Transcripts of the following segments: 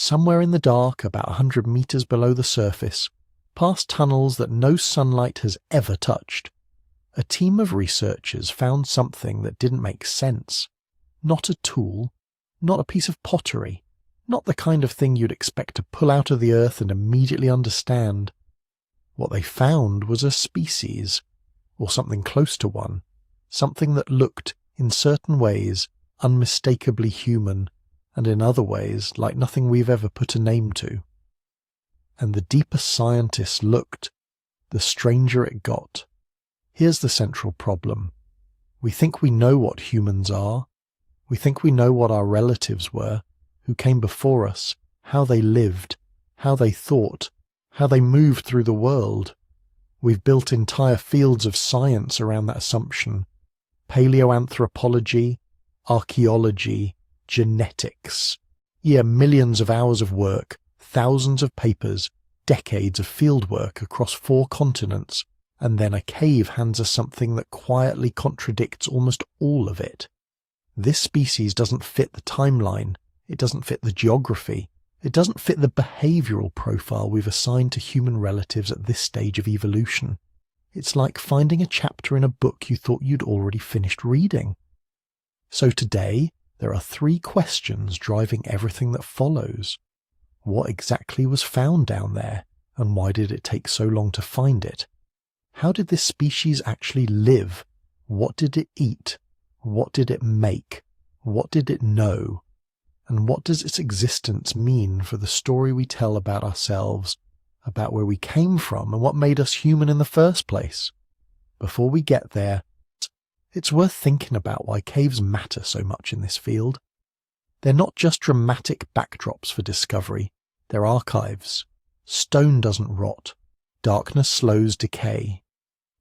somewhere in the dark about 100 meters below the surface, past tunnels that no sunlight has ever touched, a team of researchers found something that didn't make sense. Not a tool, not a piece of pottery, not the kind of thing you'd expect to pull out of the earth and immediately understand. What they found was a species, or something close to one, something that looked, in certain ways, unmistakably human, and in other ways like nothing we've ever put a name to. And the deeper scientists looked, the stranger it got. Here's the central problem. We think we know what humans are. We think we know what our relatives were, who came before us, how they lived, how they thought, how they moved through the world. We've built entire fields of science around that assumption. Paleoanthropology, archaeology, genetics. Yeah, millions of hours of work, thousands of papers, decades of field work across 4 continents, and then a cave hands us something that quietly contradicts almost all of it. This species doesn't fit the timeline, it doesn't fit the geography, it doesn't fit the behavioural profile we've assigned to human relatives at this stage of evolution. It's like finding a chapter in a book you thought you'd already finished reading. So today, there are 3 questions driving everything that follows. What exactly was found down there, and why did it take so long to find it? How did this species actually live? What did it eat? What did it make? What did it know? And what does its existence mean for the story we tell about ourselves, about where we came from and what made us human in the first place? Before we get there, it's worth thinking about why caves matter so much in this field. They're not just dramatic backdrops for discovery, they're archives. Stone doesn't rot. Darkness slows decay.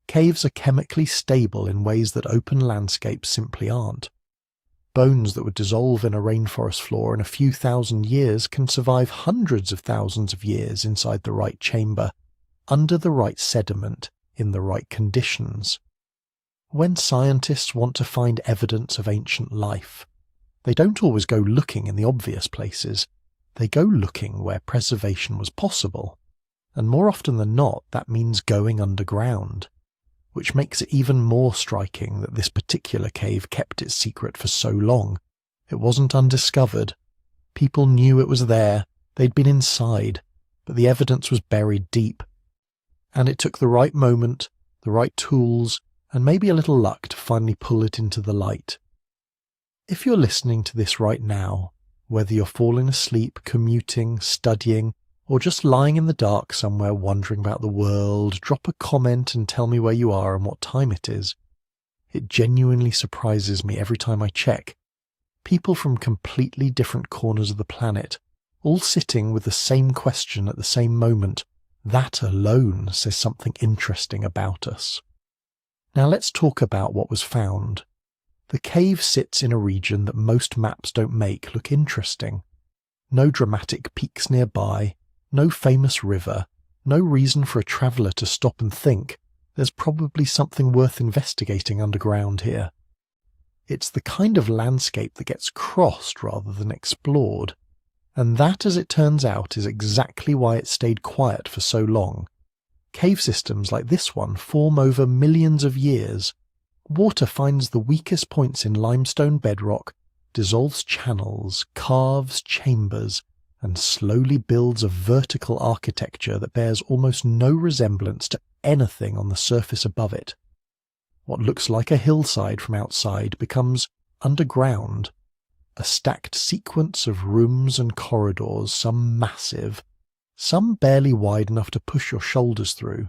Caves are chemically stable in ways that open landscapes simply aren't. Bones that would dissolve in a rainforest floor in a few thousand years can survive hundreds of thousands of years inside the right chamber, under the right sediment, in the right conditions. When scientists want to find evidence of ancient life, they don't always go looking in the obvious places. They go looking where preservation was possible. And more often than not, that means going underground, which makes it even more striking that this particular cave kept its secret for so long. It wasn't undiscovered. People knew it was there, they'd been inside, but the evidence was buried deep. And it took the right moment, the right tools, and maybe a little luck to finally pull it into the light. If you're listening to this right now, whether you're falling asleep, commuting, studying, or just lying in the dark somewhere wondering about the world, drop a comment and tell me where you are and what time it is. It genuinely surprises me every time I check. People from completely different corners of the planet, all sitting with the same question at the same moment. That alone says something interesting about us. Now let's talk about what was found. The cave sits in a region that most maps don't make look interesting. No dramatic peaks nearby, no famous river, no reason for a traveller to stop and think, there's probably something worth investigating underground here. It's the kind of landscape that gets crossed rather than explored, and that, as it turns out, is exactly why it stayed quiet for so long. Cave systems like this one form over millions of years. Water finds the weakest points in limestone bedrock, dissolves channels, carves chambers, and slowly builds a vertical architecture that bears almost no resemblance to anything on the surface above it. What looks like a hillside from outside becomes underground, a stacked sequence of rooms and corridors, some massive, some barely wide enough to push your shoulders through.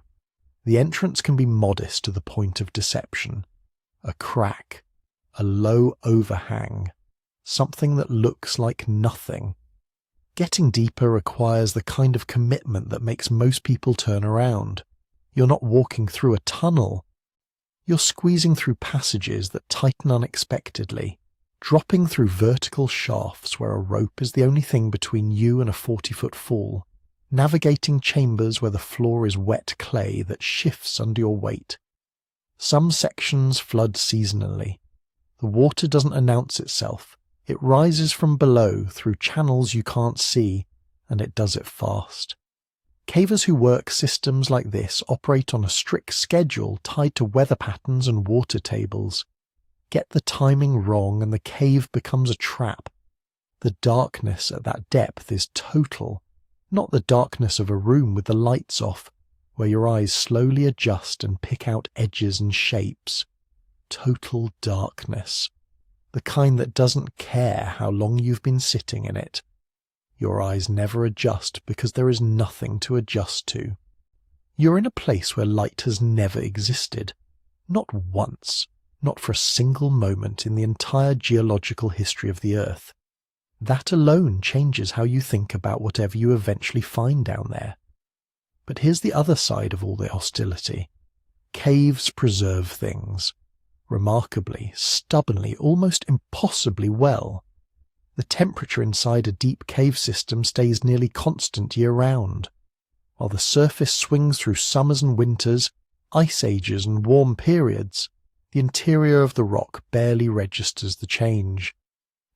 The entrance can be modest to the point of deception. A crack, a low overhang, something that looks like nothing. Getting deeper requires the kind of commitment that makes most people turn around. You're not walking through a tunnel. You're squeezing through passages that tighten unexpectedly, dropping through vertical shafts where a rope is the only thing between you and a 40-foot fall, navigating chambers where the floor is wet clay that shifts under your weight. Some sections flood seasonally. The water doesn't announce itself. It rises from below through channels you can't see, and it does it fast. Cavers who work systems like this operate on a strict schedule tied to weather patterns and water tables. Get the timing wrong and the cave becomes a trap. The darkness at that depth is total, not the darkness of a room with the lights off, where your eyes slowly adjust and pick out edges and shapes. Total darkness. The kind that doesn't care how long you've been sitting in it. Your eyes never adjust because there is nothing to adjust to. You're in a place where light has never existed. Not once. Not for a single moment in the entire geological history of the Earth. That alone changes how you think about whatever you eventually find down there. But here's the other side of all the hostility. Caves preserve things. Remarkably, stubbornly, almost impossibly well. The temperature inside a deep cave system stays nearly constant year-round, while the surface swings through summers and winters, ice ages and warm periods. The interior of the rock barely registers the change.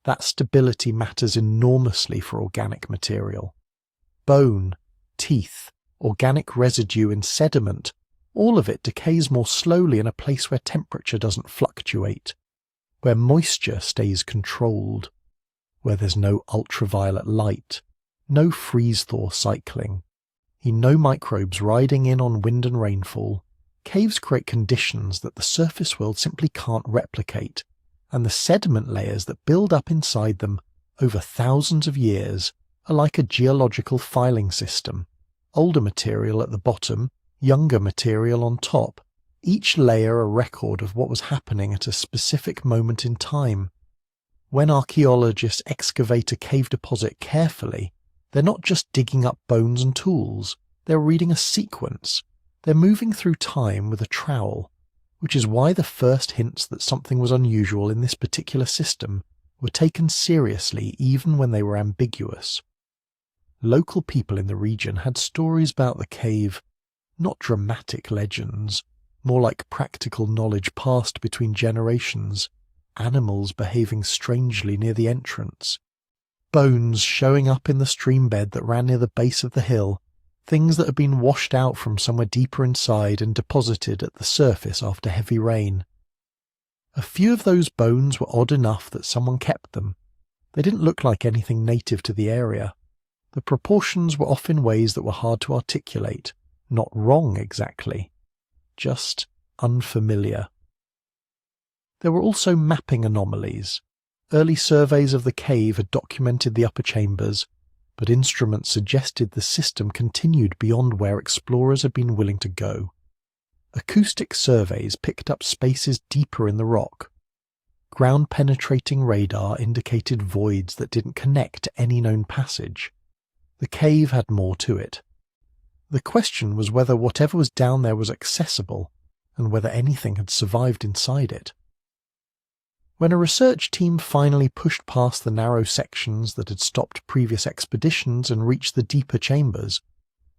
That stability matters enormously for organic material. Bone, teeth, organic residue and sediment, all of it decays more slowly in a place where temperature doesn't fluctuate, where moisture stays controlled, where there's no ultraviolet light, no freeze-thaw cycling, no microbes riding in on wind and rainfall. Caves create conditions that the surface world simply can't replicate, and the sediment layers that build up inside them over thousands of years are like a geological filing system. Older material at the bottom, younger material on top, each layer a record of what was happening at a specific moment in time. When archaeologists excavate a cave deposit carefully, they're not just digging up bones and tools, they're reading a sequence. They're moving through time with a trowel, which is why the first hints that something was unusual in this particular system were taken seriously even when they were ambiguous. Local people in the region had stories about the cave, not dramatic legends, more like practical knowledge passed between generations, animals behaving strangely near the entrance, bones showing up in the stream bed that ran near the base of the hill, things that had been washed out from somewhere deeper inside and deposited at the surface after heavy rain. A few of those bones were odd enough that someone kept them. They didn't look like anything native to the area. The proportions were off in ways that were hard to articulate, not wrong exactly, just unfamiliar. There were also mapping anomalies. Early surveys of the cave had documented the upper chambers, but instruments suggested the system continued beyond where explorers had been willing to go. Acoustic surveys picked up spaces deeper in the rock. Ground-penetrating radar indicated voids that didn't connect to any known passage. The cave had more to it. The question was whether whatever was down there was accessible, and whether anything had survived inside it. When a research team finally pushed past the narrow sections that had stopped previous expeditions and reached the deeper chambers,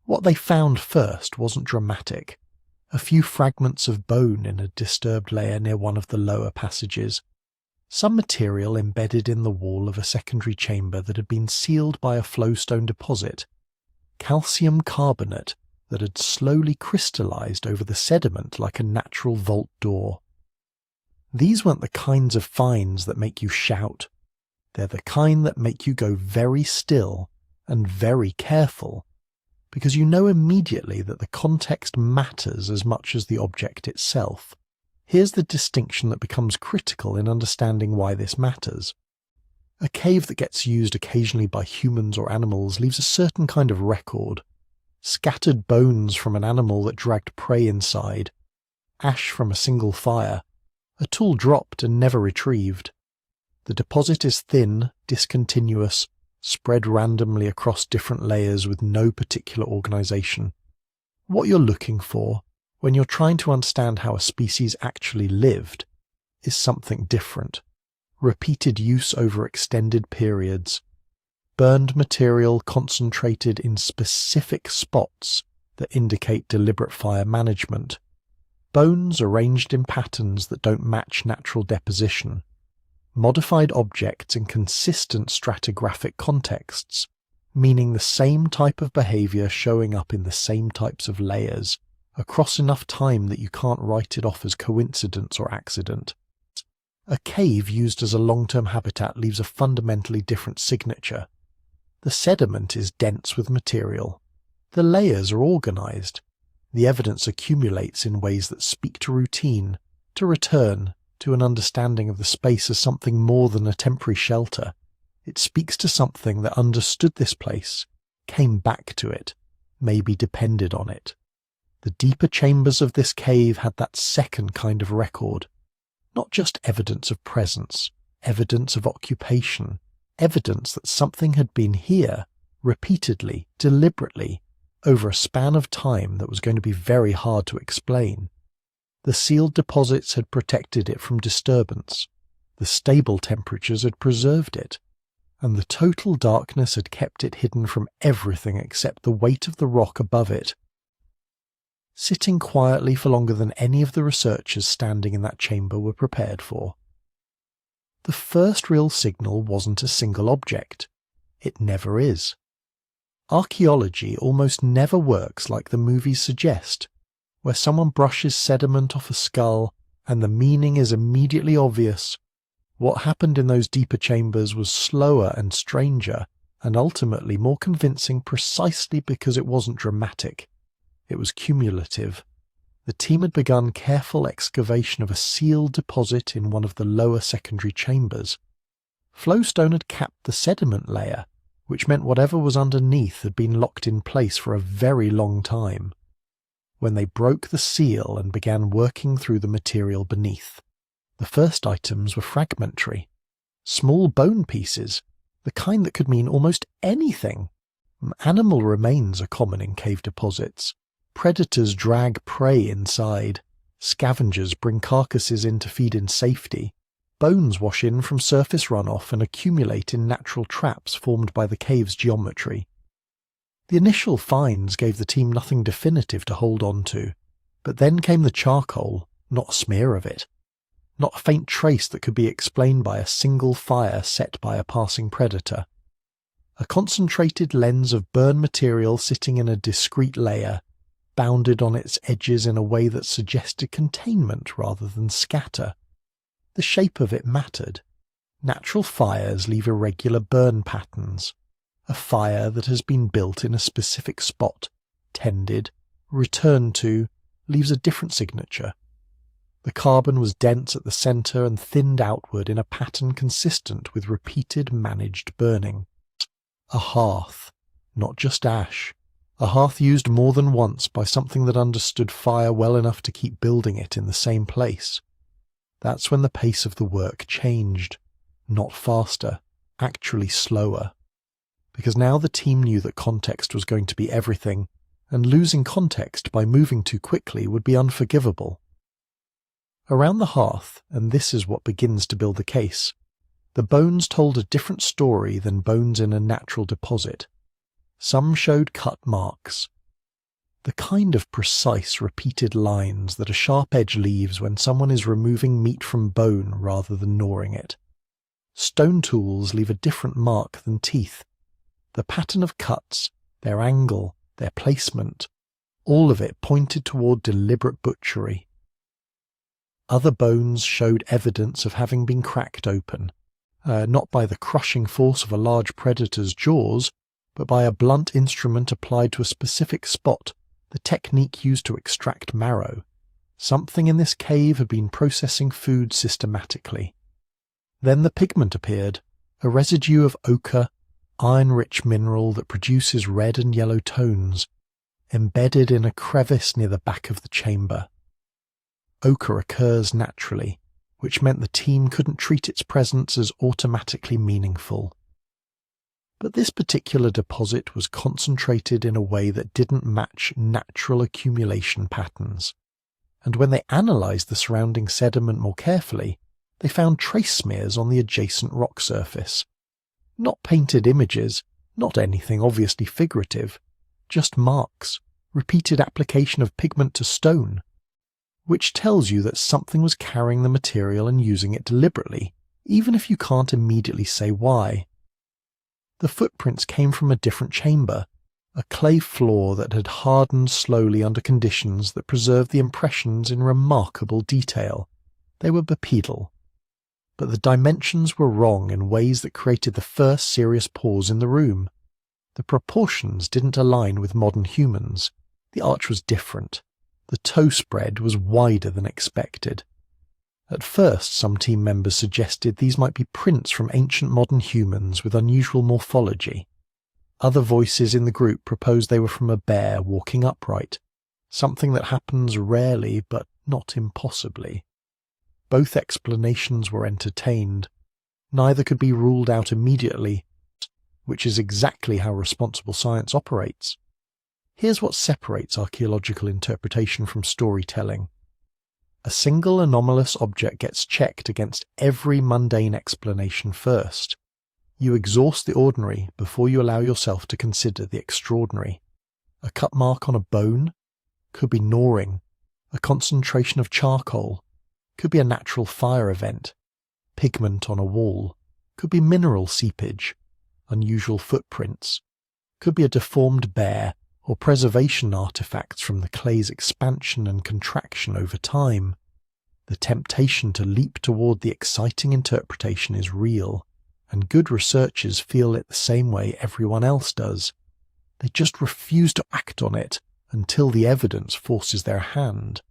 what they found first wasn't dramatic. A few fragments of bone in a disturbed layer near one of the lower passages. Some material embedded in the wall of a secondary chamber that had been sealed by a flowstone deposit. Calcium carbonate that had slowly crystallized over the sediment like a natural vault door. These weren't the kinds of finds that make you shout. They're the kind that make you go very still and very careful, because you know immediately that the context matters as much as the object itself. Here's the distinction that becomes critical in understanding why this matters. A cave that gets used occasionally by humans or animals leaves a certain kind of record. Scattered bones from an animal that dragged prey inside, ash from a single fire, a tool dropped and never retrieved. The deposit is thin, discontinuous, spread randomly across different layers with no particular organization. What you're looking for, when you're trying to understand how a species actually lived, is something different. Repeated use over extended periods. Burned material concentrated in specific spots that indicate deliberate fire management. Bones arranged in patterns that don't match natural deposition. Modified objects in consistent stratigraphic contexts, meaning the same type of behaviour showing up in the same types of layers, across enough time that you can't write it off as coincidence or accident. A cave used as a long-term habitat leaves a fundamentally different signature. The sediment is dense with material. The layers are organised. The evidence accumulates in ways that speak to routine, to return, to an understanding of the space as something more than a temporary shelter. It speaks to something that understood this place, came back to it, maybe depended on it. The deeper chambers of this cave had that second kind of record. Not just evidence of presence, evidence of occupation, evidence that something had been here, repeatedly, deliberately, over a span of time that was going to be very hard to explain. The sealed deposits had protected it from disturbance. The stable temperatures had preserved it. And the total darkness had kept it hidden from everything except the weight of the rock above it. Sitting quietly for longer than any of the researchers standing in that chamber were prepared for. The first real signal wasn't a single object. It never is. Archaeology almost never works like the movies suggest, where someone brushes sediment off a skull and the meaning is immediately obvious. What happened in those deeper chambers was slower and stranger, and ultimately more convincing precisely because it wasn't dramatic. It was cumulative. The team had begun careful excavation of a sealed deposit in one of the lower secondary chambers. Flowstone had capped the sediment layer, which meant whatever was underneath had been locked in place for a very long time. When they broke the seal and began working through the material beneath, the first items were fragmentary. Small bone pieces, the kind that could mean almost anything. Animal remains are common in cave deposits. Predators drag prey inside. Scavengers bring carcasses in to feed in safety. Bones wash in from surface runoff and accumulate in natural traps formed by the cave's geometry. The initial finds gave the team nothing definitive to hold on to, but then came the charcoal, not a smear of it. Not a faint trace that could be explained by a single fire set by a passing predator. A concentrated lens of burn material sitting in a discrete layer, bounded on its edges in a way that suggested containment rather than scatter. The shape of it mattered. Natural fires leave irregular burn patterns. A fire that has been built in a specific spot, tended, returned to, leaves a different signature. The carbon was dense at the centre and thinned outward in a pattern consistent with repeated managed burning. A hearth, not just ash. A hearth used more than once by something that understood fire well enough to keep building it in the same place. That's when the pace of the work changed. Not faster, actually slower. Because now the team knew that context was going to be everything, and losing context by moving too quickly would be unforgivable. Around the hearth, and this is what begins to build the case, the bones told a different story than bones in a natural deposit. Some showed cut marks. The kind of precise, repeated lines that a sharp edge leaves when someone is removing meat from bone rather than gnawing it. Stone tools leave a different mark than teeth. The pattern of cuts, their angle, their placement, all of it pointed toward deliberate butchery. Other bones showed evidence of having been cracked open, not by the crushing force of a large predator's jaws, but by a blunt instrument applied to a specific spot, the technique used to extract marrow. Something in this cave had been processing food systematically. Then the pigment appeared, a residue of ochre, iron-rich mineral that produces red and yellow tones, embedded in a crevice near the back of the chamber. Ochre occurs naturally, which meant the team couldn't treat its presence as automatically meaningful. But this particular deposit was concentrated in a way that didn't match natural accumulation patterns, and when they analysed the surrounding sediment more carefully, they found trace smears on the adjacent rock surface. Not painted images, not anything obviously figurative, just marks, repeated application of pigment to stone, which tells you that something was carrying the material and using it deliberately, even if you can't immediately say why. The footprints came from a different chamber, a clay floor that had hardened slowly under conditions that preserved the impressions in remarkable detail. They were bipedal. But the dimensions were wrong in ways that created the first serious pause in the room. The proportions didn't align with modern humans. The arch was different. The toe spread was wider than expected. At first, some team members suggested these might be prints from ancient modern humans with unusual morphology. Other voices in the group proposed they were from a bear walking upright, something that happens rarely but not impossibly. Both explanations were entertained. Neither could be ruled out immediately, which is exactly how responsible science operates. Here's what separates archaeological interpretation from storytelling. A single anomalous object gets checked against every mundane explanation first. You exhaust the ordinary before you allow yourself to consider the extraordinary. A cut mark on a bone could be gnawing. A concentration of charcoal could be a natural fire event. Pigment on a wall could be mineral seepage. Unusual footprints could be a deformed bear or preservation artifacts from the clay's expansion and contraction over time. The temptation to leap toward the exciting interpretation is real, and good researchers feel it the same way everyone else does. They just refuse to act on it until the evidence forces their hand.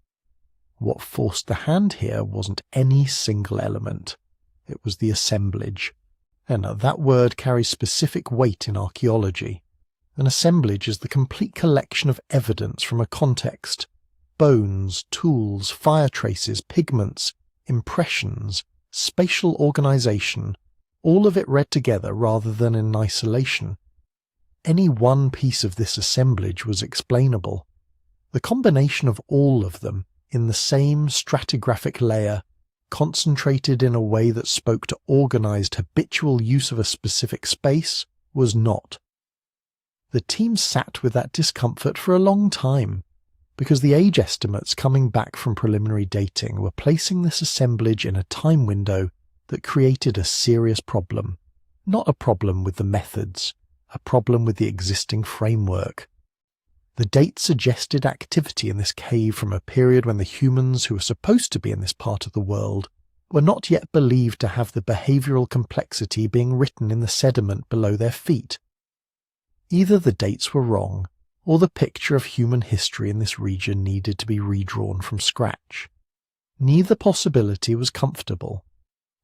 What forced the hand here wasn't any single element. It was the assemblage. And that word carries specific weight in archaeology. An assemblage is the complete collection of evidence from a context. Bones, tools, fire traces, pigments, impressions, spatial organization, all of it read together rather than in isolation. Any one piece of this assemblage was explainable. The combination of all of them in the same stratigraphic layer, concentrated in a way that spoke to organized habitual use of a specific space, was not. The team sat with that discomfort for a long time, because the age estimates coming back from preliminary dating were placing this assemblage in a time window that created a serious problem. Not a problem with the methods, a problem with the existing framework. The date suggested activity in this cave from a period when the humans who were supposed to be in this part of the world were not yet believed to have the behavioral complexity being written in the sediment below their feet. Either the dates were wrong, or the picture of human history in this region needed to be redrawn from scratch. Neither possibility was comfortable.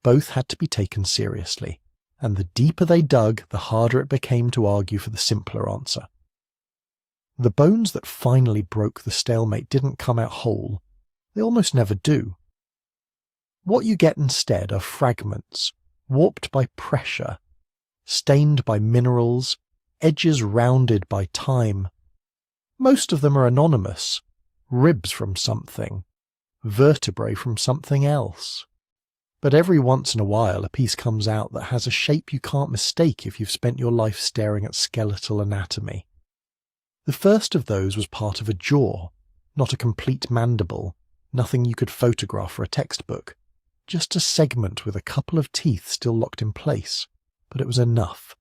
Both had to be taken seriously, and the deeper they dug, the harder it became to argue for the simpler answer. The bones that finally broke the stalemate didn't come out whole. They almost never do. What you get instead are fragments, warped by pressure, stained by minerals, edges rounded by time. Most of them are anonymous, ribs from something, vertebrae from something else. But every once in a while a piece comes out that has a shape you can't mistake if you've spent your life staring at skeletal anatomy. The first of those was part of a jaw, not a complete mandible, nothing you could photograph for a textbook, just a segment with a couple of teeth still locked in place, but it was enough.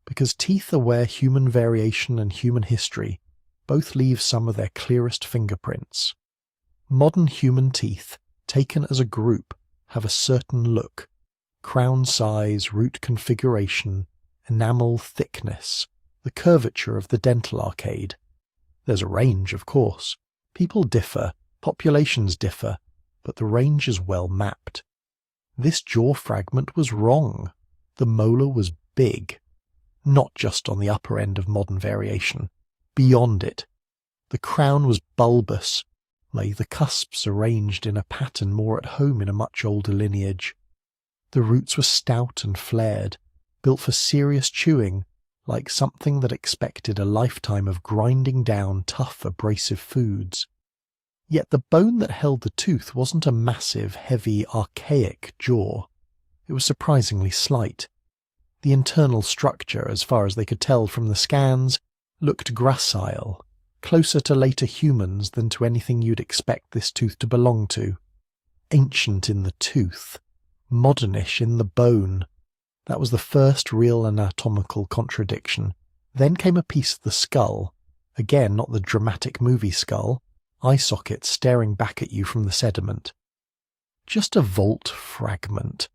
Because teeth are where human variation and human history both leave some of their clearest fingerprints. Modern human teeth, taken as a group, have a certain look: crown size, root configuration, enamel thickness, the curvature of the dental arcade. There's a range, of course. People differ, populations differ, but the range is well mapped. This jaw fragment was wrong. The molar was big. Not just on the upper end of modern variation. Beyond it. The crown was bulbous, lay the cusps arranged in a pattern more at home in a much older lineage. The roots were stout and flared, built for serious chewing, like something that expected a lifetime of grinding down tough, abrasive foods. Yet the bone that held the tooth wasn't a massive, heavy, archaic jaw. It was surprisingly slight. The internal structure, as far as they could tell from the scans, looked gracile, closer to later humans than to anything you'd expect this tooth to belong to. Ancient in the tooth, modernish in the bone. That was the first real anatomical contradiction. Then came a piece of the skull, again not the dramatic movie skull, eye socket staring back at you from the sediment. Just a vault fragment,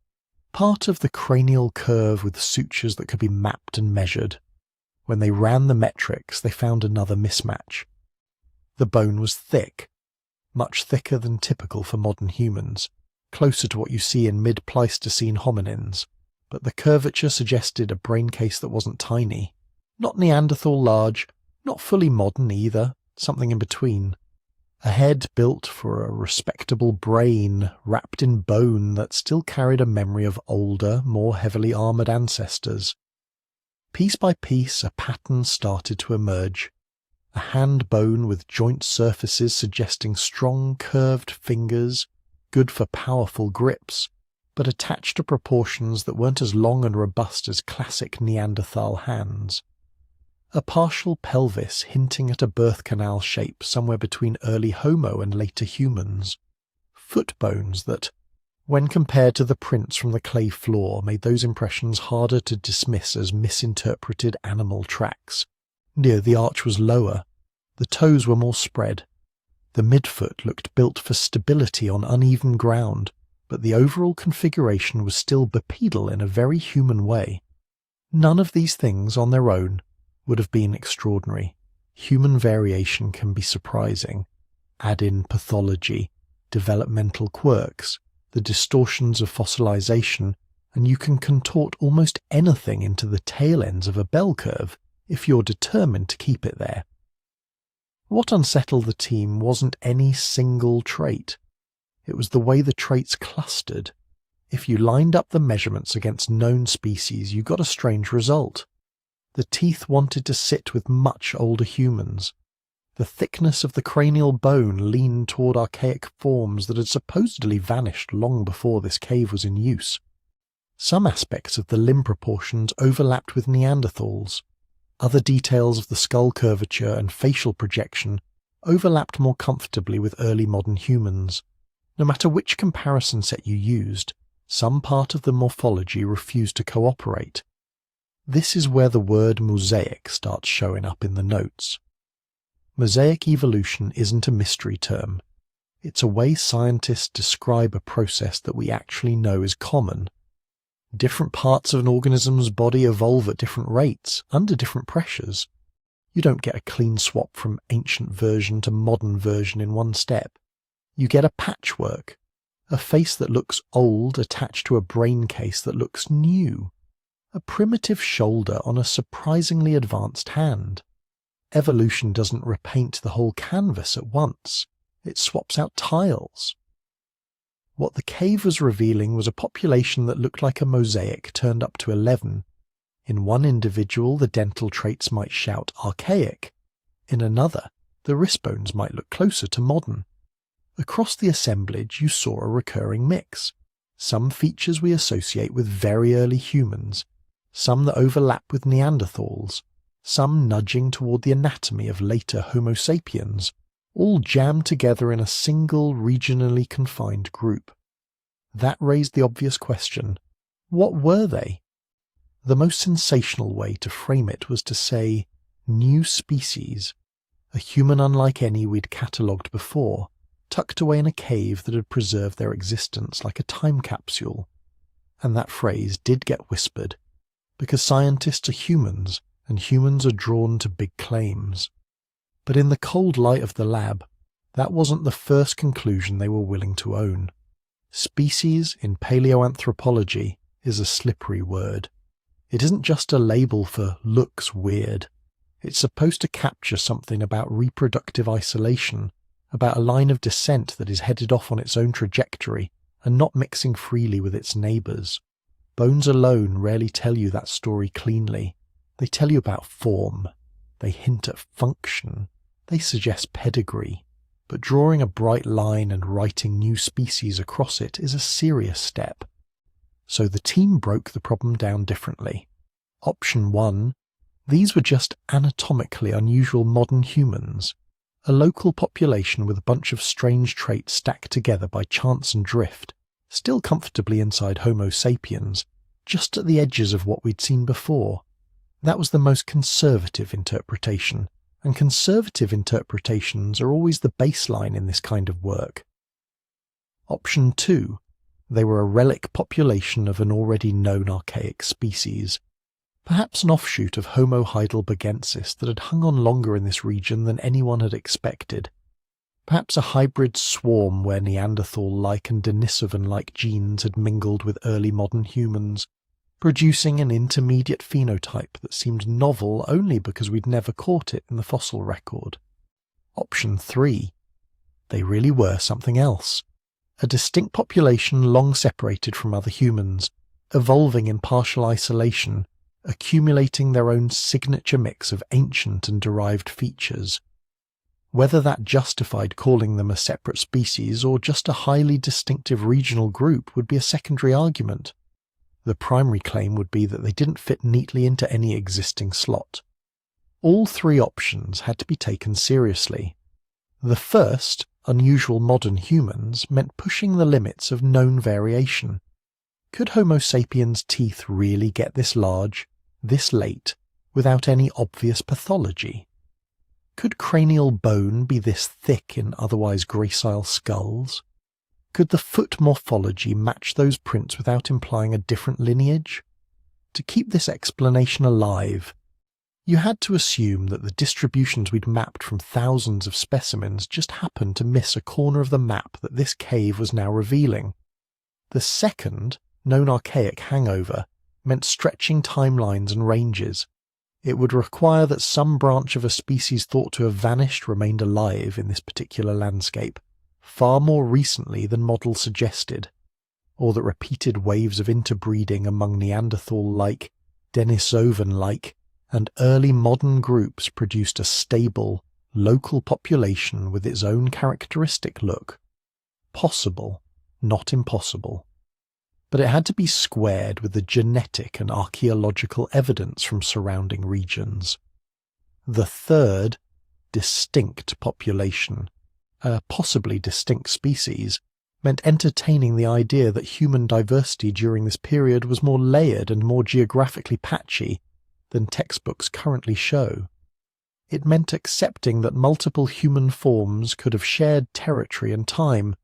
part of the cranial curve with sutures that could be mapped and measured. When they ran the metrics, they found another mismatch. The bone was thick, much thicker than typical for modern humans, closer to what you see in mid-Pleistocene hominins, but the curvature suggested a brain case that wasn't tiny. Not Neanderthal large, not fully modern either, something in between. A head built for a respectable brain, wrapped in bone that still carried a memory of older, more heavily armoured ancestors. Piece by piece, a pattern started to emerge. A hand bone with joint surfaces suggesting strong, curved fingers, good for powerful grips, but attached to proportions that weren't as long and robust as classic Neanderthal hands. A partial pelvis hinting at a birth canal shape somewhere between early Homo and later humans. Foot bones that, when compared to the prints from the clay floor, made those impressions harder to dismiss as misinterpreted animal tracks. The arch was lower. The toes were more spread. The midfoot looked built for stability on uneven ground, but the overall configuration was still bipedal in a very human way. None of these things on their own would have been extraordinary. Human variation can be surprising. Add in pathology, developmental quirks, the distortions of fossilization, and you can contort almost anything into the tail ends of a bell curve if you're determined to keep it there. What unsettled the team wasn't any single trait. It was the way the traits clustered. If you lined up the measurements against known species, you got a strange result. The teeth wanted to sit with much older humans. The thickness of the cranial bone leaned toward archaic forms that had supposedly vanished long before this cave was in use. Some aspects of the limb proportions overlapped with Neanderthals. Other details of the skull curvature and facial projection overlapped more comfortably with early modern humans. No matter which comparison set you used, some part of the morphology refused to cooperate. This is where the word mosaic starts showing up in the notes. Mosaic evolution isn't a mystery term. It's a way scientists describe a process that we actually know is common. Different parts of an organism's body evolve at different rates, under different pressures. You don't get a clean swap from ancient version to modern version in one step. You get a patchwork, a face that looks old attached to a brain case that looks new, a primitive shoulder on a surprisingly advanced hand. Evolution doesn't repaint the whole canvas at once. It swaps out tiles. What the cave was revealing was a population that looked like a mosaic turned up to 11. In one individual, the dental traits might shout archaic. In another, the wrist bones might look closer to modern. Across the assemblage, you saw a recurring mix. Some features we associate with very early humans, some that overlap with Neanderthals, some nudging toward the anatomy of later Homo sapiens, all jammed together in a single regionally confined group. That raised the obvious question: what were they? The most sensational way to frame it was to say, new species, a human unlike any we'd catalogued before, tucked away in a cave that had preserved their existence like a time capsule. And that phrase did get whispered, because scientists are humans, and humans are drawn to big claims. But in the cold light of the lab, that wasn't the first conclusion they were willing to own. Species in paleoanthropology is a slippery word. It isn't just a label for looks weird. It's supposed to capture something about reproductive isolation, about a line of descent that is headed off on its own trajectory and not mixing freely with its neighbours. Bones alone rarely tell you that story cleanly. They tell you about form. They hint at function. They suggest pedigree. But drawing a bright line and writing new species across it is a serious step. So the team broke the problem down differently. Option 1, these were just anatomically unusual modern humans, a local population with a bunch of strange traits stacked together by chance and drift, still comfortably inside Homo sapiens, just at the edges of what we'd seen before. That was the most conservative interpretation, and conservative interpretations are always the baseline in this kind of work. Option 2. They were a relic population of an already known archaic species, perhaps an offshoot of Homo heidelbergensis that had hung on longer in this region than anyone had expected. Perhaps a hybrid swarm where Neanderthal-like and Denisovan-like genes had mingled with early modern humans, producing an intermediate phenotype that seemed novel only because we'd never caught it in the fossil record. Option 3. They really were something else. A distinct population long separated from other humans, evolving in partial isolation, accumulating their own signature mix of ancient and derived features. Whether that justified calling them a separate species or just a highly distinctive regional group would be a secondary argument. The primary claim would be that they didn't fit neatly into any existing slot. All three options had to be taken seriously. The first, unusual modern humans, meant pushing the limits of known variation. Could Homo sapiens' teeth really get this large, this late, without any obvious pathology? Could cranial bone be this thick in otherwise gracile skulls? Could the foot morphology match those prints without implying a different lineage? To keep this explanation alive, you had to assume that the distributions we'd mapped from thousands of specimens just happened to miss a corner of the map that this cave was now revealing. The second, known archaic hangover, meant stretching timelines and ranges. It would require that some branch of a species thought to have vanished remained alive in this particular landscape, far more recently than models suggested, or that repeated waves of interbreeding among Neanderthal-like, Denisovan-like, and early modern groups produced a stable, local population with its own characteristic look. Possible, not impossible. But it had to be squared with the genetic and archaeological evidence from surrounding regions. The third, distinct population, a possibly distinct species, meant entertaining the idea that human diversity during this period was more layered and more geographically patchy than textbooks currently show. It meant accepting that multiple human forms could have shared territory and time,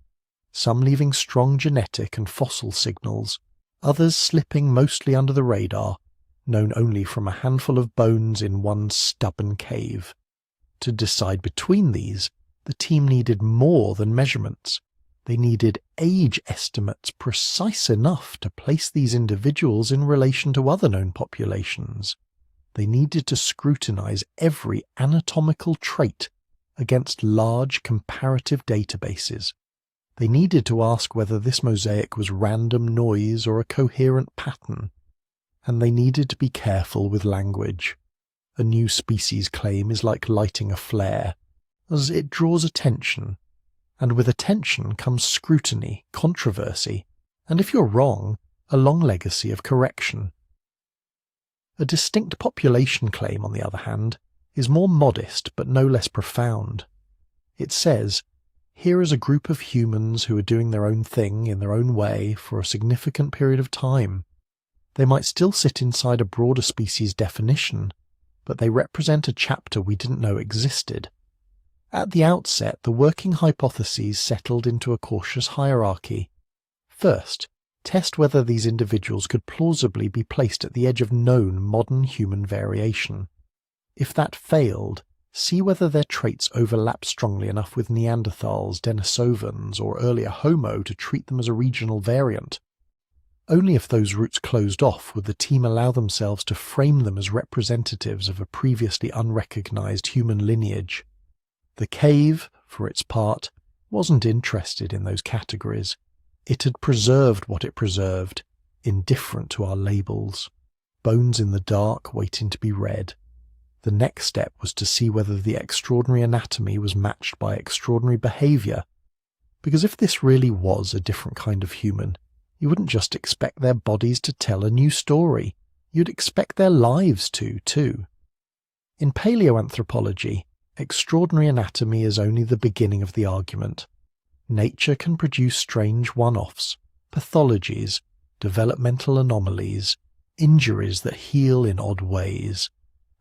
some leaving strong genetic and fossil signals, others slipping mostly under the radar, known only from a handful of bones in one stubborn cave. To decide between these, the team needed more than measurements. They needed age estimates precise enough to place these individuals in relation to other known populations. They needed to scrutinize every anatomical trait against large comparative databases. They needed to ask whether this mosaic was random noise or a coherent pattern. And they needed to be careful with language. A new species claim is like lighting a flare, as it draws attention. And with attention comes scrutiny, controversy, and if you're wrong, a long legacy of correction. A distinct population claim, on the other hand, is more modest but no less profound. It says, here is a group of humans who are doing their own thing in their own way for a significant period of time. They might still sit inside a broader species definition, but they represent a chapter we didn't know existed. At the outset, the working hypotheses settled into a cautious hierarchy. First, test whether these individuals could plausibly be placed at the edge of known modern human variation. If that failed, see whether their traits overlap strongly enough with Neanderthals, Denisovans, or earlier Homo to treat them as a regional variant. Only if those routes closed off would the team allow themselves to frame them as representatives of a previously unrecognized human lineage. The cave, for its part, wasn't interested in those categories. It had preserved what it preserved, indifferent to our labels. Bones in the dark waiting to be read. The next step was to see whether the extraordinary anatomy was matched by extraordinary behaviour, because if this really was a different kind of human, you wouldn't just expect their bodies to tell a new story, you'd expect their lives to, too. In paleoanthropology, extraordinary anatomy is only the beginning of the argument. Nature can produce strange one-offs, pathologies, developmental anomalies, injuries that heal in odd ways.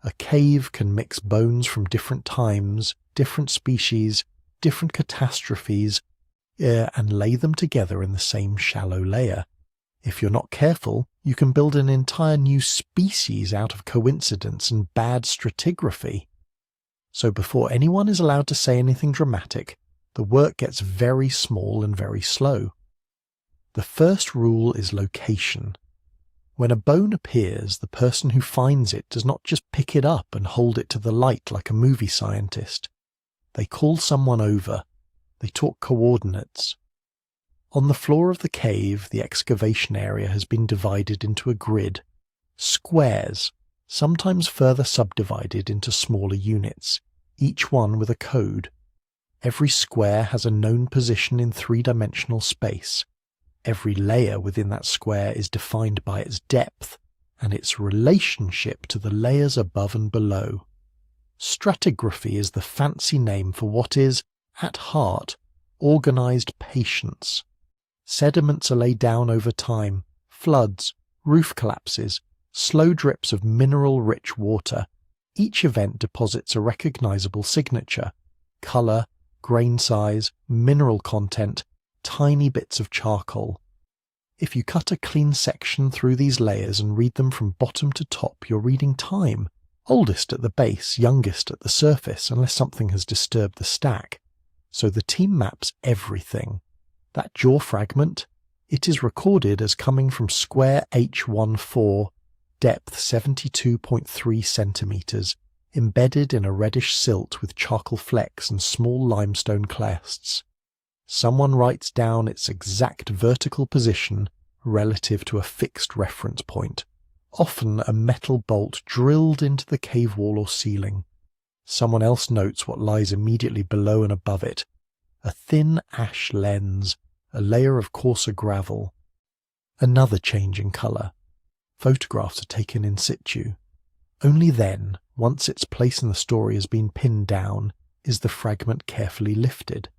A cave can mix bones from different times, different species, different catastrophes, and lay them together in the same shallow layer. If you're not careful, you can build an entire new species out of coincidence and bad stratigraphy. So before anyone is allowed to say anything dramatic, the work gets very small and very slow. The first rule is location. When a bone appears, the person who finds it does not just pick it up and hold it to the light like a movie scientist. They call someone over. They talk coordinates. On the floor of the cave, the excavation area has been divided into a grid. Squares, sometimes further subdivided into smaller units, each one with a code. Every square has a known position in three-dimensional space. Every layer within that square is defined by its depth and its relationship to the layers above and below. Stratigraphy is the fancy name for what is, at heart, organized patience. Sediments are laid down over time, floods, roof collapses, slow drips of mineral-rich water. Each event deposits a recognizable signature: color, grain size, mineral content, tiny bits of charcoal. If you cut a clean section through these layers and read them from bottom to top, you're reading time, oldest at the base, youngest at the surface, unless something has disturbed the stack. So the team maps everything. That jaw fragment, it is recorded as coming from square H14, depth 72.3 centimeters, embedded in a reddish silt with charcoal flecks and small limestone clasts. Someone writes down its exact vertical position relative to a fixed reference point, often a metal bolt drilled into the cave wall or ceiling. Someone else notes what lies immediately below and above it: a thin ash lens, a layer of coarser gravel. Another change in colour. Photographs are taken in situ. Only then, once its place in the story has been pinned down, is the fragment carefully lifted.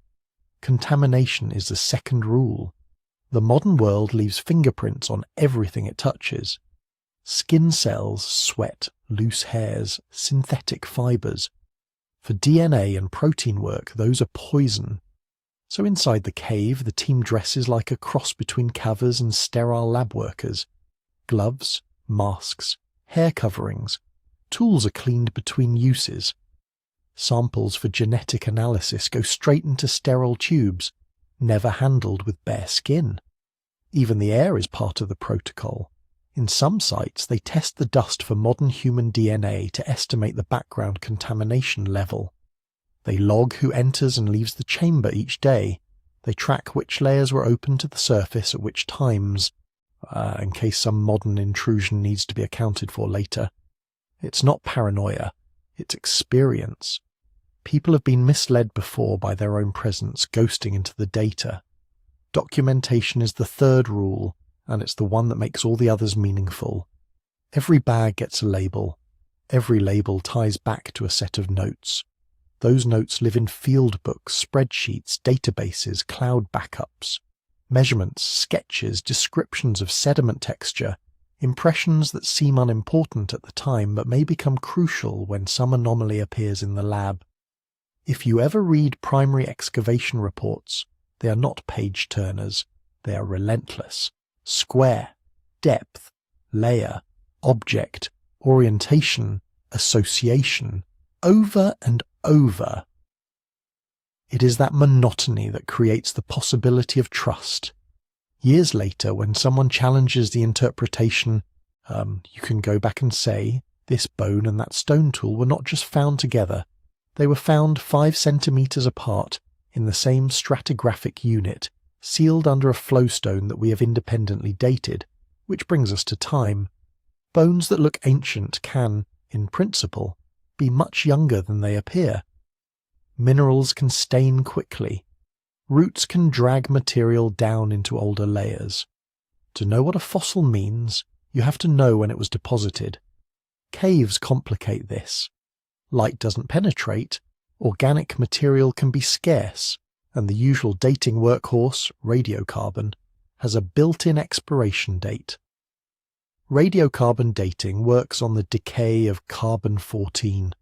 Contamination is the second rule. The modern world leaves fingerprints on everything it touches. Skin cells, sweat, loose hairs, synthetic fibres. For DNA and protein work, those are poison. So inside the cave, the team dresses like a cross between cavers and sterile lab workers. Gloves, masks, hair coverings. Tools are cleaned between uses. Samples for genetic analysis go straight into sterile tubes, never handled with bare skin. Even the air is part of the protocol. In some sites, they test the dust for modern human DNA to estimate the background contamination level. They log who enters and leaves the chamber each day. They track which layers were open to the surface at which times, in case some modern intrusion needs to be accounted for later. It's not paranoia, it's experience. People have been misled before by their own presence, ghosting into the data. Documentation is the third rule, and it's the one that makes all the others meaningful. Every bag gets a label. Every label ties back to a set of notes. Those notes live in field books, spreadsheets, databases, cloud backups. Measurements, sketches, descriptions of sediment texture, impressions that seem unimportant at the time but may become crucial when some anomaly appears in the lab. If you ever read primary excavation reports, they are not page-turners. They are relentless. Square, depth, layer, object, orientation, association, over and over. It is that monotony that creates the possibility of trust. Years later, when someone challenges the interpretation, you can go back and say, this bone and that stone tool were not just found together. They were found 5 centimeters apart in the same stratigraphic unit, sealed under a flowstone that we have independently dated, which brings us to time. Bones that look ancient can, in principle, be much younger than they appear. Minerals can stain quickly. Roots can drag material down into older layers. To know what a fossil means, you have to know when it was deposited. Caves complicate this. Light doesn't penetrate, organic material can be scarce, and the usual dating workhorse, radiocarbon, has a built-in expiration date. Radiocarbon dating works on the decay of carbon-14,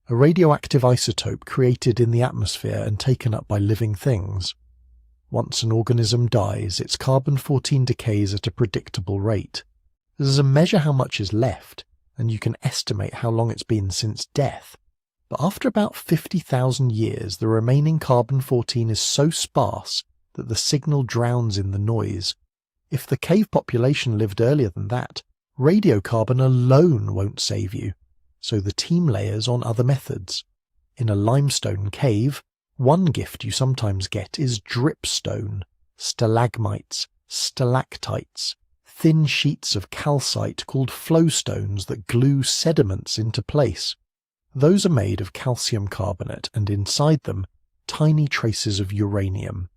a radioactive isotope created in the atmosphere and taken up by living things. Once an organism dies, its carbon-14 decays at a predictable rate. This is a measure how much is left, and you can estimate how long it's been since death. But after about 50,000 years, the remaining carbon-14 is so sparse that the signal drowns in the noise. If the cave population lived earlier than that, radiocarbon alone won't save you, so the team layers on other methods. In a limestone cave, one gift you sometimes get is dripstone, stalagmites, stalactites, thin sheets of calcite called flowstones that glue sediments into place. Those are made of calcium carbonate, and inside them, tiny traces of uranium.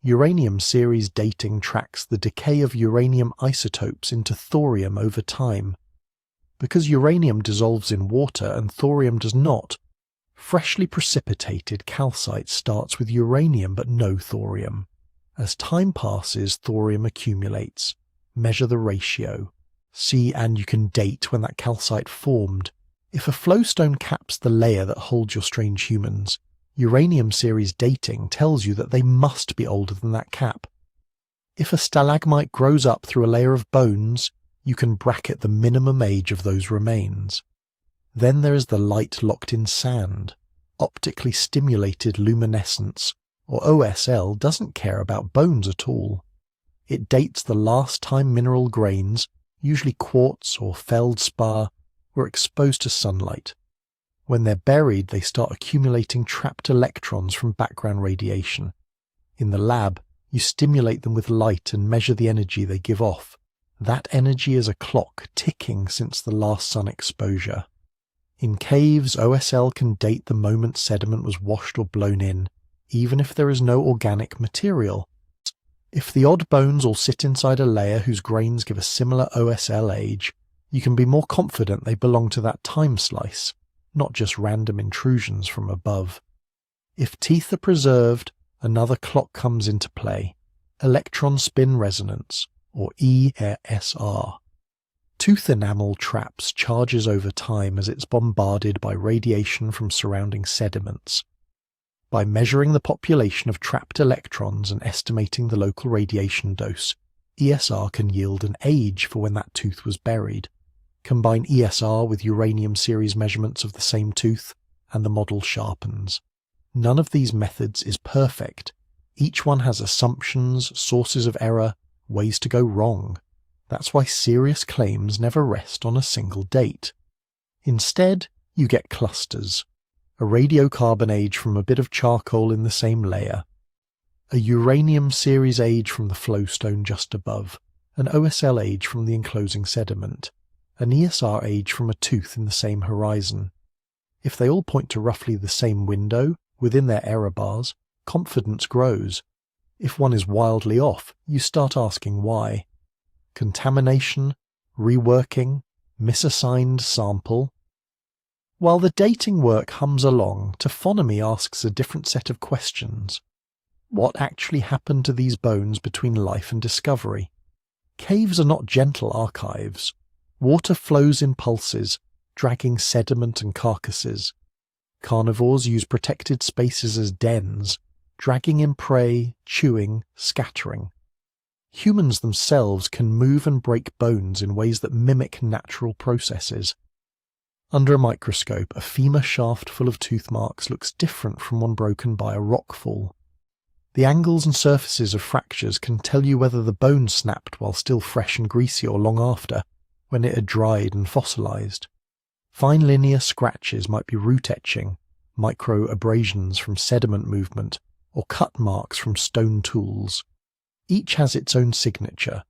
Uranium series dating tracks the decay of uranium isotopes into thorium over time. Because uranium dissolves in water and thorium does not, freshly precipitated calcite starts with uranium but no thorium. As time passes, thorium accumulates. Measure the ratio. See, and you can date when that calcite formed. If a flowstone caps the layer that holds your strange humans, uranium series dating tells you that they must be older than that cap. If a stalagmite grows up through a layer of bones, you can bracket the minimum age of those remains. Then there is the light locked in sand. Optically stimulated luminescence, or OSL, doesn't care about bones at all. It dates the last time mineral grains, usually quartz or feldspar, were exposed to sunlight. When they're buried, they start accumulating trapped electrons from background radiation. In the lab, you stimulate them with light and measure the energy they give off. That energy is a clock ticking since the last sun exposure. In caves, OSL can date the moment sediment was washed or blown in, even if there is no organic material. If the odd bones all sit inside a layer whose grains give a similar OSL age, you can be more confident they belong to that time slice, not just random intrusions from above. If teeth are preserved, another clock comes into play, electron spin resonance, or ESR. Tooth enamel traps charges over time as it's bombarded by radiation from surrounding sediments. By measuring the population of trapped electrons and estimating the local radiation dose, ESR can yield an age for when that tooth was buried. Combine ESR with uranium series measurements of the same tooth, and the model sharpens. None of these methods is perfect. Each one has assumptions, sources of error, ways to go wrong. That's why serious claims never rest on a single date. Instead, you get clusters. A radiocarbon age from a bit of charcoal in the same layer. A uranium series age from the flowstone just above. An OSL age from the enclosing sediment. An ESR age from a tooth in the same horizon. If they all point to roughly the same window, within their error bars, confidence grows. If one is wildly off, you start asking why. Contamination, reworking, misassigned sample. While the dating work hums along, taphonomy asks a different set of questions. What actually happened to these bones between life and discovery? Caves are not gentle archives. Water flows in pulses, dragging sediment and carcasses. Carnivores use protected spaces as dens, dragging in prey, chewing, scattering. Humans themselves can move and break bones in ways that mimic natural processes. Under a microscope, a femur shaft full of tooth marks looks different from one broken by a rockfall. The angles and surfaces of fractures can tell you whether the bone snapped while still fresh and greasy or long after, when it had dried and fossilized. Fine linear scratches might be root etching, micro abrasions from sediment movement, or cut marks from stone tools. Each has its own signature.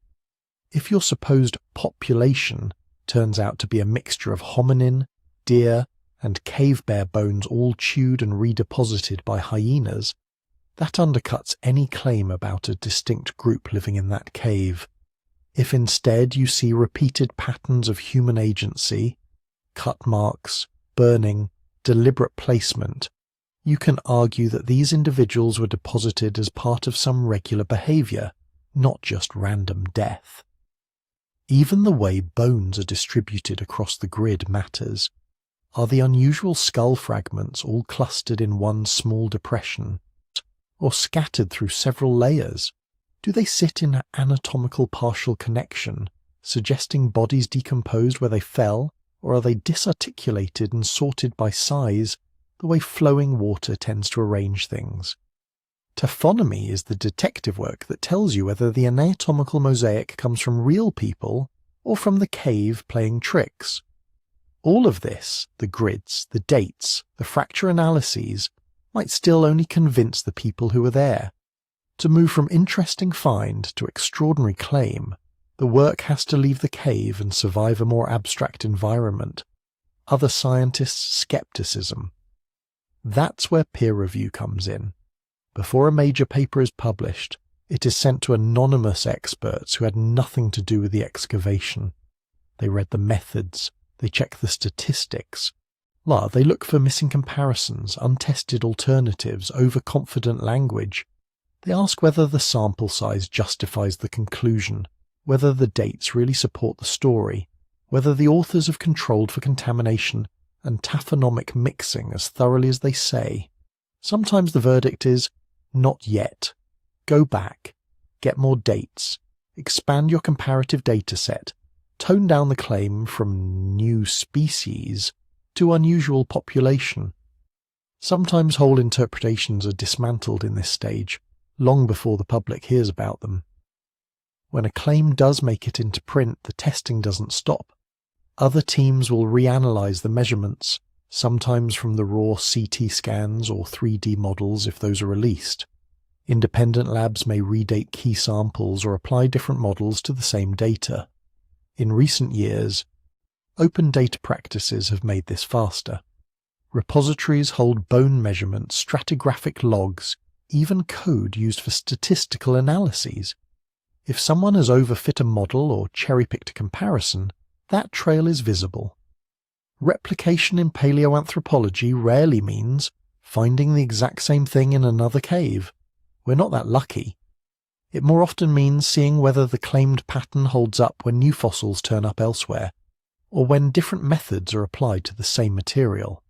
If your supposed population turns out to be a mixture of hominin, deer, and cave bear bones all chewed and redeposited by hyenas, that undercuts any claim about a distinct group living in that cave. If instead you see repeated patterns of human agency, cut marks, burning, deliberate placement, you can argue that these individuals were deposited as part of some regular behavior, not just random death. Even the way bones are distributed across the grid matters. Are the unusual skull fragments all clustered in one small depression, or scattered through several layers? Do they sit in anatomical partial connection, suggesting bodies decomposed where they fell, or are they disarticulated and sorted by size, the way flowing water tends to arrange things? Taphonomy is the detective work that tells you whether the anatomical mosaic comes from real people or from the cave playing tricks. All of this, the grids, the dates, the fracture analyses, might still only convince the people who were there. To move from interesting find to extraordinary claim, the work has to leave the cave and survive a more abstract environment. Other scientists' skepticism. That's where peer review comes in. Before a major paper is published, it is sent to anonymous experts who had nothing to do with the excavation. They read the methods, they check the statistics. They look for missing comparisons, untested alternatives, overconfident language. They ask whether the sample size justifies the conclusion, whether the dates really support the story, whether the authors have controlled for contamination and taphonomic mixing as thoroughly as they say. Sometimes the verdict is, not yet. Go back, get more dates, expand your comparative data set, tone down the claim from new species to unusual population. Sometimes whole interpretations are dismantled in this stage, long before the public hears about them. When a claim does make it into print, the testing doesn't stop. Other teams will reanalyze the measurements, sometimes from the raw CT scans or 3D models if those are released. Independent labs may redate key samples or apply different models to the same data. In recent years, open data practices have made this faster. Repositories hold bone measurements, stratigraphic logs, even code used for statistical analyses. If someone has overfit a model or cherry-picked a comparison, that trail is visible. Replication in paleoanthropology rarely means finding the exact same thing in another cave. We're not that lucky. It more often means seeing whether the claimed pattern holds up when new fossils turn up elsewhere, or when different methods are applied to the same material.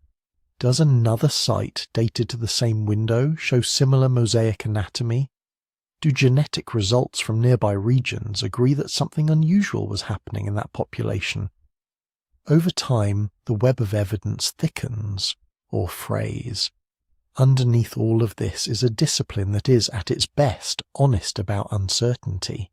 Does another site dated to the same window show similar mosaic anatomy? Do genetic results from nearby regions agree that something unusual was happening in that population? Over time, the web of evidence thickens, or frays. Underneath all of this is a discipline that is, at its best, honest about uncertainty.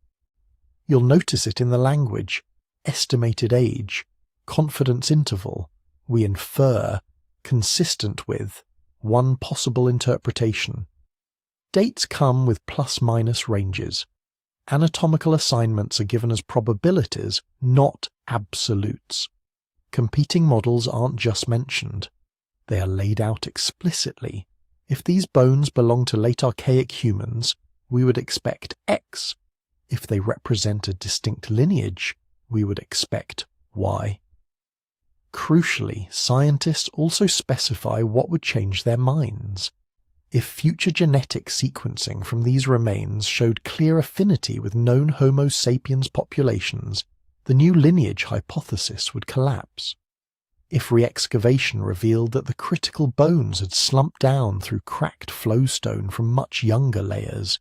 You'll notice it in the language: estimated age, confidence interval, we infer, consistent with, one possible interpretation. Dates come with plus-minus ranges. Anatomical assignments are given as probabilities, not absolutes. Competing models aren't just mentioned. They are laid out explicitly. If these bones belong to late archaic humans, we would expect X. If they represent a distinct lineage, we would expect Y. Crucially, scientists also specify what would change their minds. If future genetic sequencing from these remains showed clear affinity with known Homo sapiens populations, the new lineage hypothesis would collapse. If re-excavation revealed that the critical bones had slumped down through cracked flowstone from much younger layers,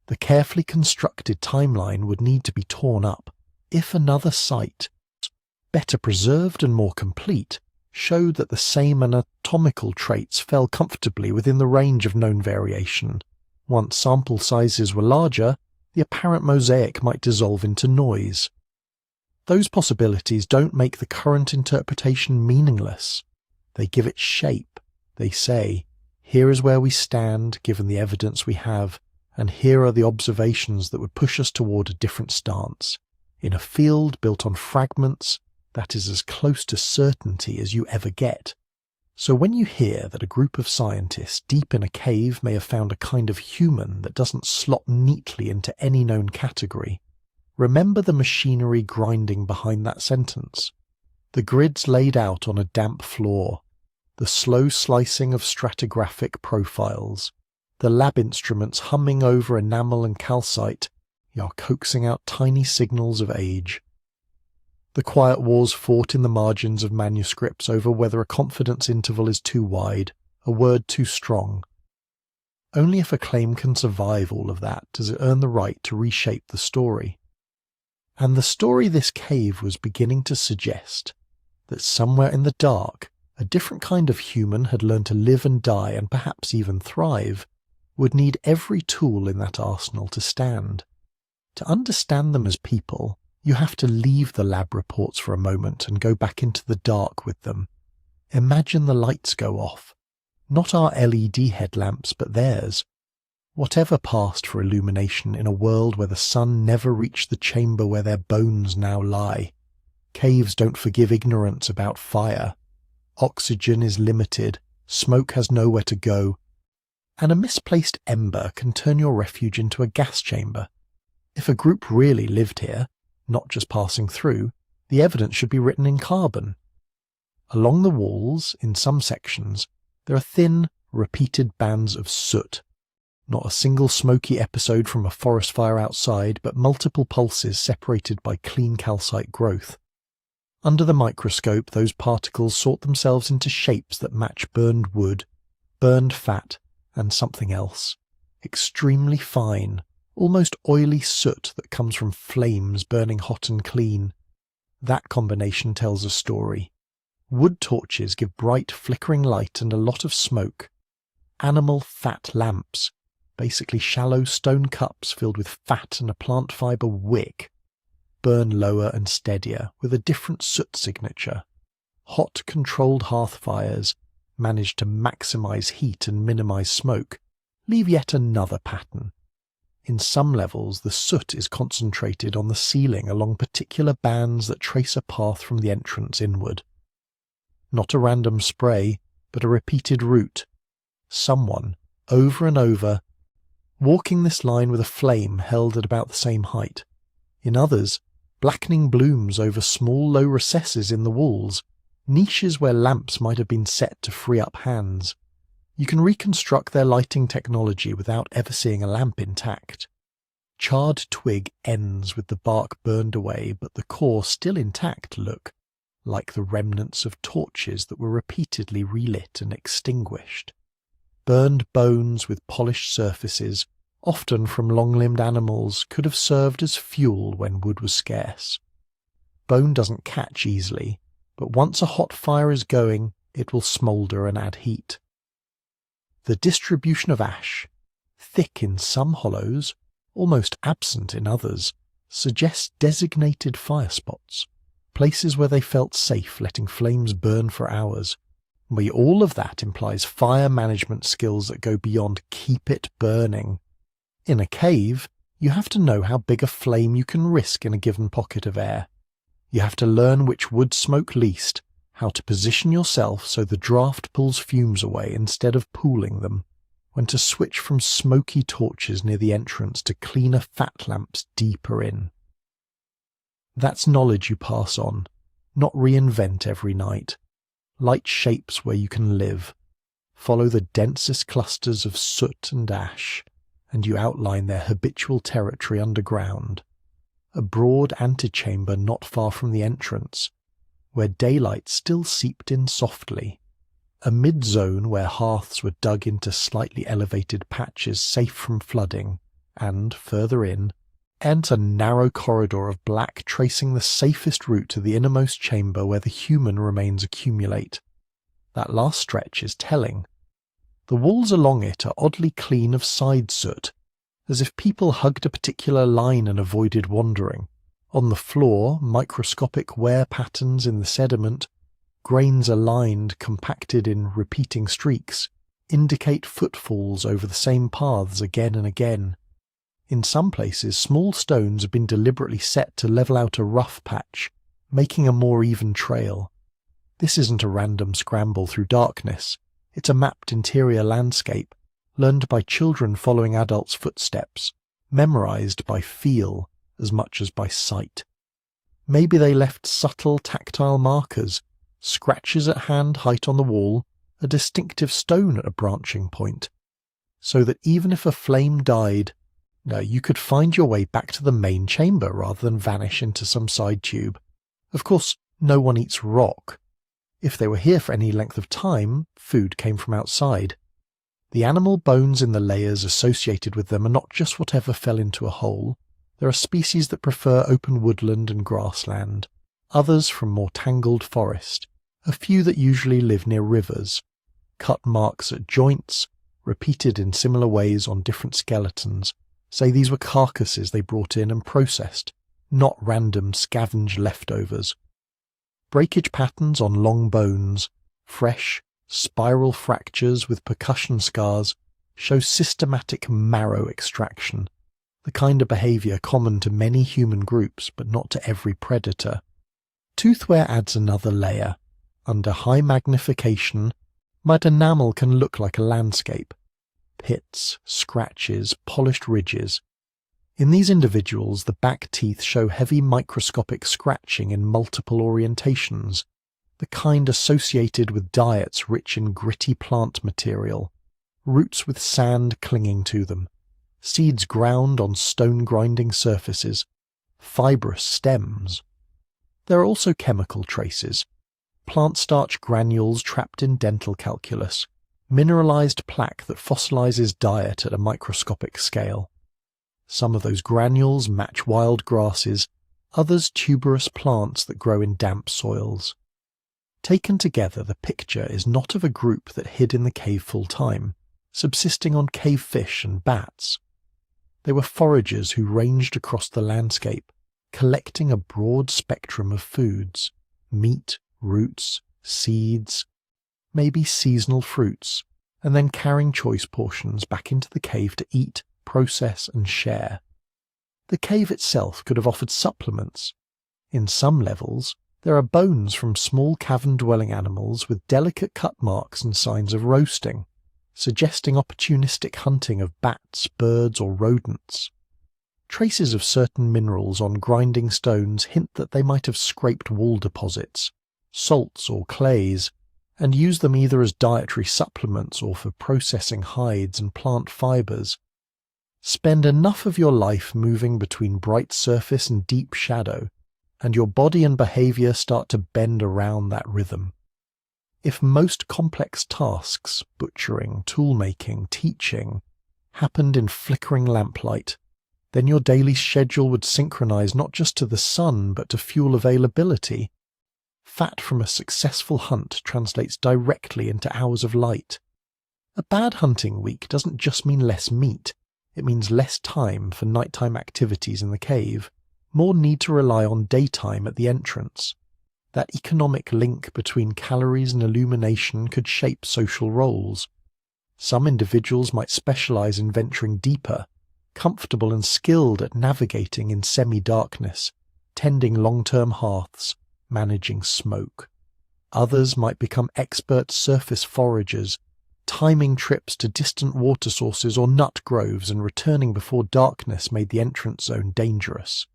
the carefully constructed timeline would need to be torn up. If another site, better preserved and more complete, showed that the same anatomical traits fell comfortably within the range of known variation, once sample sizes were larger, the apparent mosaic might dissolve into noise. Those possibilities don't make the current interpretation meaningless. They give it shape. They say, here is where we stand given the evidence we have, and here are the observations that would push us toward a different stance. In a field built on fragments, that is as close to certainty as you ever get. So when you hear that a group of scientists deep in a cave may have found a kind of human that doesn't slot neatly into any known category, remember the machinery grinding behind that sentence. The grids laid out on a damp floor, the slow slicing of stratigraphic profiles, the lab instruments humming over enamel and calcite, they are coaxing out tiny signals of age. The quiet wars fought in the margins of manuscripts over whether a confidence interval is too wide, a word too strong. Only if a claim can survive all of that does it earn the right to reshape the story. And the story this cave was beginning to suggest, that somewhere in the dark, a different kind of human had learned to live and die and perhaps even thrive, would need every tool in that arsenal to stand. To understand them as people, you have to leave the lab reports for a moment and go back into the dark with them. Imagine the lights go off. Not our LED headlamps, but theirs. Whatever passed for illumination in a world where the sun never reached the chamber where their bones now lie. Caves don't forgive ignorance about fire. Oxygen is limited, smoke has nowhere to go, and a misplaced ember can turn your refuge into a gas chamber. If a group really lived here, not just passing through, the evidence should be written in carbon. Along the walls, in some sections, there are thin, repeated bands of soot. Not a single smoky episode from a forest fire outside, but multiple pulses separated by clean calcite growth. Under the microscope, those particles sort themselves into shapes that match burned wood, burned fat, and something else. Extremely fine, almost oily soot that comes from flames burning hot and clean. That combination tells a story. Wood torches give bright, flickering light and a lot of smoke. Animal fat lamps, basically shallow stone cups filled with fat and a plant fibre wick, burn lower and steadier with a different soot signature. Hot, controlled hearth fires manage to maximise heat and minimise smoke, leave yet another pattern. In some levels, the soot is concentrated on the ceiling along particular bands that trace a path from the entrance inward. Not a random spray, but a repeated route. Someone, over and over, walking this line with a flame held at about the same height. In others, blackening blooms over small low recesses in the walls, niches where lamps might have been set to free up hands. You can reconstruct their lighting technology without ever seeing a lamp intact. Charred twig ends with the bark burned away, but the core still intact look, like the remnants of torches that were repeatedly relit and extinguished. Burned bones with polished surfaces, often from long-limbed animals, could have served as fuel when wood was scarce. Bone doesn't catch easily, but once a hot fire is going, it will smoulder and add heat. The distribution of ash, thick in some hollows, almost absent in others, suggests designated fire spots, places where they felt safe letting flames burn for hours. All of that implies fire management skills that go beyond keep it burning. In a cave, you have to know how big a flame you can risk in a given pocket of air. You have to learn which would smoke least, how to position yourself so the draft pulls fumes away instead of pooling them, when to switch from smoky torches near the entrance to cleaner fat lamps deeper in. That's knowledge you pass on, not reinvent every night. Light shapes where you can live. Follow the densest clusters of soot and ash, and you outline their habitual territory underground. A broad antechamber not far from the entrance, where daylight still seeped in softly. A mid-zone where hearths were dug into slightly elevated patches safe from flooding, and, further in, a narrow corridor of black tracing the safest route to the innermost chamber where the human remains accumulate. That last stretch is telling. The walls along it are oddly clean of side soot, as if people hugged a particular line and avoided wandering. On the floor, microscopic wear patterns in the sediment, grains aligned, compacted in repeating streaks, indicate footfalls over the same paths again and again. In some places, small stones have been deliberately set to level out a rough patch, making a more even trail. This isn't a random scramble through darkness. It's a mapped interior landscape, learned by children following adults' footsteps, memorized by feel as much as by sight. Maybe they left subtle tactile markers, scratches at hand height on the wall, a distinctive stone at a branching point, so that even if a flame died, No, you could find your way back to the main chamber rather than vanish into some side tube. Of course, no one eats rock. If they were here for any length of time, food came from outside. The animal bones in the layers associated with them are not just whatever fell into a hole. There are species that prefer open woodland and grassland, others from more tangled forest, a few that usually live near rivers. Cut marks at joints, repeated in similar ways on different skeletons, say these were carcasses they brought in and processed, not random scavenged leftovers. Breakage patterns on long bones, fresh, spiral fractures with percussion scars, show systematic marrow extraction, the kind of behaviour common to many human groups but not to every predator. Tooth wear adds another layer. Under high magnification, mud enamel can look like a landscape. Pits, scratches, polished ridges. In these individuals, the back teeth show heavy microscopic scratching in multiple orientations, the kind associated with diets rich in gritty plant material, roots with sand clinging to them, seeds ground on stone-grinding surfaces, fibrous stems. There are also chemical traces, plant starch granules trapped in dental calculus, mineralized plaque that fossilizes diet at a microscopic scale. Some of those granules match wild grasses, others tuberous plants that grow in damp soils. Taken together, the picture is not of a group that hid in the cave full-time, subsisting on cave fish and bats. They were foragers who ranged across the landscape, collecting a broad spectrum of foods, meat, roots, seeds, maybe seasonal fruits, and then carrying choice portions back into the cave to eat, process, and share. The cave itself could have offered supplements. In some levels, there are bones from small cavern-dwelling animals with delicate cut marks and signs of roasting, suggesting opportunistic hunting of bats, birds, or rodents. Traces of certain minerals on grinding stones hint that they might have scraped wall deposits, salts or clays, and used them either as dietary supplements or for processing hides and plant fibers. Spend enough of your life moving between bright surface and deep shadow, and your body and behavior start to bend around that rhythm. If most complex tasks, butchering, tool-making, teaching, happened in flickering lamplight, then your daily schedule would synchronize not just to the sun but to fuel availability. Fat from a successful hunt translates directly into hours of light. A bad hunting week doesn't just mean less meat, it means less time for nighttime activities in the cave, more need to rely on daytime at the entrance. That economic link between calories and illumination could shape social roles. Some individuals might specialize in venturing deeper, comfortable and skilled at navigating in semi-darkness, tending long-term hearths, managing smoke. Others might become expert surface foragers, timing trips to distant water sources or nut groves and returning before darkness made the entrance zone dangerous.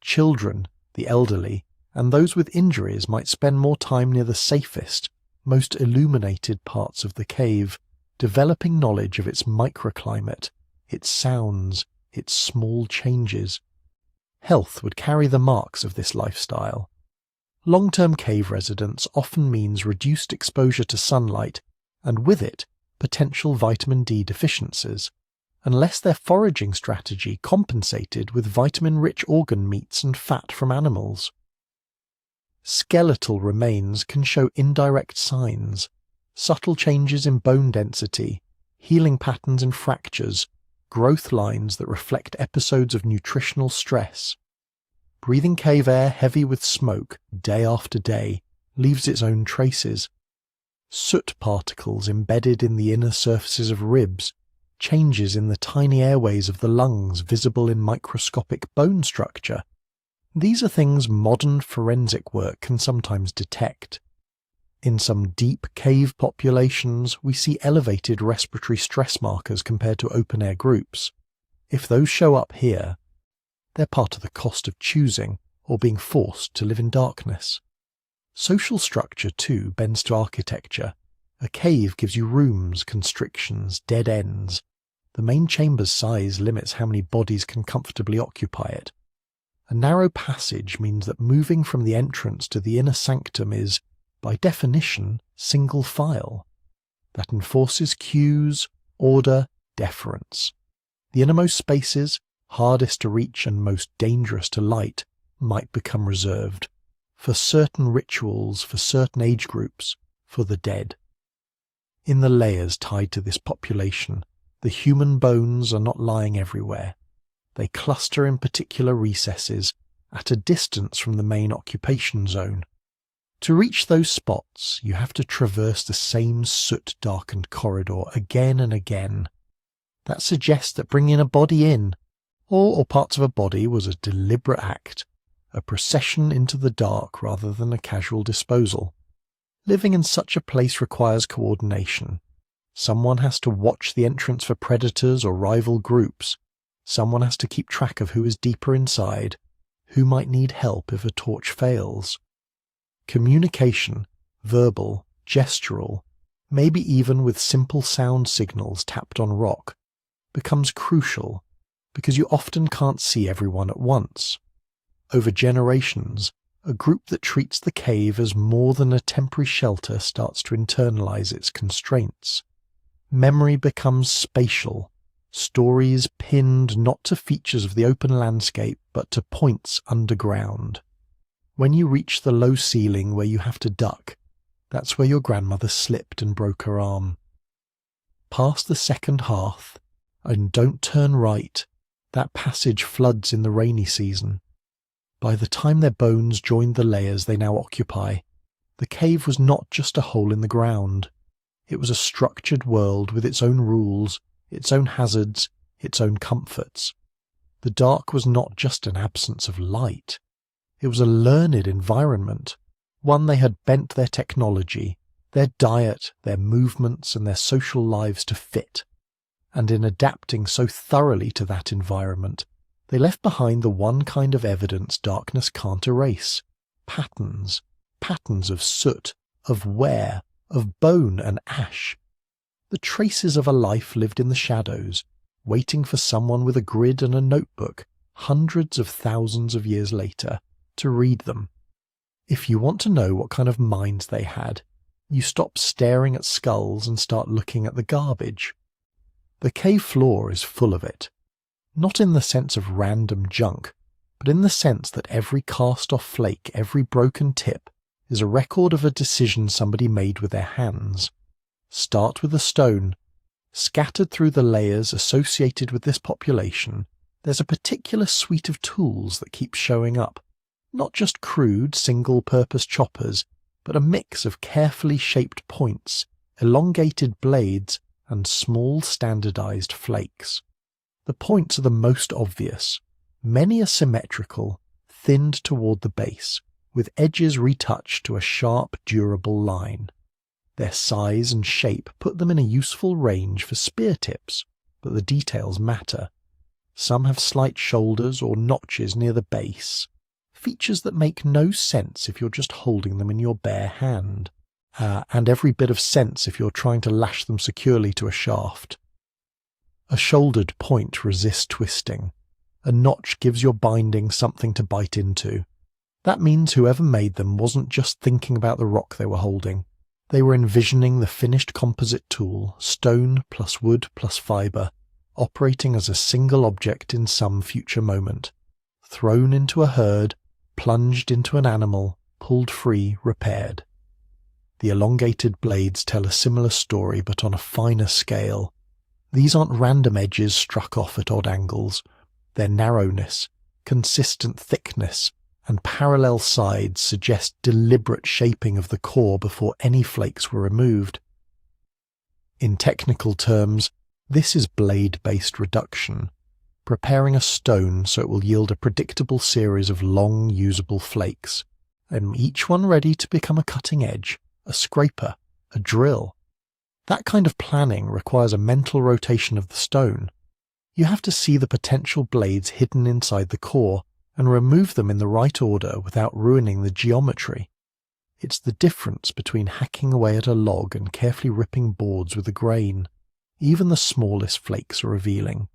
Children, the elderly, and those with injuries might spend more time near the safest, most illuminated parts of the cave, developing knowledge of its microclimate, its sounds, its small changes. Health would carry the marks of this lifestyle. Long-term cave residence often means reduced exposure to sunlight, and with it, potential vitamin D deficiencies, unless their foraging strategy compensated with vitamin-rich organ meats and fat from animals. Skeletal remains can show indirect signs, subtle changes in bone density, healing patterns in fractures, growth lines that reflect episodes of nutritional stress. Breathing cave air heavy with smoke, day after day, leaves its own traces. Soot particles embedded in the inner surfaces of ribs, changes in the tiny airways of the lungs visible in microscopic bone structure. These are things modern forensic work can sometimes detect. In some deep cave populations, we see elevated respiratory stress markers compared to open-air groups. If those show up here, they're part of the cost of choosing or being forced to live in darkness. Social structure, too, bends to architecture. A cave gives you rooms, constrictions, dead ends. The main chamber's size limits how many bodies can comfortably occupy it. A narrow passage means that moving from the entrance to the inner sanctum is, by definition, single file. That enforces cues, order, deference. The innermost spaces, hardest to reach and most dangerous to light, might become reserved for certain rituals, for certain age groups, for the dead. In the layers tied to this population, the human bones are not lying everywhere. They cluster in particular recesses at a distance from the main occupation zone. To reach those spots, you have to traverse the same soot-darkened corridor again and again. That suggests that bringing a body in, or parts of a body, was a deliberate act, a procession into the dark rather than a casual disposal. Living in such a place requires coordination. Someone has to watch the entrance for predators or rival groups. Someone has to keep track of who is deeper inside, who might need help if a torch fails. Communication, verbal, gestural, maybe even with simple sound signals tapped on rock, becomes crucial because you often can't see everyone at once. Over generations, a group that treats the cave as more than a temporary shelter starts to internalize its constraints. Memory becomes spatial, stories pinned not to features of the open landscape but to points underground. When you reach the low ceiling where you have to duck, that's where your grandmother slipped and broke her arm. Past the second hearth, and don't turn right, that passage floods in the rainy season. By the time their bones joined the layers they now occupy, the cave was not just a hole in the ground. It was a structured world with its own rules, its own hazards, its own comforts. The dark was not just an absence of light. It was a learned environment, one they had bent their technology, their diet, their movements, and their social lives to fit. And in adapting so thoroughly to that environment, they left behind the one kind of evidence darkness can't erase. Patterns of soot, of wear, of bone and ash. The traces of a life lived in the shadows, waiting for someone with a grid and a notebook, hundreds of thousands of years later, to read them. If you want to know what kind of minds they had, you stop staring at skulls and start looking at the garbage. The cave floor is full of it. Not in the sense of random junk, but in the sense that every cast-off flake, every broken tip, is a record of a decision somebody made with their hands. Start with a stone. Scattered through the layers associated with this population, there's a particular suite of tools that keep showing up. Not just crude, single-purpose choppers, but a mix of carefully shaped points, elongated blades, and small standardized flakes. The points are the most obvious. Many are symmetrical, thinned toward the base, with edges retouched to a sharp, durable line. Their size and shape put them in a useful range for spear tips, but the details matter. Some have slight shoulders or notches near the base, features that make no sense if you're just holding them in your bare hand, and every bit of sense if you're trying to lash them securely to a shaft. A shouldered point resists twisting. A notch gives your binding something to bite into. That means whoever made them wasn't just thinking about the rock they were holding. They were envisioning the finished composite tool, stone plus wood plus fibre, operating as a single object in some future moment. Thrown into a herd, plunged into an animal, pulled free, repaired. The elongated blades tell a similar story but on a finer scale. These aren't random edges struck off at odd angles. Their narrowness, consistent thickness, and parallel sides suggest deliberate shaping of the core before any flakes were removed. In technical terms, this is blade-based reduction, preparing a stone so it will yield a predictable series of long, usable flakes, and each one ready to become a cutting edge, a scraper, a drill. That kind of planning requires a mental rotation of the stone. You have to see the potential blades hidden inside the core and remove them in the right order without ruining the geometry. It's the difference between hacking away at a log and carefully ripping boards with a grain. Even the smallest flakes are revealing.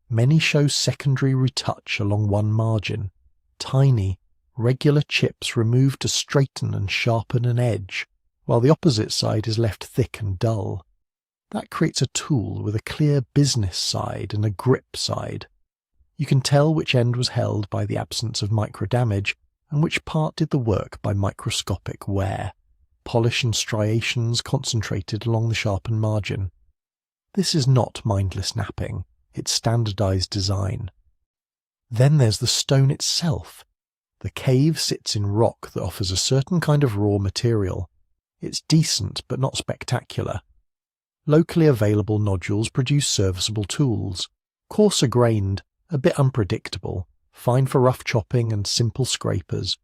Many show secondary retouch along one margin, tiny, regular chips removed to straighten and sharpen an edge, while the opposite side is left thick and dull. That creates a tool with a clear business side and a grip side. You can tell which end was held by the absence of microdamage and which part did the work by microscopic wear, polish and striations concentrated along the sharpened margin. This is not mindless napping, it's standardized design. Then there's the stone itself. The cave sits in rock that offers a certain kind of raw material. It's decent but not spectacular. Locally available nodules produce serviceable tools, coarser grained, a bit unpredictable, fine for rough chopping and simple scrapers.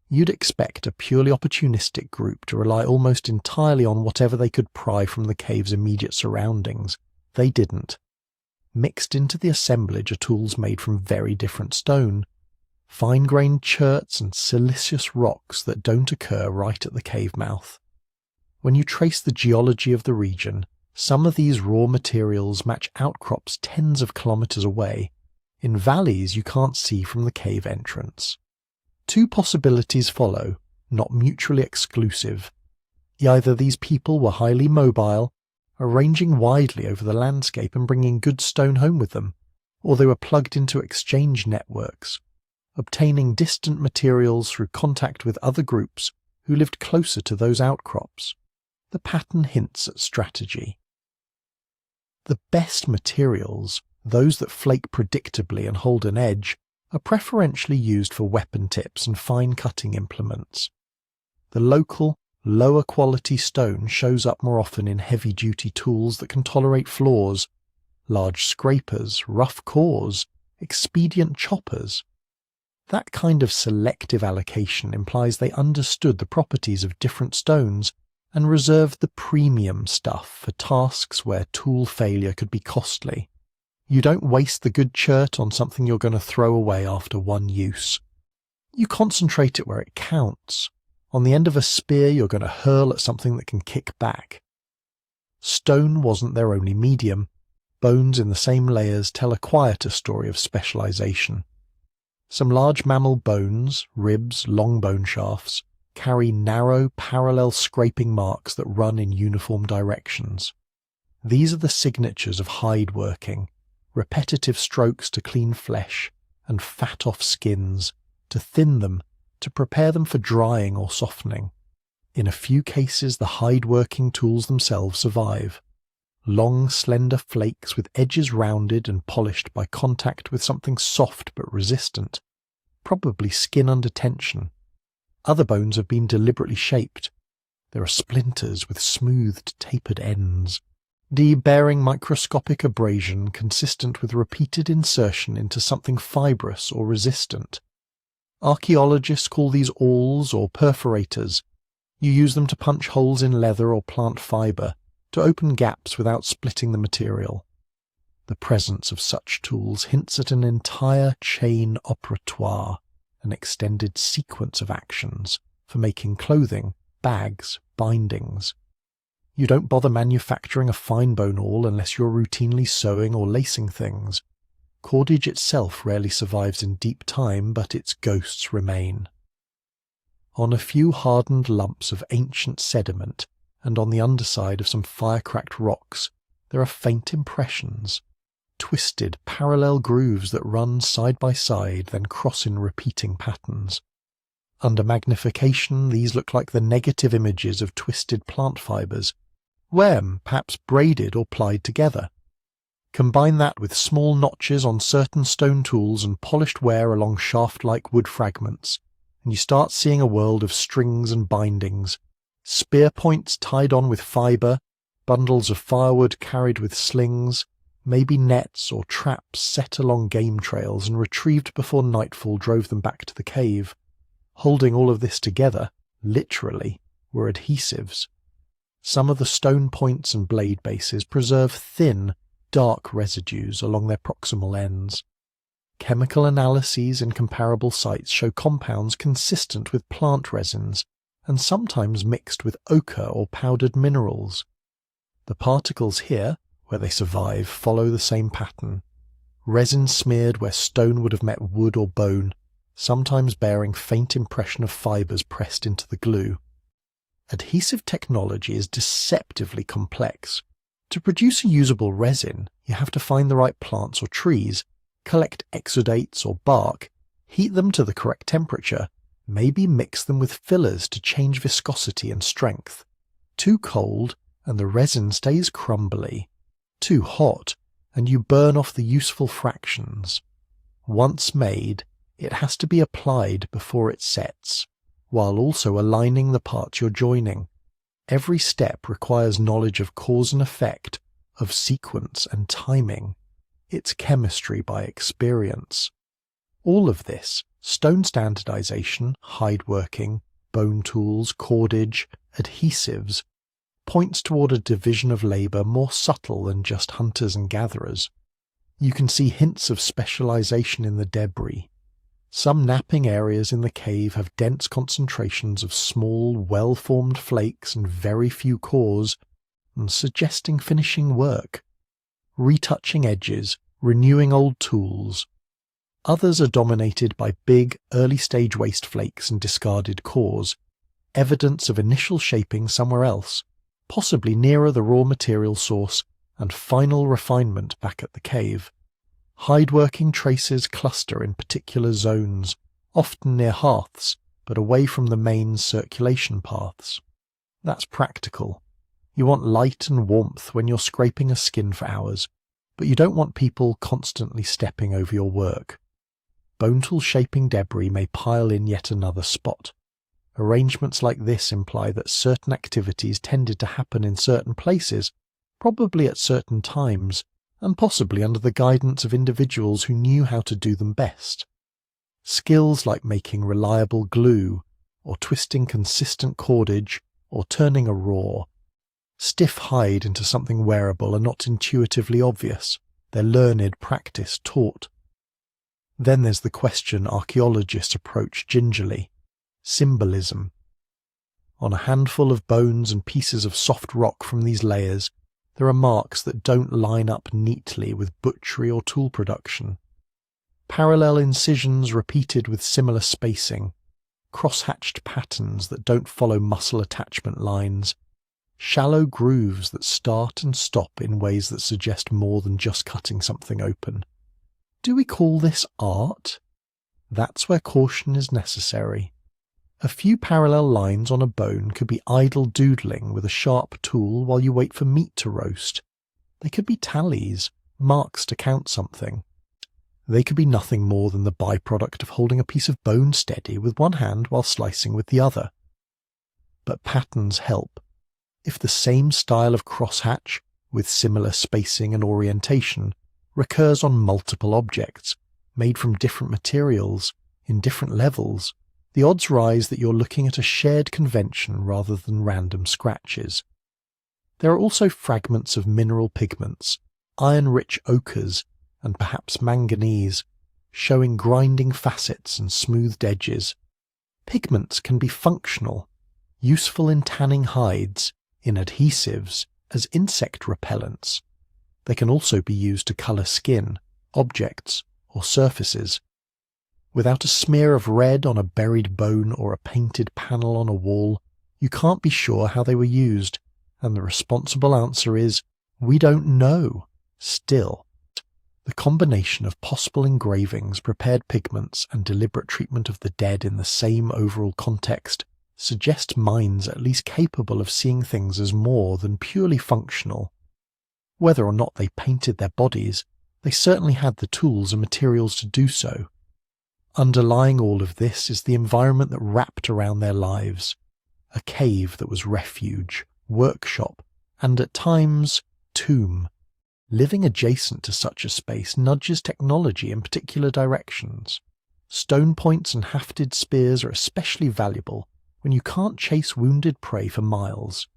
You'd expect a purely opportunistic group to rely almost entirely on whatever they could pry from the cave's immediate surroundings. They didn't. Mixed into the assemblage are tools made from very different stone, fine-grained cherts and siliceous rocks that don't occur right at the cave mouth. When you trace the geology of the region, some of these raw materials match outcrops tens of kilometers away, in valleys you can't see from the cave entrance. Two possibilities follow, not mutually exclusive. Either these people were highly mobile, arranging widely over the landscape and bringing good stone home with them, or they were plugged into exchange networks, obtaining distant materials through contact with other groups who lived closer to those outcrops. The pattern hints at strategy. The best materials, those that flake predictably and hold an edge, are preferentially used for weapon tips and fine cutting implements. The local, lower quality stone shows up more often in heavy-duty tools that can tolerate flaws, large scrapers, rough cores, expedient choppers. That kind of selective allocation implies they understood the properties of different stones and reserved the premium stuff for tasks where tool failure could be costly. You don't waste the good chert on something you're going to throw away after one use. You concentrate it where it counts. On the end of a spear you're going to hurl at something that can kick back. Stone wasn't their only medium. Bones in the same layers tell a quieter story of specialization. Some large mammal bones, ribs, long bone shafts, carry narrow, parallel scraping marks that run in uniform directions. These are the signatures of hide working, repetitive strokes to clean flesh and fat off skins, to thin them, to prepare them for drying or softening. In a few cases the hide working tools themselves survive. Long, slender flakes with edges rounded and polished by contact with something soft but resistant, probably skin under tension. Other bones have been deliberately shaped. There are splinters with smoothed, tapered ends, bearing microscopic abrasion consistent with repeated insertion into something fibrous or resistant. Archaeologists call these awls or perforators. You use them to punch holes in leather or plant fibre, to open gaps without splitting the material. The presence of such tools hints at an entire chain operatoire, an extended sequence of actions for making clothing, bags, bindings. You don't bother manufacturing a fine bone awl unless you're routinely sewing or lacing things. Cordage itself rarely survives in deep time, but its ghosts remain. On a few hardened lumps of ancient sediment, and on the underside of some fire-cracked rocks, there are faint impressions, twisted, parallel grooves that run side by side, then cross in repeating patterns. Under magnification, these look like the negative images of twisted plant fibres, perhaps braided or plied together. Combine that with small notches on certain stone tools and polished wear along shaft-like wood fragments, and you start seeing a world of strings and bindings, spear points tied on with fibre, bundles of firewood carried with slings, maybe nets or traps set along game trails and retrieved before nightfall drove them back to the cave. Holding all of this together, literally, were adhesives. Some of the stone points and blade bases preserve thin, dark residues along their proximal ends. Chemical analyses in comparable sites show compounds consistent with plant resins and sometimes mixed with ochre or powdered minerals. The particles here, where they survive, follow the same pattern. Resin smeared where stone would have met wood or bone, sometimes bearing faint impression of fibres pressed into the glue. Adhesive technology is deceptively complex. To produce a usable resin, you have to find the right plants or trees, collect exudates or bark, heat them to the correct temperature, maybe mix them with fillers to change viscosity and strength. Too cold, and the resin stays crumbly. Too hot, and you burn off the useful fractions. Once made, it has to be applied before it sets, while also aligning the parts you're joining. Every step requires knowledge of cause and effect, of sequence and timing. It's chemistry by experience. All of this, stone standardization, hide working, bone tools, cordage, adhesives, points toward a division of labour more subtle than just hunters and gatherers. You can see hints of specialization in the debris. Some napping areas in the cave have dense concentrations of small, well-formed flakes and very few cores, suggesting finishing work. Retouching edges, renewing old tools. Others are dominated by big, early-stage waste flakes and discarded cores, evidence of initial shaping somewhere else, possibly nearer the raw material source and final refinement back at the cave. Hide-working traces cluster in particular zones, often near hearths, but away from the main circulation paths. That's practical. You want light and warmth when you're scraping a skin for hours, but you don't want people constantly stepping over your work. Bone tool shaping debris may pile in yet another spot. Arrangements like this imply that certain activities tended to happen in certain places, probably at certain times, and possibly under the guidance of individuals who knew how to do them best. Skills like making reliable glue, or twisting consistent cordage, or turning a raw. Stiff hide into something wearable are not intuitively obvious. They're learned practice taught. Then there's the question archaeologists approach gingerly. Symbolism. On a handful of bones and pieces of soft rock from these layers, there are marks that don't line up neatly with butchery or tool production. Parallel incisions repeated with similar spacing, cross-hatched patterns that don't follow muscle attachment lines, shallow grooves that start and stop in ways that suggest more than just cutting something open. Do we call this art? That's where caution is necessary. A few parallel lines on a bone could be idle doodling with a sharp tool while you wait for meat to roast. They could be tallies, marks to count something. They could be nothing more than the byproduct of holding a piece of bone steady with one hand while slicing with the other. But patterns help. If the same style of crosshatch, with similar spacing and orientation, recurs on multiple objects, made from different materials, in different levels, the odds rise that you're looking at a shared convention rather than random scratches. There are also fragments of mineral pigments, iron-rich ochres, and perhaps manganese, showing grinding facets and smoothed edges. Pigments can be functional, useful in tanning hides, in adhesives, as insect repellents. They can also be used to colour skin, objects, or surfaces. Without a smear of red on a buried bone or a painted panel on a wall, you can't be sure how they were used, and the responsible answer is, we don't know, still. The combination of possible engravings, prepared pigments, and deliberate treatment of the dead in the same overall context suggest minds at least capable of seeing things as more than purely functional. Whether or not they painted their bodies, they certainly had the tools and materials to do so. Underlying all of this is the environment that wrapped around their lives. A cave that was refuge, workshop, and at times, tomb. Living adjacent to such a space nudges technology in particular directions. Stone points and hafted spears are especially valuable when you can't chase wounded prey for miles.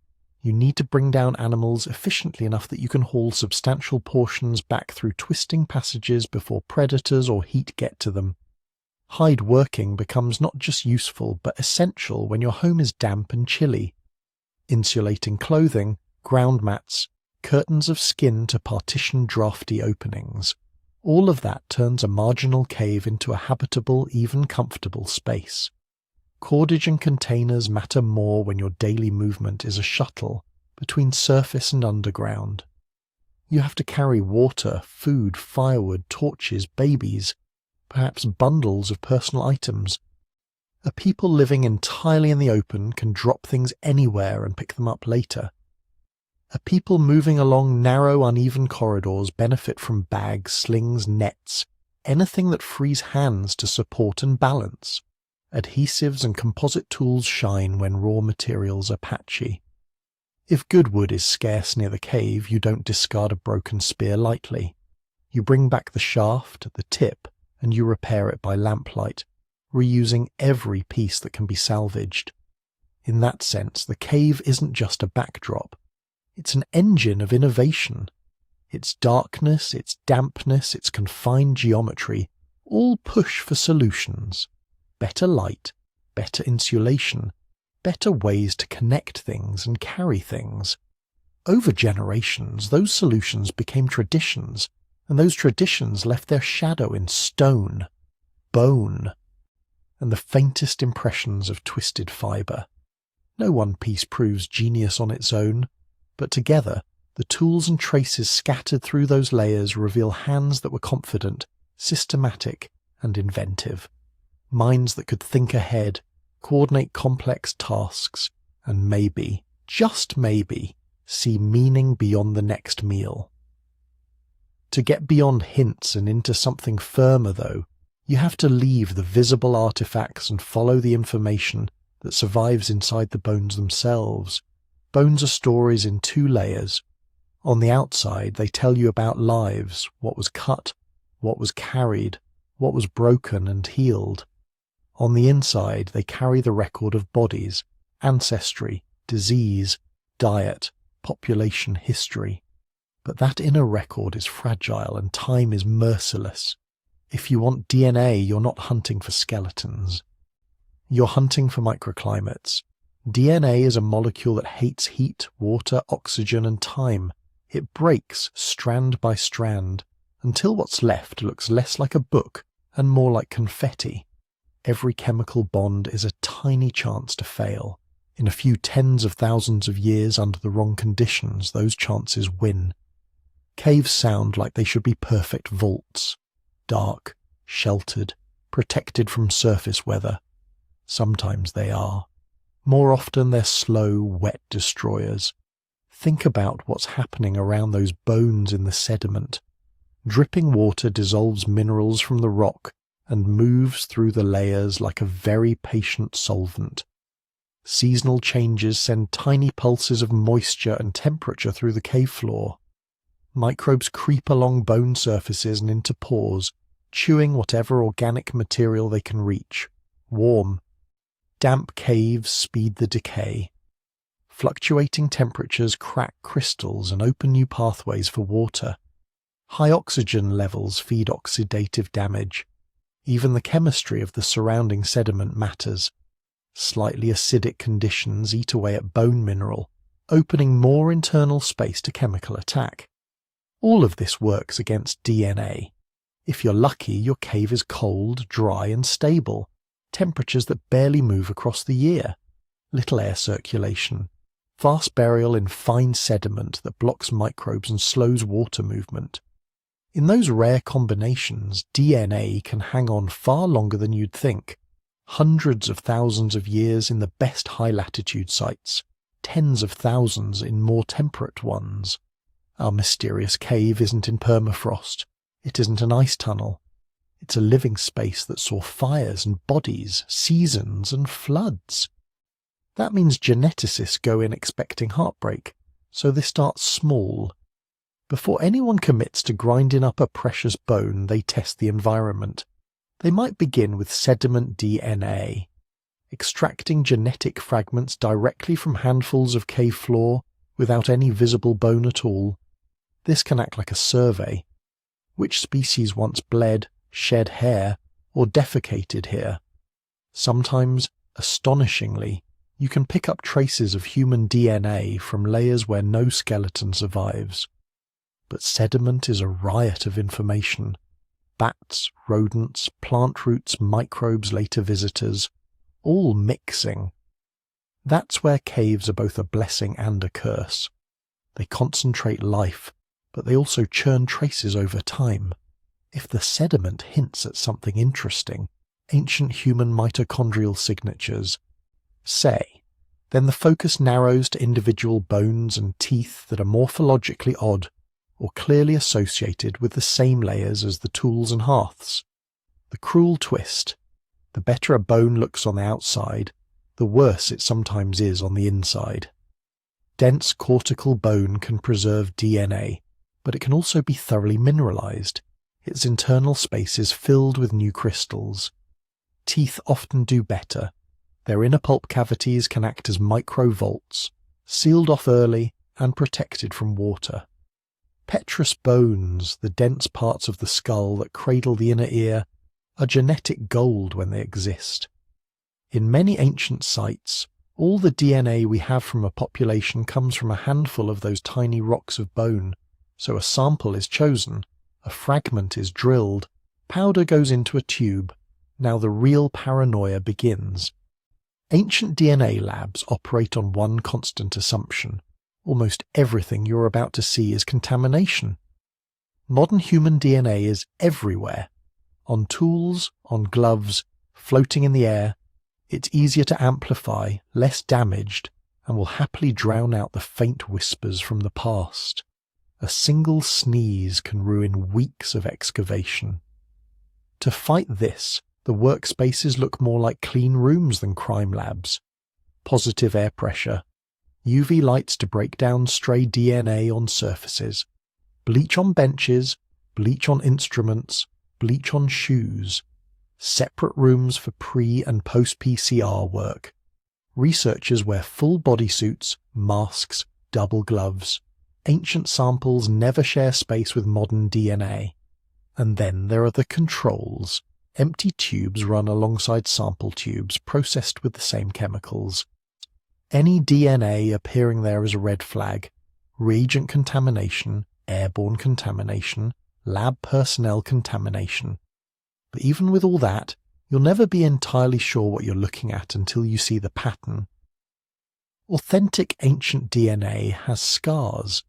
You need to bring down animals efficiently enough that you can haul substantial portions back through twisting passages before predators or heat get to them. Hide working becomes not just useful but essential when your home is damp and chilly. Insulating clothing, ground mats, curtains of skin to partition drafty openings. All of that turns a marginal cave into a habitable, even comfortable space. Cordage and containers matter more when your daily movement is a shuttle between surface and underground. You have to carry water, food, firewood, torches, babies, perhaps bundles of personal items. A people living entirely in the open can drop things anywhere and pick them up later. A people moving along narrow, uneven corridors benefit from bags, slings, nets, anything that frees hands to support and balance. Adhesives and composite tools shine when raw materials are patchy. If good wood is scarce near the cave, you don't discard a broken spear lightly. You bring back the shaft, the tip, and you repair it by lamplight, reusing every piece that can be salvaged. In that sense, the cave isn't just a backdrop. It's an engine of innovation. Its darkness, its dampness, its confined geometry all push for solutions. Better light, better insulation, better ways to connect things and carry things. Over generations, those solutions became traditions, and those traditions left their shadow in stone, bone, and the faintest impressions of twisted fibre. No one piece proves genius on its own, but together, the tools and traces scattered through those layers reveal hands that were confident, systematic, and inventive. Minds that could think ahead, coordinate complex tasks, and maybe, just maybe, see meaning beyond the next meal. To get beyond hints and into something firmer, though, you have to leave the visible artifacts and follow the information that survives inside the bones themselves. Bones are stories in two layers. On the outside, they tell you about lives, what was cut, what was carried, what was broken and healed. On the inside, they carry the record of bodies, ancestry, disease, diet, population history. But that inner record is fragile and time is merciless. If you want DNA, you're not hunting for skeletons. You're hunting for microclimates. DNA is a molecule that hates heat, water, oxygen, and time. It breaks strand by strand until what's left looks less like a book and more like confetti. Every chemical bond is a tiny chance to fail. In a few tens of thousands of years under the wrong conditions, those chances win. Caves sound like they should be perfect vaults. Dark, sheltered, protected from surface weather. Sometimes they are. More often they're slow, wet destroyers. Think about what's happening around those bones in the sediment. Dripping water dissolves minerals from the rock and moves through the layers like a very patient solvent. Seasonal changes send tiny pulses of moisture and temperature through the cave floor. Microbes creep along bone surfaces and into pores, chewing whatever organic material they can reach. Warm, damp caves speed the decay. Fluctuating temperatures crack crystals and open new pathways for water. High oxygen levels feed oxidative damage. Even the chemistry of the surrounding sediment matters. Slightly acidic conditions eat away at bone mineral, opening more internal space to chemical attack. All of this works against DNA. If you're lucky, your cave is cold, dry, and stable. Temperatures that barely move across the year. Little air circulation. Fast burial in fine sediment that blocks microbes and slows water movement. In those rare combinations, DNA can hang on far longer than you'd think. Hundreds of thousands of years in the best high-latitude sites, tens of thousands in more temperate ones. Our mysterious cave isn't in permafrost. It isn't an ice tunnel. It's a living space that saw fires and bodies, seasons and floods. That means geneticists go in expecting heartbreak, so they start small. Before anyone commits to grinding up a precious bone, they test the environment. They might begin with sediment DNA, extracting genetic fragments directly from handfuls of cave floor without any visible bone at all. This can act like a survey. Which species once bled, shed hair, or defecated here? Sometimes, astonishingly, You can pick up traces of human DNA from layers where no skeleton survives. But sediment is a riot of information. Bats, rodents, plant roots, microbes, later visitors, all mixing. That's where caves are both a blessing and a curse. They concentrate life, but they also churn traces over time. If the sediment hints at something interesting, ancient human mitochondrial signatures, say, then the focus narrows to individual bones and teeth that are morphologically odd or clearly associated with the same layers as the tools and hearths. The cruel twist: the better a bone looks on the outside, the worse it sometimes is on the inside. Dense cortical bone can preserve DNA, but it can also be thoroughly mineralized, its internal spaces filled with new crystals. Teeth often do better. Their inner pulp cavities can act as micro-vaults, sealed off early and protected from water. Petrous bones, the dense parts of the skull that cradle the inner ear, are genetic gold when they exist. In many ancient sites, all the DNA we have from a population comes from a handful of those tiny rocks of bone, so a sample is chosen, a fragment is drilled, powder goes into a tube. Now the real paranoia begins. Ancient DNA labs operate on one constant assumption: almost everything you're about to see is contamination. Modern human DNA is everywhere. On tools, on gloves, floating in the air. It's easier to amplify, less damaged, and will happily drown out the faint whispers from the past. A single sneeze can ruin weeks of excavation. To fight this, the workspaces look more like clean rooms than crime labs. Positive air pressure, UV lights to break down stray DNA on surfaces, bleach on benches, bleach on instruments, bleach on shoes, separate rooms for pre- and post-PCR work. Researchers wear full bodysuits, masks, double gloves. Ancient samples never share space with modern DNA. And then there are the controls. Empty tubes run alongside sample tubes processed with the same chemicals. Any DNA appearing there is a red flag: reagent contamination, airborne contamination, lab personnel contamination. But even with all that, you'll never be entirely sure what you're looking at until you see the pattern. Authentic ancient DNA has scars.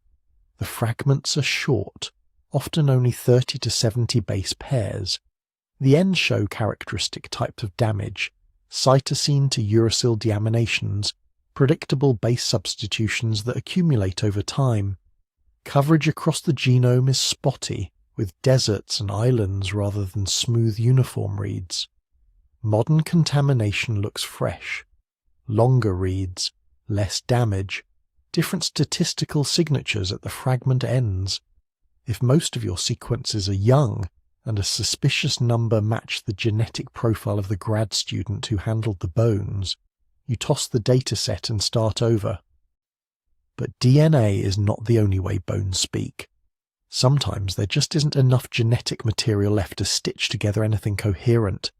The fragments are short, often only 30 to 70 base pairs. The ends show characteristic types of damage: cytosine to uracil deaminations, predictable base substitutions that accumulate over time. Coverage across the genome is spotty, with deserts and islands rather than smooth uniform reads. Modern contamination looks fresh. Longer reads, less damage, different statistical signatures at the fragment ends. If most of your sequences are young, and a suspicious number match the genetic profile of the grad student who handled the bones, you toss the dataset and start over. But DNA is not the only way bones speak. Sometimes there just isn't enough genetic material left to stitch together anything coherent.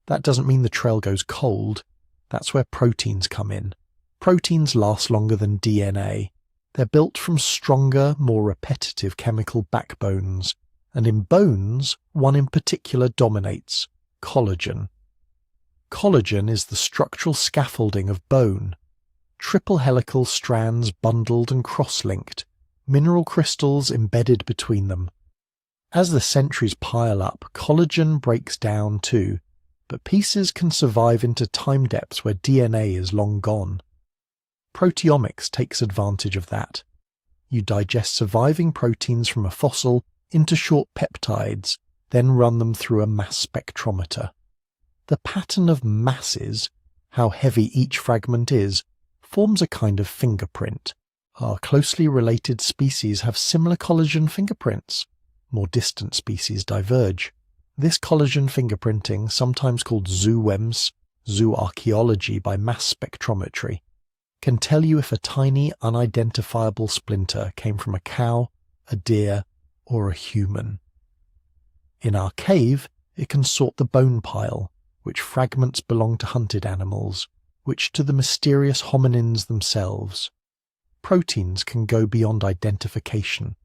That doesn't mean the trail goes cold. That's where proteins come in. Proteins last longer than DNA. They're built from stronger, more repetitive chemical backbones, and in bones, one in particular dominates: collagen. Collagen is the structural scaffolding of bone. Triple helical strands bundled and cross-linked, mineral crystals embedded between them. As the centuries pile up, collagen breaks down too, but pieces can survive into time depths where DNA is long gone. Proteomics takes advantage of that. You digest surviving proteins from a fossil into short peptides, then run them through a mass spectrometer. The pattern of masses, how heavy each fragment is, forms a kind of fingerprint. Our closely related species have similar collagen fingerprints. More distant species diverge. This collagen fingerprinting, sometimes called zooWEMS, zooarchaeology by mass spectrometry, can tell you if a tiny, unidentifiable splinter came from a cow, a deer, or a human. In our cave, it can sort the bone pile, which fragments belong to hunted animals, which to the mysterious hominins themselves. Proteins can go beyond identification.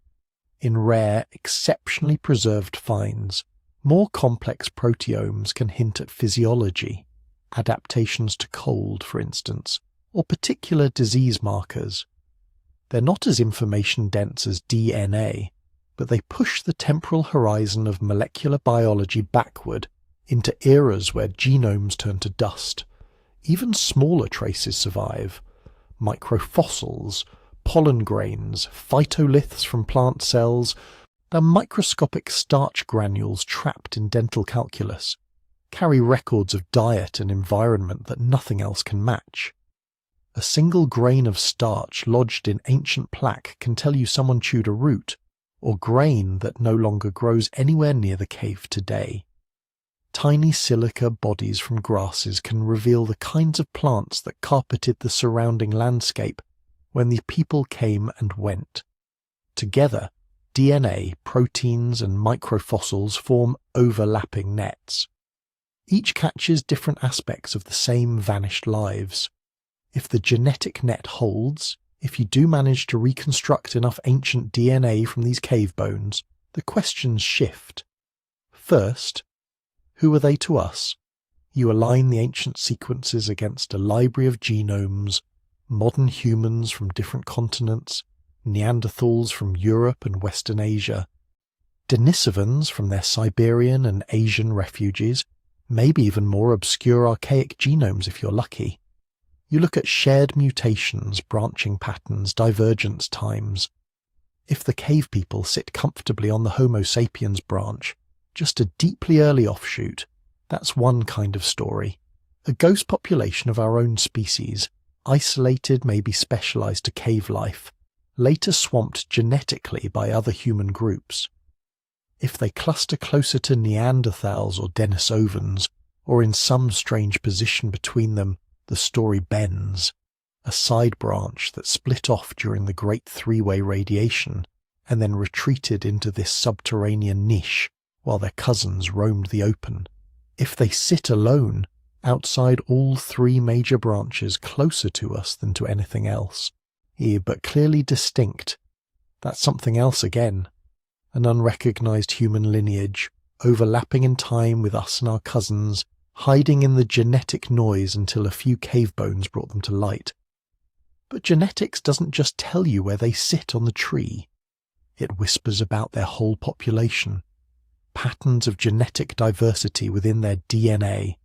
In rare, exceptionally preserved finds, more complex proteomes can hint at physiology, adaptations to cold, for instance, or particular disease markers. They're not as information-dense as DNA, but they push the temporal horizon of molecular biology backward into eras where genomes turn to dust. Even smaller traces survive. Microfossils, pollen grains, phytoliths from plant cells, they're microscopic starch granules trapped in dental calculus, carry records of diet and environment that nothing else can match. A single grain of starch lodged in ancient plaque can tell you someone chewed a root, or grain that no longer grows anywhere near the cave today. Tiny silica bodies from grasses can reveal the kinds of plants that carpeted the surrounding landscape when the people came and went. Together, DNA, proteins, and microfossils form overlapping nets. Each catches different aspects of the same vanished lives. If the genetic net holds, if you do manage to reconstruct enough ancient DNA from these cave bones, the questions shift. First, who are they to us? You align the ancient sequences against a library of genomes, modern humans from different continents, Neanderthals from Europe and Western Asia, Denisovans from their Siberian and Asian refugees, maybe even more obscure archaic genomes if you're lucky. You look at shared mutations, branching patterns, divergence times. If the cave people sit comfortably on the Homo sapiens branch, just a deeply early offshoot, that's one kind of story. A ghost population of our own species, isolated, maybe specialized to cave life, later swamped genetically by other human groups. If they cluster closer to Neanderthals or Denisovans, or in some strange position between them, the story bends. A side branch that split off during the Great Three-Way Radiation and then retreated into this subterranean niche while their cousins roamed the open. If they sit alone, outside all three major branches closer to us than to anything else, but clearly distinct, that's something else again. An unrecognized human lineage, overlapping in time with us and our cousins, hiding in the genetic noise until a few cave bones brought them to light. But genetics doesn't just tell you where they sit on the tree. It whispers about their whole population, patterns of genetic diversity within their DNA,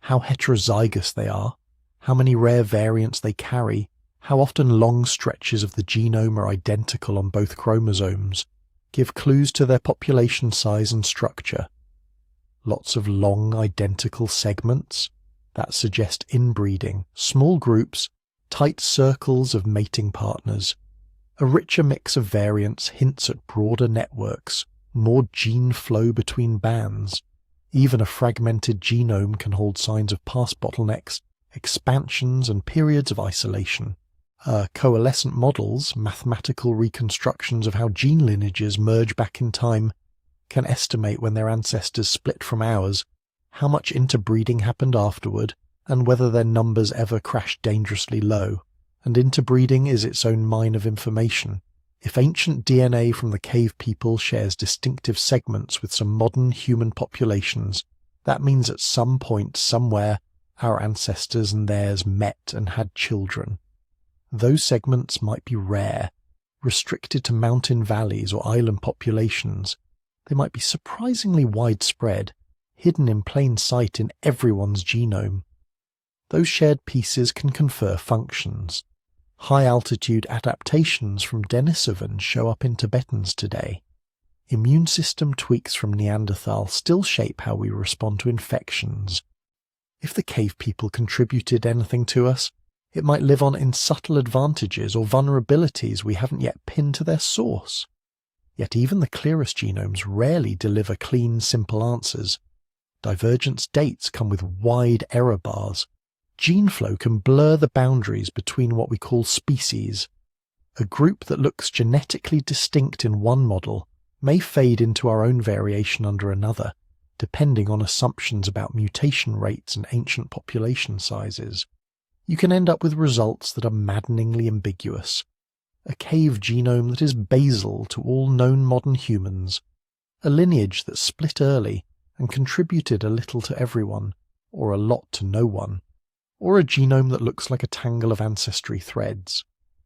how heterozygous they are, how many rare variants they carry, how often long stretches of the genome are identical on both chromosomes, give clues to their population size and structure. Lots of long identical segments that suggest inbreeding, small groups, tight circles of mating partners. A richer mix of variants hints at broader networks, more gene flow between bands. Even a fragmented genome can hold signs of past bottlenecks, expansions, and periods of isolation. Coalescent models, mathematical reconstructions of how gene lineages merge back in time, can estimate when their ancestors split from ours, how much interbreeding happened afterward, and whether their numbers ever crashed dangerously low. And interbreeding is its own mine of information. If ancient DNA from the cave people shares distinctive segments with some modern human populations, that means at some point somewhere our ancestors and theirs met and had children. Those segments might be rare, restricted to mountain valleys or island populations. They might be surprisingly widespread, hidden in plain sight in everyone's genome. Those shared pieces can confer functions. High-altitude adaptations from Denisovans show up in Tibetans today. Immune system tweaks from Neanderthal still shape how we respond to infections. If the cave people contributed anything to us, it might live on in subtle advantages or vulnerabilities we haven't yet pinned to their source. Yet even the clearest genomes rarely deliver clean, simple answers. Divergence dates come with wide error bars. Gene flow can blur the boundaries between what we call species. A group that looks genetically distinct in one model may fade into our own variation under another, depending on assumptions about mutation rates and ancient population sizes. you can end up with results that are maddeningly ambiguous. A cave genome that is basal to all known modern humans, a lineage that split early and contributed a little to everyone, or a lot to no one, or a genome that looks like a tangle of ancestry threads,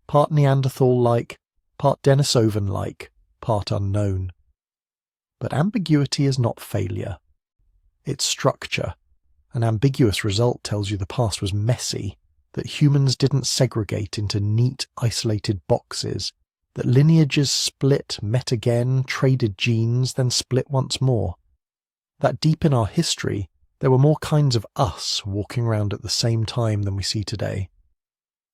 part Neanderthal-like, part Denisovan-like, part unknown. But ambiguity is not failure. It's structure. An ambiguous result tells you the past was messy, that humans didn't segregate into neat, isolated boxes, that lineages split, met again, traded genes, then split once more. That deep in our history, there were more kinds of us walking around at the same time than we see today.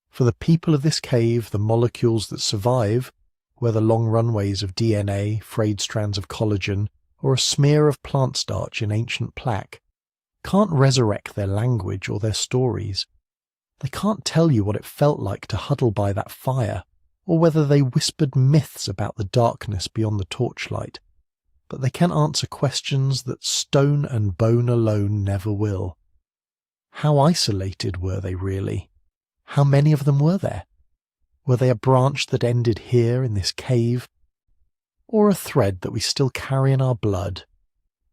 For the people of this cave, the molecules that survive, whether long runways of DNA, frayed strands of collagen, or a smear of plant starch in ancient plaque, can't resurrect their language or their stories. They can't tell you what it felt like to huddle by that fire, or whether they whispered myths about the darkness beyond the torchlight. But they can answer questions that stone and bone alone never will. How isolated were they really? How many of them were there? Were they a branch that ended here in this cave? Or a thread that we still carry in our blood?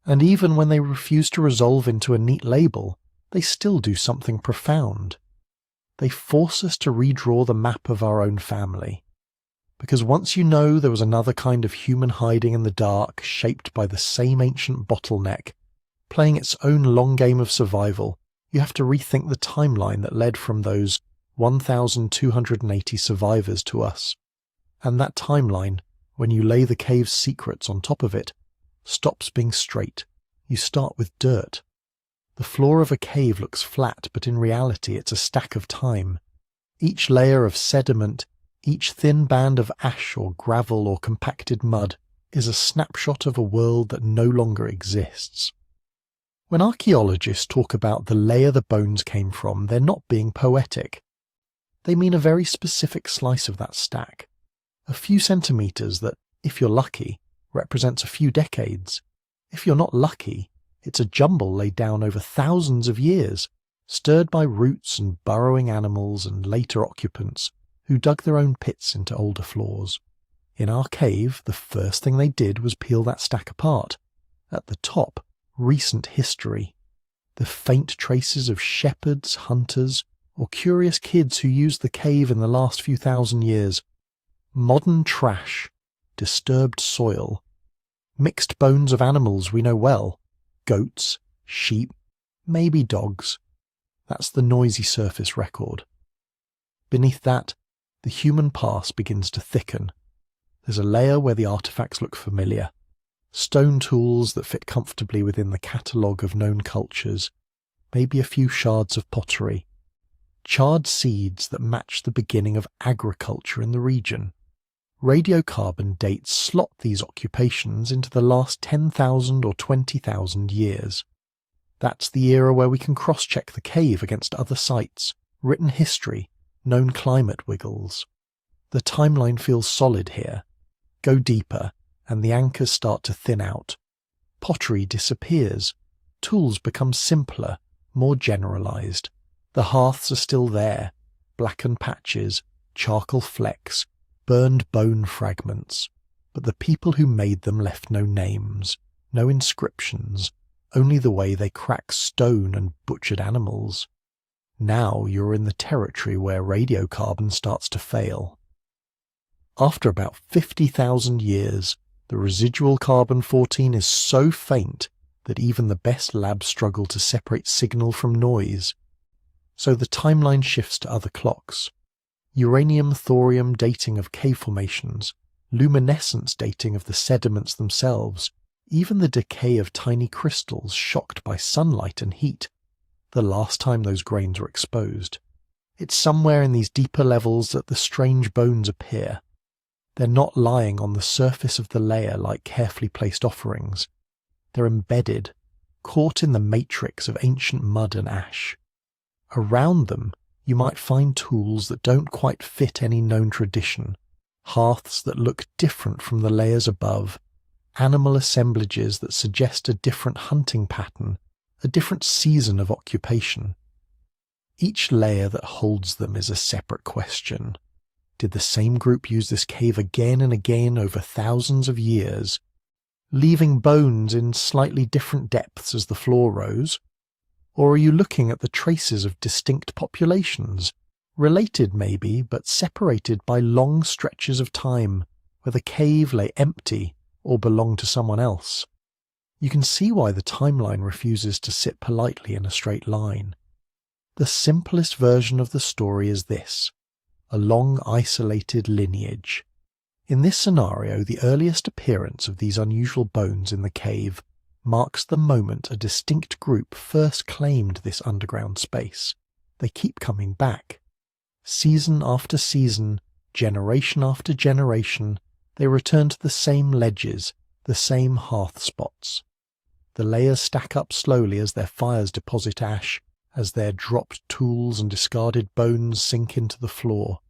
And even when they refuse to resolve into a neat label, they still do something profound. They force us to redraw the map of our own family. Because once you know there was another kind of human hiding in the dark, shaped by the same ancient bottleneck, playing its own long game of survival, you have to rethink the timeline that led from those 1,280 survivors to us. And that timeline, when you lay the cave's secrets on top of it, stops being straight. You start with dirt. The floor of a cave looks flat, but in reality it's a stack of time. Each layer of sediment, each thin band of ash or gravel or compacted mud is a snapshot of a world that no longer exists. When archaeologists talk about the layer the bones came from, they're not being poetic. They mean a very specific slice of that stack. A few centimetres that, if you're lucky, represents a few decades. If you're not lucky, it's a jumble laid down over thousands of years, stirred by roots and burrowing animals and later occupants who dug their own pits into older floors. In our cave, the first thing they did was peel that stack apart. At the top, recent history. The faint traces of shepherds, hunters, or curious kids who used the cave in the last few thousand years. Modern trash, disturbed soil, mixed bones of animals we know well, goats, sheep, maybe dogs. That's the noisy surface record. Beneath that, the human past begins to thicken. There's a layer where the artifacts look familiar. Stone tools that fit comfortably within the catalogue of known cultures, maybe a few shards of pottery. Charred seeds that match the beginning of agriculture in the region. Radiocarbon dates slot these occupations into the last 10,000 or 20,000 years. That's the era where we can cross-check the cave against other sites, written history, known climate wiggles. The timeline feels solid here. Go deeper, and the anchors start to thin out. Pottery disappears. Tools become simpler, more generalized. The hearths are still there, blackened patches, charcoal flecks, burned bone fragments. But the people who made them left no names, no inscriptions, only the way they crack stone and butchered animals. Now you're in the territory where radiocarbon starts to fail. After about 50,000 years, the residual carbon-14 is so faint that even the best labs struggle to separate signal from noise. So the timeline shifts to other clocks. Uranium-thorium dating of cave formations, luminescence dating of the sediments themselves, even the decay of tiny crystals shocked by sunlight and heat, the last time those grains were exposed. It's somewhere in these deeper levels that the strange bones appear. They're not lying on the surface of the layer like carefully placed offerings. They're embedded, caught in the matrix of ancient mud and ash. Around them, you might find tools that don't quite fit any known tradition, hearths that look different from the layers above, animal assemblages that suggest a different hunting pattern, a different season of occupation. Each layer that holds them is a separate question. Did the same group use this cave again and again over thousands of years, leaving bones in slightly different depths as the floor rose? Or are you looking at the traces of distinct populations, related maybe, but separated by long stretches of time, where the cave lay empty or belonged to someone else? You can see why the timeline refuses to sit politely in a straight line. The simplest version of the story is this: a long isolated lineage. In this scenario, the earliest appearance of these unusual bones in the cave marks the moment a distinct group first claimed this underground space. They keep coming back. Season after season, generation after generation, they return to the same ledges, the same hearth spots. The layers stack up slowly as their fires deposit ash, as their dropped tools and discarded bones sink into the floor.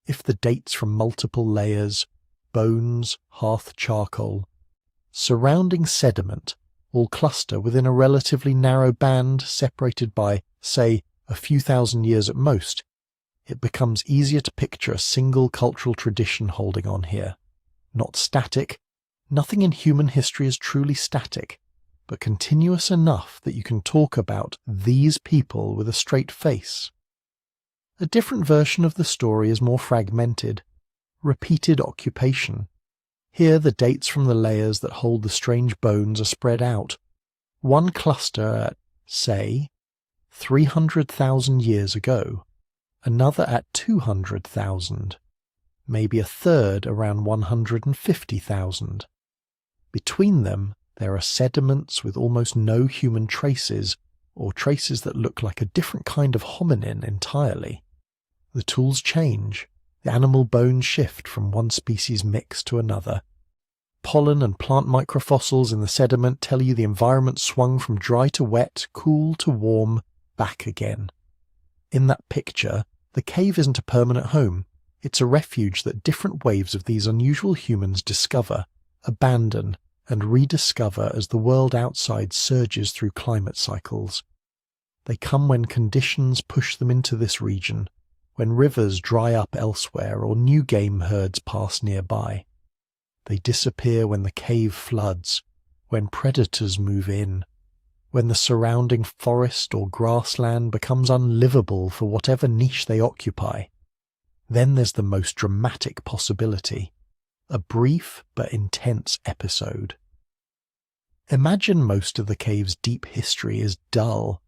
If the dates from multiple layers, bones, hearth charcoal, surrounding sediment, all cluster within a relatively narrow band separated by, say, a few thousand years at most, it becomes easier to picture a single cultural tradition holding on here. Not static. Nothing in human history is truly static, but continuous enough that you can talk about these people with a straight face. A different version of the story is more fragmented. Repeated occupation. Here the dates from the layers that hold the strange bones are spread out. One cluster at, say, 300,000 years ago, another at 200,000, maybe a third around 150,000. Between them, there are sediments with almost no human traces, or traces that look like a different kind of hominin entirely. The tools change. The animal bones shift from one species mix to another. Pollen and plant microfossils in the sediment tell you the environment swung from dry to wet, cool to warm, back again. In that picture, the cave isn't a permanent home. It's a refuge that different waves of these unusual humans discover, abandon, and rediscover as the world outside surges through climate cycles. They come when conditions push them into this region, when rivers dry up elsewhere or new game herds pass nearby. They disappear when the cave floods, when predators move in, when the surrounding forest or grassland becomes unlivable for whatever niche they occupy. Then there's the most dramatic possibility, a brief but intense episode. Imagine most of the cave's deep history is dull.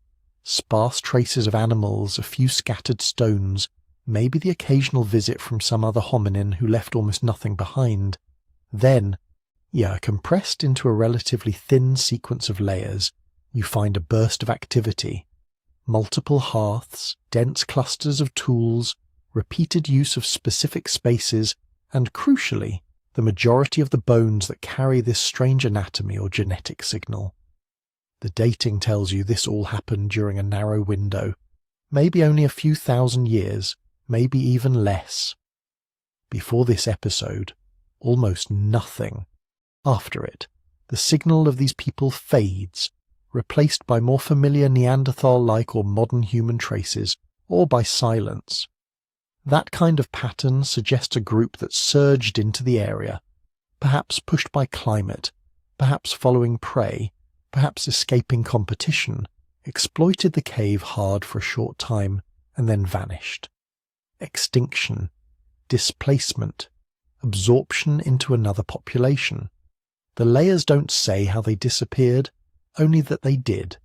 Sparse traces of animals, a few scattered stones, maybe the occasional visit from some other hominin who left almost nothing behind. Then, compressed into a relatively thin sequence of layers, you find a burst of activity. Multiple hearths, dense clusters of tools, repeated use of specific spaces, and crucially, the majority of the bones that carry this strange anatomy or genetic signal. The dating tells you this all happened during a narrow window, maybe only a few thousand years, maybe even less. Before this episode, almost nothing. After it, the signal of these people fades, replaced by more familiar Neanderthal-like or modern human traces, or by silence. That kind of pattern suggests a group that surged into the area, perhaps pushed by climate, perhaps following prey, perhaps escaping competition, exploited the cave hard for a short time, and then vanished. Extinction, displacement, absorption into another population. The layers don't say how they disappeared, only that they did.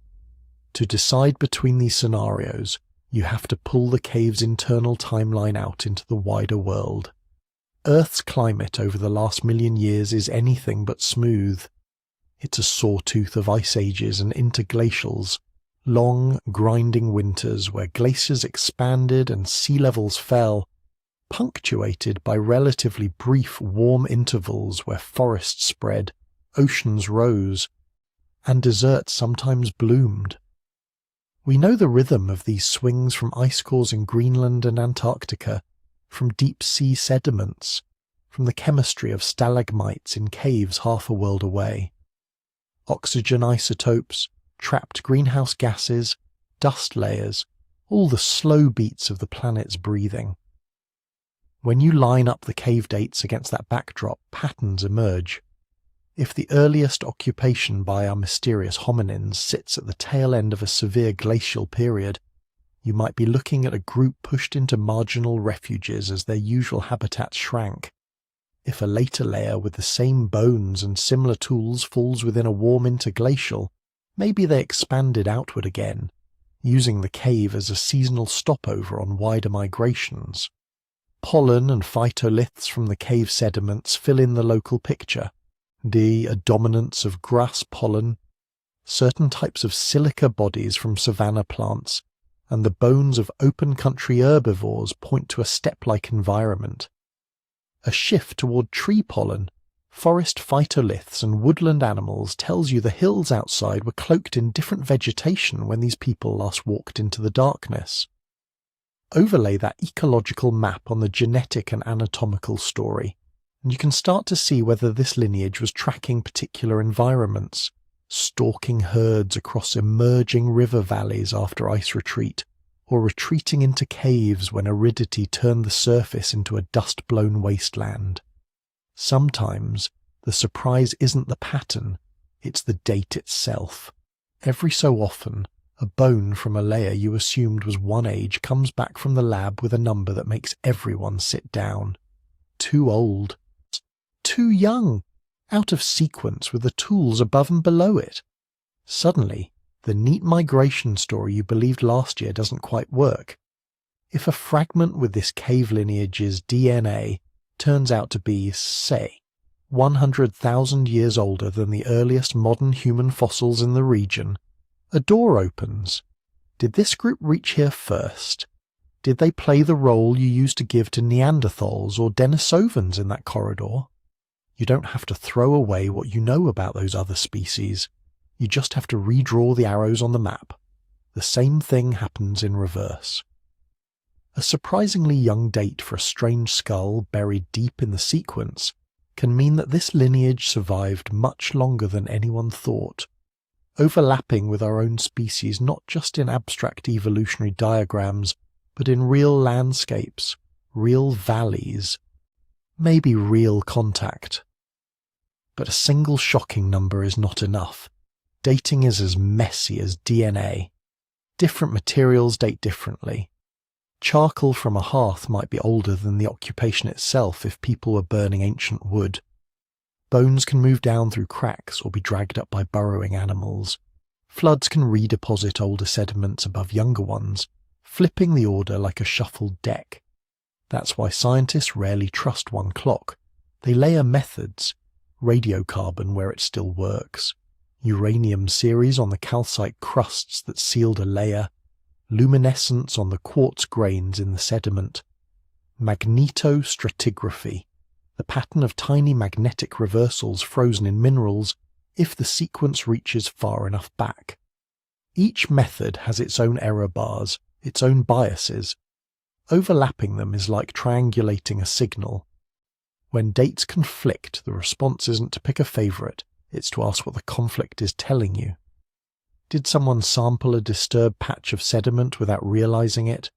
To decide between these scenarios, you have to pull the cave's internal timeline out into the wider world. Earth's climate over the last million years is anything but smooth. It's a sawtooth of ice ages and interglacials, long, grinding winters where glaciers expanded and sea levels fell, punctuated by relatively brief warm intervals where forests spread, oceans rose, and deserts sometimes bloomed. We know the rhythm of these swings from ice cores in Greenland and Antarctica, from deep-sea sediments, from the chemistry of stalagmites in caves half a world away. Oxygen isotopes, trapped greenhouse gases, dust layers, all the slow beats of the planet's breathing. When you line up the cave dates against that backdrop, patterns emerge. If the earliest occupation by our mysterious hominins sits at the tail end of a severe glacial period, you might be looking at a group pushed into marginal refuges as their usual habitats shrank. If a later layer with the same bones and similar tools falls within a warm interglacial, maybe they expanded outward again, using the cave as a seasonal stopover on wider migrations. Pollen and phytoliths from the cave sediments fill in the local picture. A dominance of grass pollen, certain types of silica bodies from savanna plants, and the bones of open country herbivores point to a steppe-like environment. A shift toward tree pollen, forest phytoliths and woodland animals tells you the hills outside were cloaked in different vegetation when these people last walked into the darkness. Overlay that ecological map on the genetic and anatomical story, and you can start to see whether this lineage was tracking particular environments, stalking herds across emerging river valleys after ice retreat, or retreating into caves when aridity turned the surface into a dust-blown wasteland. Sometimes the surprise isn't the pattern, it's the date itself. Every so often, a bone from a layer you assumed was one age comes back from the lab with a number that makes everyone sit down. Too old. Too young. Out of sequence with the tools above and below it. Suddenly, the neat migration story you believed last year doesn't quite work. If a fragment with this cave lineage's DNA turns out to be, say, 100,000 years older than the earliest modern human fossils in the region, a door opens. Did this group reach here first? Did they play the role you used to give to Neanderthals or Denisovans in that corridor? You don't have to throw away what you know about those other species. You just have to redraw the arrows on the map. The same thing happens in reverse. A surprisingly young date for a strange skull buried deep in the sequence can mean that this lineage survived much longer than anyone thought, overlapping with our own species not just in abstract evolutionary diagrams, but in real landscapes, real valleys, maybe real contact. But a single shocking number is not enough. Dating is as messy as DNA. Different materials date differently. Charcoal from a hearth might be older than the occupation itself if people were burning ancient wood. Bones can move down through cracks or be dragged up by burrowing animals. Floods can redeposit older sediments above younger ones, flipping the order like a shuffled deck. That's why scientists rarely trust one clock. They layer methods, radiocarbon where it still works, uranium series on the calcite crusts that sealed a layer, luminescence on the quartz grains in the sediment, magnetostratigraphy, the pattern of tiny magnetic reversals frozen in minerals if the sequence reaches far enough back. Each method has its own error bars, its own biases. Overlapping them is like triangulating a signal. When dates conflict, the response isn't to pick a favourite, it's to ask what the conflict is telling you. Did someone sample a disturbed patch of sediment without realising it?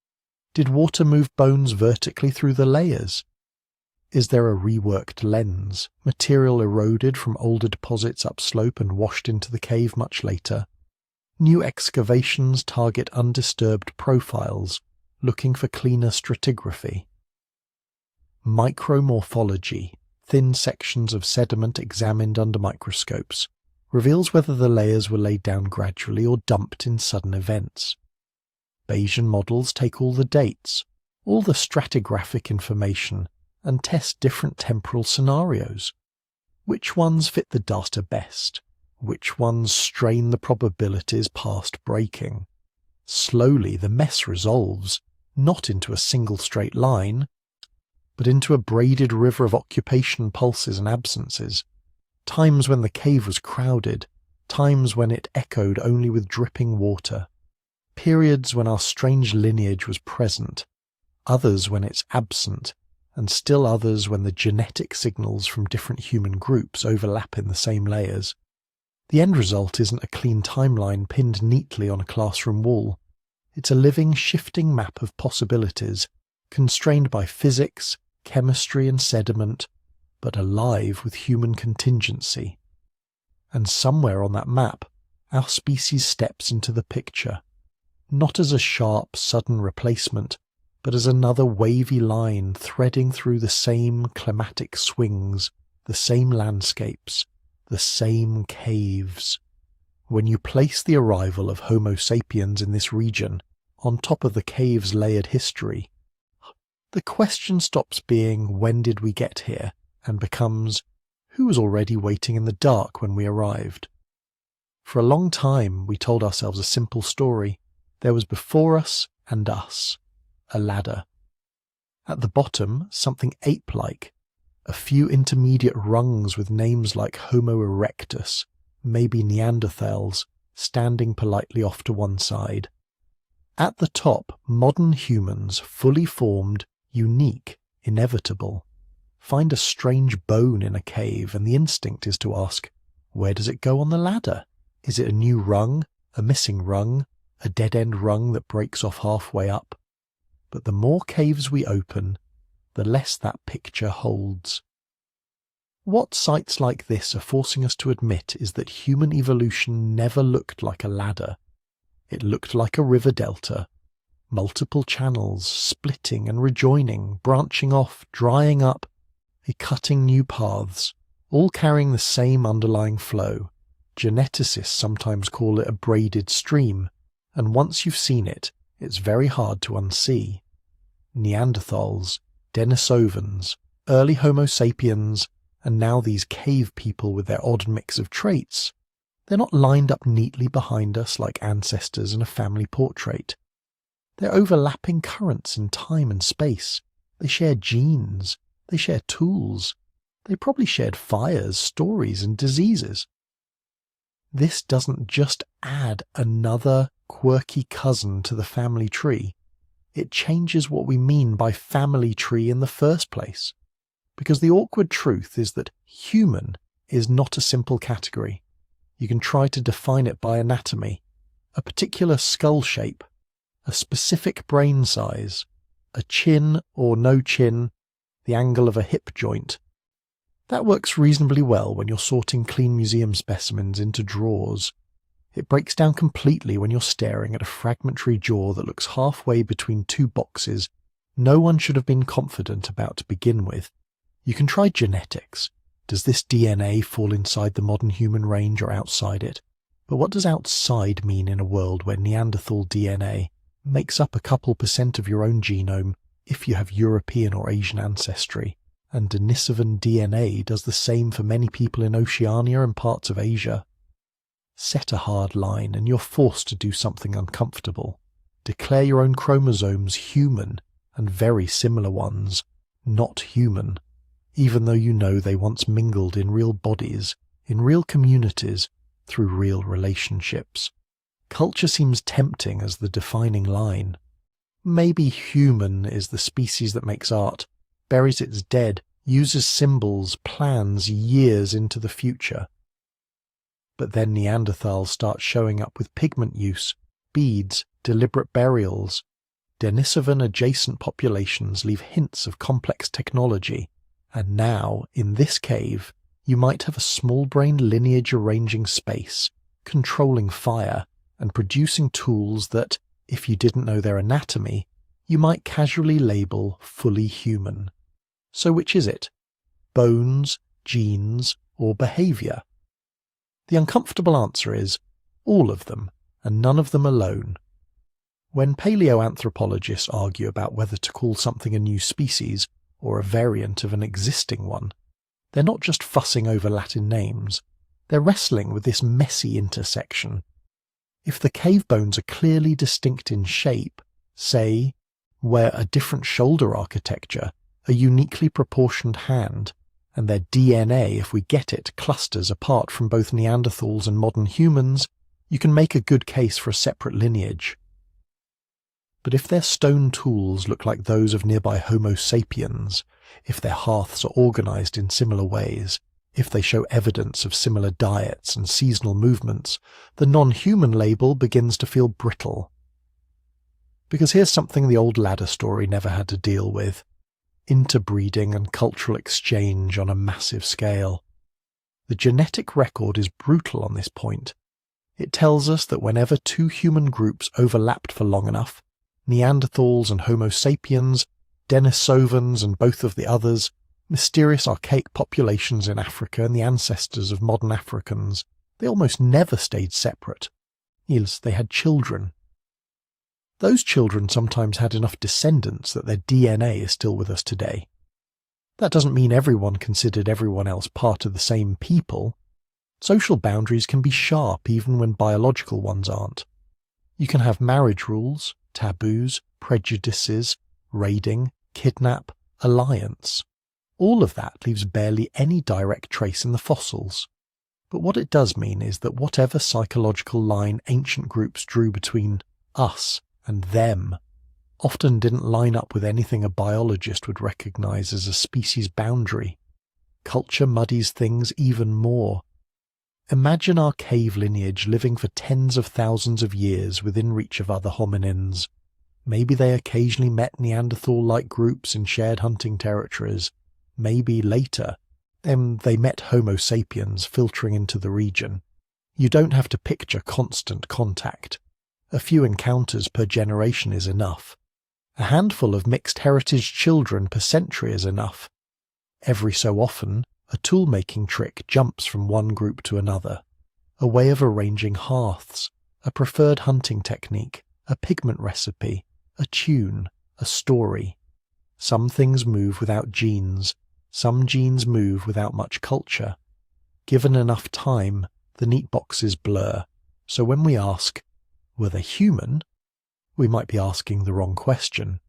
Did water move bones vertically through the layers? Is there a reworked lens, material eroded from older deposits upslope and washed into the cave much later? New excavations target undisturbed profiles, looking for cleaner stratigraphy. Micromorphology, thin sections of sediment examined under microscopes, reveals whether the layers were laid down gradually or dumped in sudden events. Bayesian models take all the dates, all the stratigraphic information, and test different temporal scenarios. Which ones fit the data best? Which ones strain the probabilities past breaking? Slowly the mess resolves, not into a single straight line, but into a braided river of occupation pulses and absences. Times when the cave was crowded, times when it echoed only with dripping water, periods when our strange lineage was present, others when it's absent, and still others when the genetic signals from different human groups overlap in the same layers. The end result isn't a clean timeline pinned neatly on a classroom wall. It's a living, shifting map of possibilities, constrained by physics, chemistry and sediment, but alive with human contingency. And somewhere on that map, our species steps into the picture, not as a sharp, sudden replacement, but as another wavy line threading through the same climatic swings, the same landscapes, the same caves. When you place the arrival of Homo sapiens in this region on top of the cave's layered history, the question stops being when did we get here and becomes who was already waiting in the dark when we arrived. For a long time we told ourselves a simple story. There was before us and us, a ladder. At the bottom, something ape-like, a few intermediate rungs with names like Homo erectus, maybe Neanderthals, standing politely off to one side. At the top, modern humans, fully formed, unique, inevitable. Find a strange bone in a cave and the instinct is to ask, where does it go on the ladder? Is it a new rung, a missing rung, a dead-end rung that breaks off halfway up? But the more caves we open, the less that picture holds. What sites like this are forcing us to admit is that human evolution never looked like a ladder. It looked like a river delta, multiple channels, splitting and rejoining, branching off, drying up, cutting new paths, all carrying the same underlying flow. Geneticists sometimes call it a braided stream, and once you've seen it, it's very hard to unsee. Neanderthals, Denisovans, early Homo sapiens, and now these cave people with their odd mix of traits, they're not lined up neatly behind us like ancestors in a family portrait. They're overlapping currents in time and space. They share genes. They share tools. They probably shared fires, stories, and diseases. This doesn't just add another quirky cousin to the family tree. It changes what we mean by family tree in the first place. Because the awkward truth is that human is not a simple category. You can try to define it by anatomy, a particular skull shape, a specific brain size, a chin or no chin, the angle of a hip joint. That works reasonably well when you're sorting clean museum specimens into drawers. It breaks down completely when you're staring at a fragmentary jaw that looks halfway between two boxes no one should have been confident about to begin with. You can try genetics. Does this DNA fall inside the modern human range or outside it? But what does outside mean in a world where Neanderthal DNA makes up a couple % of your own genome if you have European or Asian ancestry, and Denisovan DNA does the same for many people in Oceania and parts of Asia? Set a hard line and you're forced to do something uncomfortable. Declare your own chromosomes human and very similar ones not human, even though you know they once mingled in real bodies, in real communities, through real relationships. Culture seems tempting as the defining line. Maybe human is the species that makes art, buries its dead, uses symbols, plans years into the future. But then Neanderthals start showing up with pigment use, beads, deliberate burials. Denisovan adjacent populations leave hints of complex technology, and now, in this cave, you might have a small-brained lineage arranging space, controlling fire, and producing tools that, if you didn't know their anatomy, you might casually label fully human. So which is it? Bones, genes, or behaviour? The uncomfortable answer is all of them, and none of them alone. When paleoanthropologists argue about whether to call something a new species or a variant of an existing one, they're not just fussing over Latin names, they're wrestling with this messy intersection. If the cave bones are clearly distinct in shape, say, where a different shoulder architecture, a uniquely proportioned hand, and their DNA, if we get it, clusters apart from both Neanderthals and modern humans, you can make a good case for a separate lineage. But if their stone tools look like those of nearby Homo sapiens, if their hearths are organized in similar ways, if they show evidence of similar diets and seasonal movements, the non-human label begins to feel brittle. Because here's something the old ladder story never had to deal with: interbreeding and cultural exchange on a massive scale. The genetic record is brutal on this point. It tells us that whenever two human groups overlapped for long enough, Neanderthals and Homo sapiens, Denisovans and both of the others, mysterious archaic populations in Africa and the ancestors of modern Africans, they almost never stayed separate. Yes, they had children. Those children sometimes had enough descendants that their DNA is still with us today. That doesn't mean everyone considered everyone else part of the same people. Social boundaries can be sharp even when biological ones aren't. You can have marriage rules, taboos, prejudices, raiding, kidnap, alliance. All of that leaves barely any direct trace in the fossils. But what it does mean is that whatever psychological line ancient groups drew between us and them often didn't line up with anything a biologist would recognize as a species boundary. Culture muddies things even more. Imagine our cave lineage living for tens of thousands of years within reach of other hominins. Maybe they occasionally met Neanderthal-like groups in shared hunting territories. Maybe later, then they met Homo sapiens filtering into the region. You don't have to picture constant contact. A few encounters per generation is enough. A handful of mixed heritage children per century is enough. Every so often, a tool-making trick jumps from one group to another. A way of arranging hearths, a preferred hunting technique, a pigment recipe, a tune, a story. Some things move without genes. Some genes move without much culture. Given enough time, the neat boxes blur. So when we ask, were they human? We might be asking the wrong question.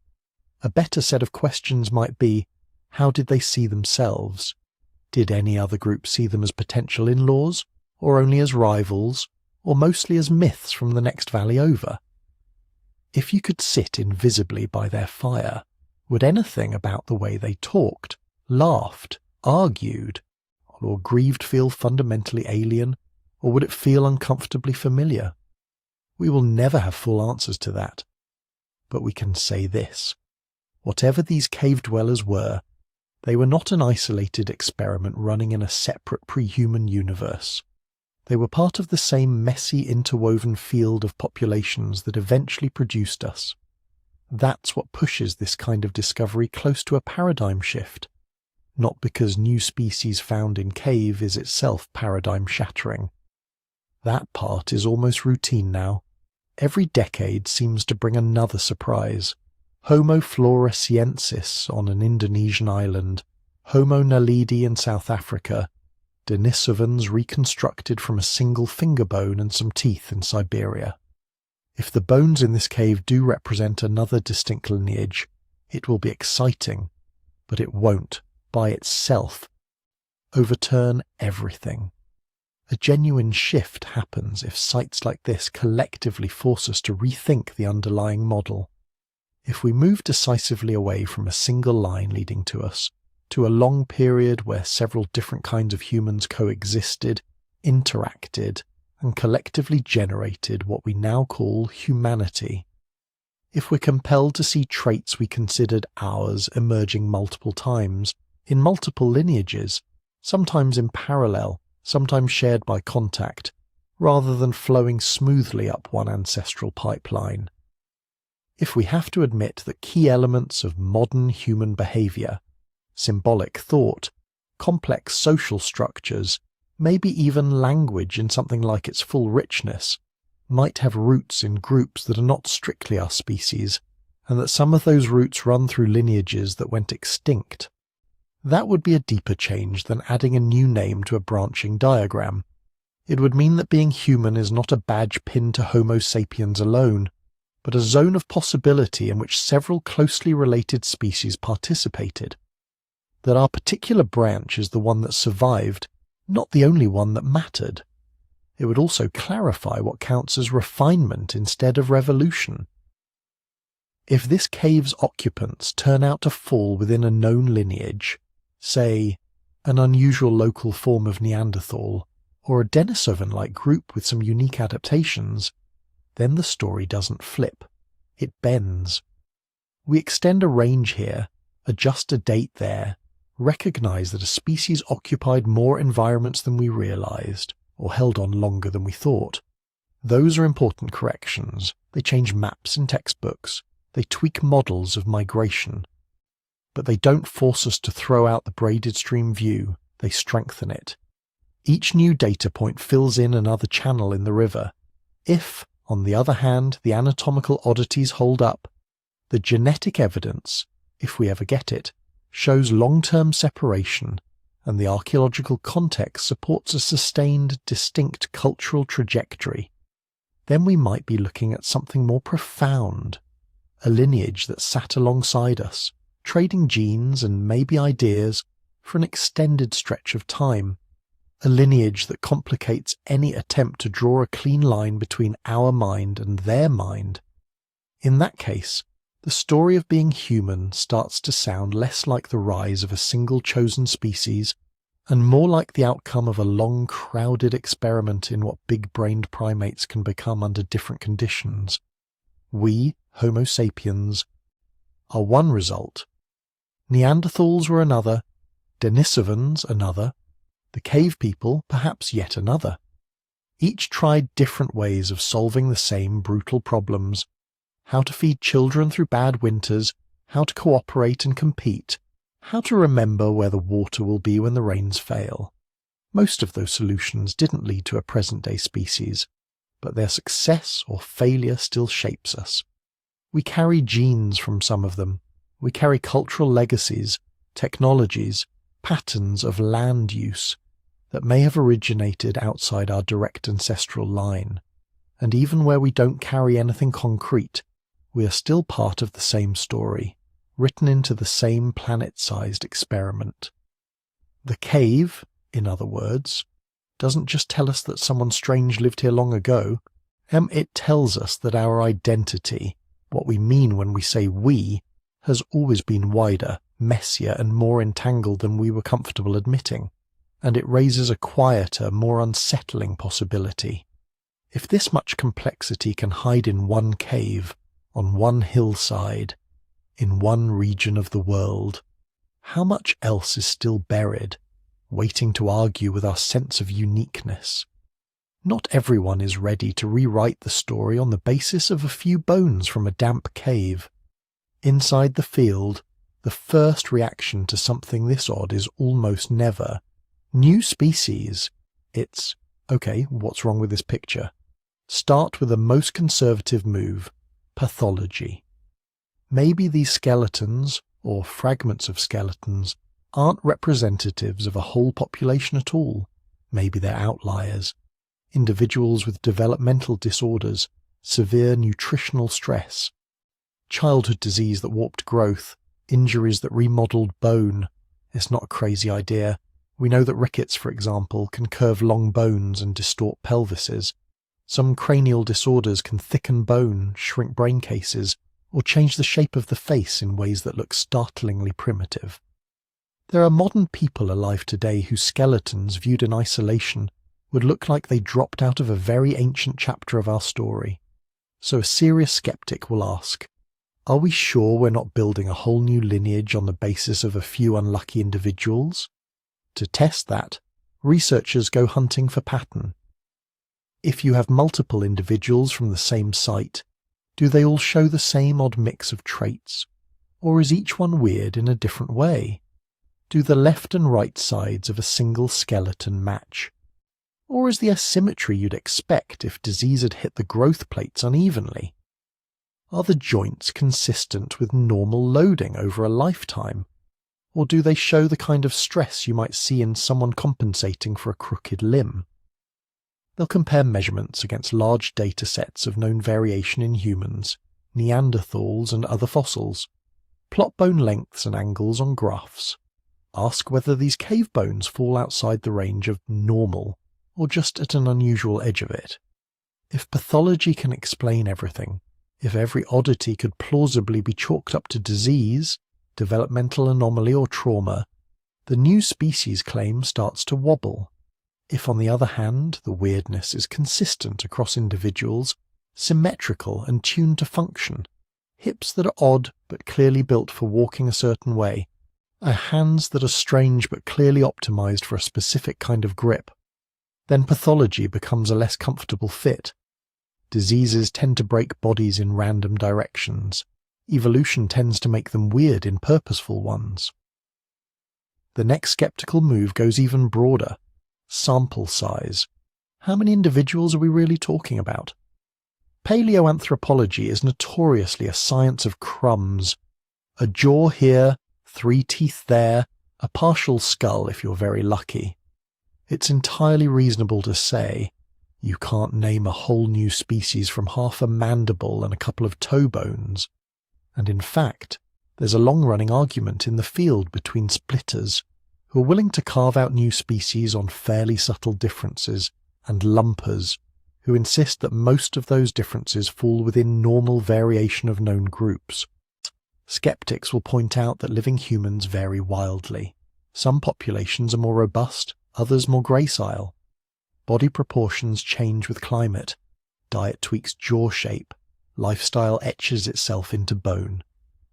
A better set of questions might be, how did they see themselves? Did any other group see them as potential in-laws, or only as rivals, or mostly as myths from the next valley over? If you could sit invisibly by their fire, would anything about the way they talked, laughed, argued, or grieved feel fundamentally alien, or would it feel uncomfortably familiar? We will never have full answers to that. But we can say this: whatever these cave dwellers were, they were not an isolated experiment running in a separate pre-human universe. They were part of the same messy interwoven field of populations that eventually produced us. That's what pushes this kind of discovery close to a paradigm shift. Not because new species found in cave is itself paradigm shattering. That part is almost routine now. Every decade seems to bring another surprise. Homo floresiensis on an Indonesian island, Homo naledi in South Africa, Denisovans reconstructed from a single finger bone and some teeth in Siberia. If the bones in this cave do represent another distinct lineage, it will be exciting, but it won't, by itself, overturn everything. A genuine shift happens if sites like this collectively force us to rethink the underlying model. If we move decisively away from a single line leading to us, to a long period where several different kinds of humans coexisted, interacted, and collectively generated what we now call humanity. If we're compelled to see traits we considered ours emerging multiple times, in multiple lineages, sometimes in parallel, sometimes shared by contact, rather than flowing smoothly up one ancestral pipeline. If we have to admit that key elements of modern human behavior, symbolic thought, complex social structures, maybe even language in something like its full richness, might have roots in groups that are not strictly our species, and that some of those roots run through lineages that went extinct, that would be a deeper change than adding a new name to a branching diagram. It would mean that being human is not a badge pinned to Homo sapiens alone, but a zone of possibility in which several closely related species participated. That our particular branch is the one that survived, not the only one that mattered. It would also clarify what counts as refinement instead of revolution. If this cave's occupants turn out to fall within a known lineage, say, an unusual local form of Neanderthal, or a Denisovan-like group with some unique adaptations, then the story doesn't flip. it bends. We extend a range here, adjust a date there, recognize that a species occupied more environments than we realized, or held on longer than we thought. Those are important corrections. They change maps in textbooks. They tweak models of migration. But they don't force us to throw out the braided stream view. They strengthen it. Each new data point fills in another channel in the river. If, on the other hand, the anatomical oddities hold up, the genetic evidence, if we ever get it, shows long-term separation, and the archaeological context supports a sustained, distinct cultural trajectory, then we might be looking at something more profound, a lineage that sat alongside us, trading genes and maybe ideas for an extended stretch of time, a lineage that complicates any attempt to draw a clean line between our mind and their mind. In that case, the story of being human starts to sound less like the rise of a single chosen species and more like the outcome of a long, crowded experiment in what big-brained primates can become under different conditions. We, Homo sapiens, are one result. Neanderthals were another, Denisovans another, the cave people perhaps yet another. Each tried different ways of solving the same brutal problems: how to feed children through bad winters, how to cooperate and compete, how to remember where the water will be when the rains fail. Most of those solutions didn't lead to a present-day species, but their success or failure still shapes us. We carry genes from some of them. We carry cultural legacies, technologies, patterns of land use that may have originated outside our direct ancestral line. And even where we don't carry anything concrete, we are still part of the same story, written into the same planet-sized experiment. The cave, in other words, doesn't just tell us that someone strange lived here long ago. It tells us that our identity, what we mean when we say we, has always been wider, messier, and more entangled than we were comfortable admitting, and it raises a quieter, more unsettling possibility. If this much complexity can hide in one cave, on one hillside, in one region of the world, how much else is still buried, waiting to argue with our sense of uniqueness? Not everyone is ready to rewrite the story on the basis of a few bones from a damp cave. Inside the field, the first reaction to something this odd is almost never, "New species." It's, "Okay, what's wrong with this picture?" Start with the most conservative move, pathology. Maybe these skeletons, or fragments of skeletons, aren't representatives of a whole population at all. Maybe they're outliers. Individuals with developmental disorders, severe nutritional stress, childhood disease that warped growth, injuries that remodeled bone. It's not a crazy idea. We know that rickets, for example, can curve long bones and distort pelvises. Some cranial disorders can thicken bone, shrink brain cases, or change the shape of the face in ways that look startlingly primitive. There are modern people alive today whose skeletons, viewed in isolation, would look like they dropped out of a very ancient chapter of our story. So a serious skeptic will ask, are we sure we're not building a whole new lineage on the basis of a few unlucky individuals? To test that, researchers go hunting for pattern. If you have multiple individuals from the same site, do they all show the same odd mix of traits? Or is each one weird in a different way? Do the left and right sides of a single skeleton match? Or is the asymmetry you'd expect if disease had hit the growth plates unevenly? Are the joints consistent with normal loading over a lifetime? Or do they show the kind of stress you might see in someone compensating for a crooked limb? They'll compare measurements against large data sets of known variation in humans, Neanderthals and other fossils. Plot bone lengths and angles on graphs. Ask whether these cave bones fall outside the range of normal, or just at an unusual edge of it. If pathology can explain everything, if every oddity could plausibly be chalked up to disease, developmental anomaly or trauma, the new species claim starts to wobble. If, on the other hand, the weirdness is consistent across individuals, symmetrical and tuned to function, hips that are odd but clearly built for walking a certain way, hands that are strange but clearly optimized for a specific kind of grip. Then pathology becomes a less comfortable fit. Diseases tend to break bodies in random directions. Evolution tends to make them weird in purposeful ones. The next skeptical move goes even broader. Sample size. How many individuals are we really talking about? Paleoanthropology is notoriously a science of crumbs. A jaw here, 3 teeth there, a partial skull if you're very lucky. It's entirely reasonable to say you can't name a whole new species from half a mandible and a couple of toe bones. And in fact, there's a long-running argument in the field between splitters who are willing to carve out new species on fairly subtle differences, and lumpers who insist that most of those differences fall within normal variation of known groups. Skeptics will point out that living humans vary wildly. Some populations are more robust, others more gracile. Body proportions change with climate. Diet tweaks jaw shape. Lifestyle etches itself into bone.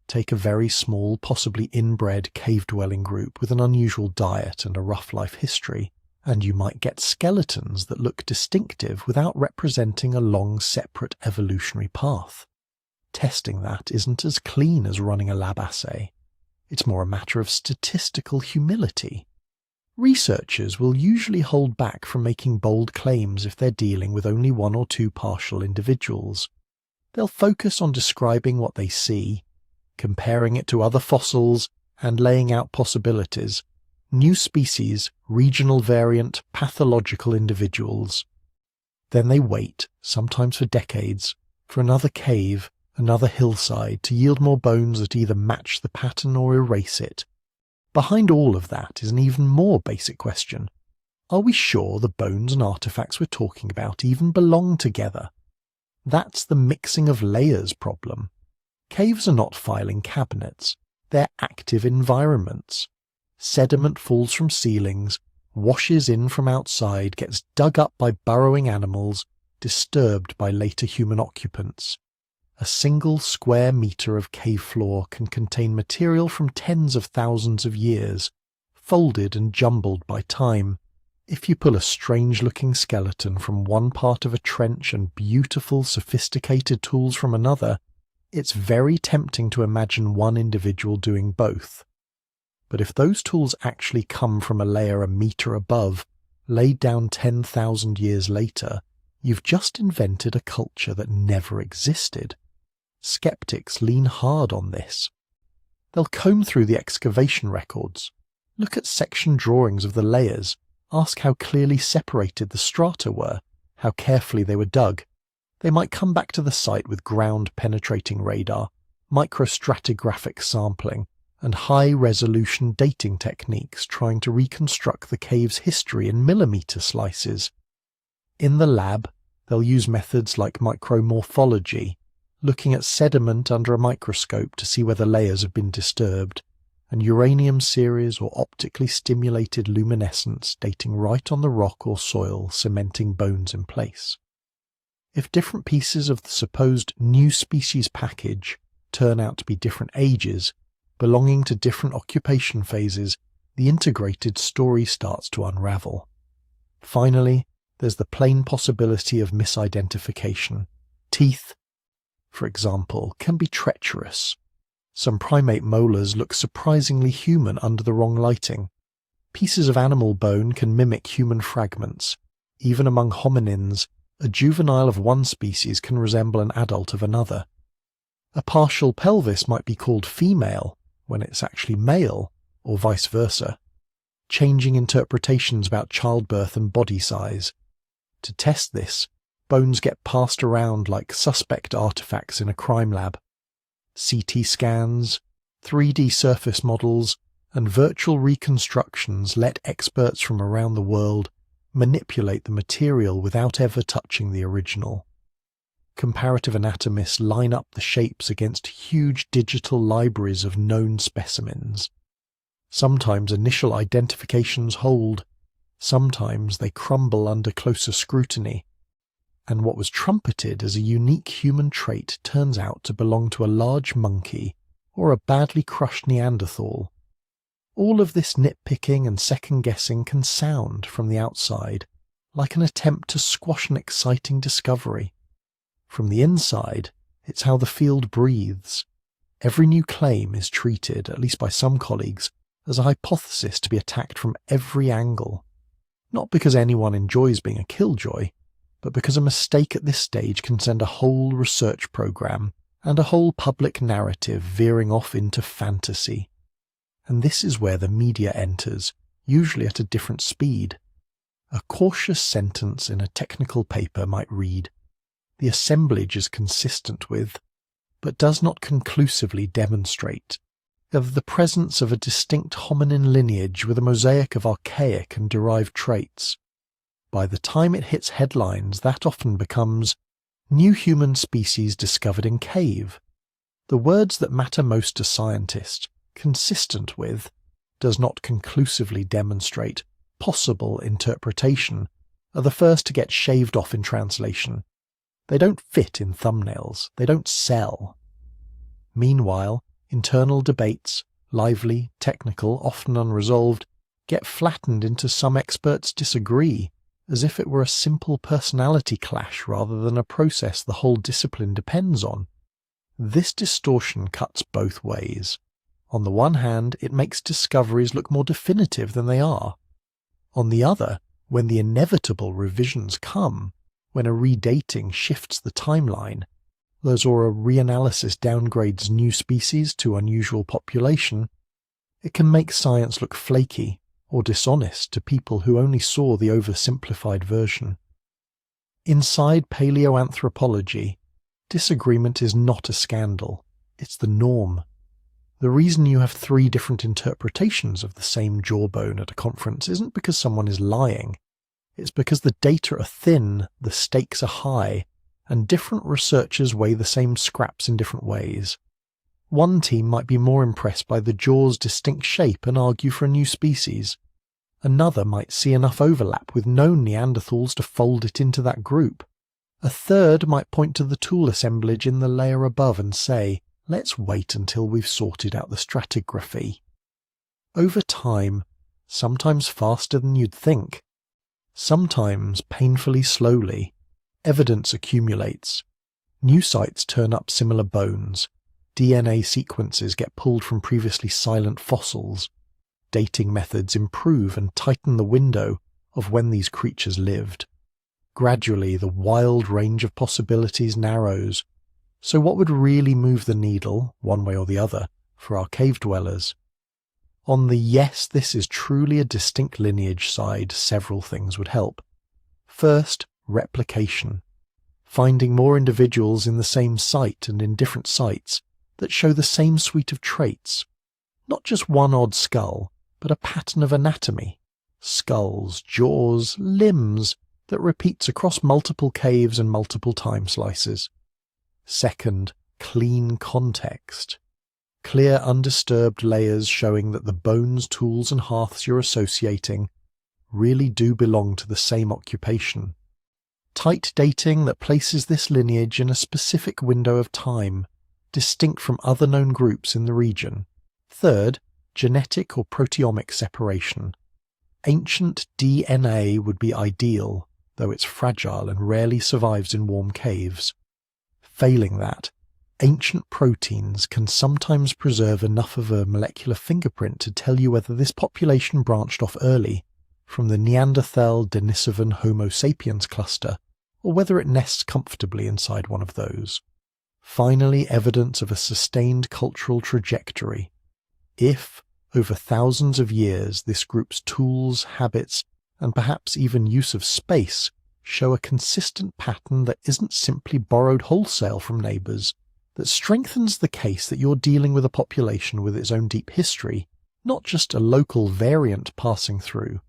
Take a very small, possibly inbred cave-dwelling group with an unusual diet and a rough life history, and you might get skeletons that look distinctive without representing a long, separate evolutionary path. Testing that isn't as clean as running a lab assay. It's more a matter of statistical humility. Researchers will usually hold back from making bold claims if they're dealing with only 1 or 2 partial individuals. They'll focus on describing what they see, comparing it to other fossils, and laying out possibilities. New species, regional variant, pathological individuals. Then they wait, sometimes for decades, for another cave, another hillside to yield more bones that either match the pattern or erase it. Behind all of that is an even more basic question. Are we sure the bones and artifacts we're talking about even belong together? That's the mixing of layers problem. Caves are not filing cabinets. They're active environments. Sediment falls from ceilings, washes in from outside, gets dug up by burrowing animals, disturbed by later human occupants. A single square meter of cave floor can contain material from tens of thousands of years, folded and jumbled by time. If you pull a strange-looking skeleton from one part of a trench and beautiful, sophisticated tools from another, it's very tempting to imagine one individual doing both. But if those tools actually come from a layer a meter above, laid down 10,000 years later, you've just invented a culture that never existed. Skeptics lean hard on this. They'll comb through the excavation records, look at section drawings of the layers, ask how clearly separated the strata were, how carefully they were dug. They might come back to the site with ground-penetrating radar, microstratigraphic sampling, and high-resolution dating techniques trying to reconstruct the cave's history in millimeter slices. In the lab, they'll use methods like micromorphology, looking at sediment under a microscope to see whether layers have been disturbed, and uranium series or optically stimulated luminescence dating right on the rock or soil, cementing bones in place. If different pieces of the supposed new species package turn out to be different ages, belonging to different occupation phases, the integrated story starts to unravel. Finally, there's the plain possibility of misidentification. Teeth, for example, can be treacherous. Some primate molars look surprisingly human under the wrong lighting. Pieces of animal bone can mimic human fragments. Even among hominins, a juvenile of one species can resemble an adult of another. A partial pelvis might be called female when it's actually male, or vice versa. Changing interpretations about childbirth and body size. To test this, bones get passed around like suspect artifacts in a crime lab. CT scans, 3D surface models, and virtual reconstructions let experts from around the world manipulate the material without ever touching the original. Comparative anatomists line up the shapes against huge digital libraries of known specimens. Sometimes initial identifications hold, sometimes they crumble under closer scrutiny. and what was trumpeted as a unique human trait turns out to belong to a large monkey or a badly crushed Neanderthal. All of this nitpicking and second-guessing can sound, from the outside, like an attempt to squash an exciting discovery. From the inside, it's how the field breathes. Every new claim is treated, at least by some colleagues, as a hypothesis to be attacked from every angle. Not because anyone enjoys being a killjoy, but because a mistake at this stage can send a whole research program and a whole public narrative veering off into fantasy. And this is where the media enters, usually at a different speed. A cautious sentence in a technical paper might read, "The assemblage is consistent with, but does not conclusively demonstrate, of the presence of a distinct hominin lineage with a mosaic of archaic and derived traits." By the time it hits headlines, that often becomes, "New human species discovered in cave." The words that matter most to scientists, consistent with, does not conclusively demonstrate, possible interpretation, are the first to get shaved off in translation. They don't fit in thumbnails, they don't sell. Meanwhile, internal debates, lively, technical, often unresolved, get flattened into "some experts disagree," as if it were a simple personality clash rather than a process the whole discipline depends on. This distortion cuts both ways. On the one hand, it makes discoveries look more definitive than they are. On the other, when the inevitable revisions come, when a redating shifts the timeline, or a reanalysis downgrades new species to unusual population, it can make science look flaky or dishonest to people who only saw the oversimplified version. Inside paleoanthropology, disagreement is not a scandal, it's the norm. The reason you have 3 different interpretations of the same jawbone at a conference isn't because someone is lying. It's because the data are thin, the stakes are high, and different researchers weigh the same scraps in different ways. One team might be more impressed by the jaw's distinct shape and argue for a new species. Another might see enough overlap with known Neanderthals to fold it into that group. A third might point to the tool assemblage in the layer above and say, "Let's wait until we've sorted out the stratigraphy." Over time, sometimes faster than you'd think, sometimes painfully slowly, evidence accumulates. New sites turn up similar bones. DNA sequences get pulled from previously silent fossils. Dating methods improve and tighten the window of when these creatures lived. Gradually, the wild range of possibilities narrows. So what would really move the needle, one way or the other, for our cave dwellers? On the "yes, this is truly a distinct lineage" side, several things would help. First, replication. Finding more individuals in the same site and in different sites that show the same suite of traits. Not just one odd skull, but a pattern of anatomy. Skulls, jaws, limbs that repeats across multiple caves and multiple time slices. Second, clean context. Clear, undisturbed layers showing that the bones, tools and hearths you're associating really do belong to the same occupation. Tight dating that places this lineage in a specific window of time, distinct from other known groups in the region. Third, genetic or proteomic separation. Ancient DNA would be ideal, though it's fragile and rarely survives in warm caves. Failing that, ancient proteins can sometimes preserve enough of a molecular fingerprint to tell you whether this population branched off early from the Neanderthal-Denisovan Homo sapiens cluster, or whether it nests comfortably inside one of those. Finally, evidence of a sustained cultural trajectory. If, over thousands of years, this group's tools, habits, and perhaps even use of space show a consistent pattern that isn't simply borrowed wholesale from neighbours, that strengthens the case that you're dealing with a population with its own deep history, not just a local variant passing through.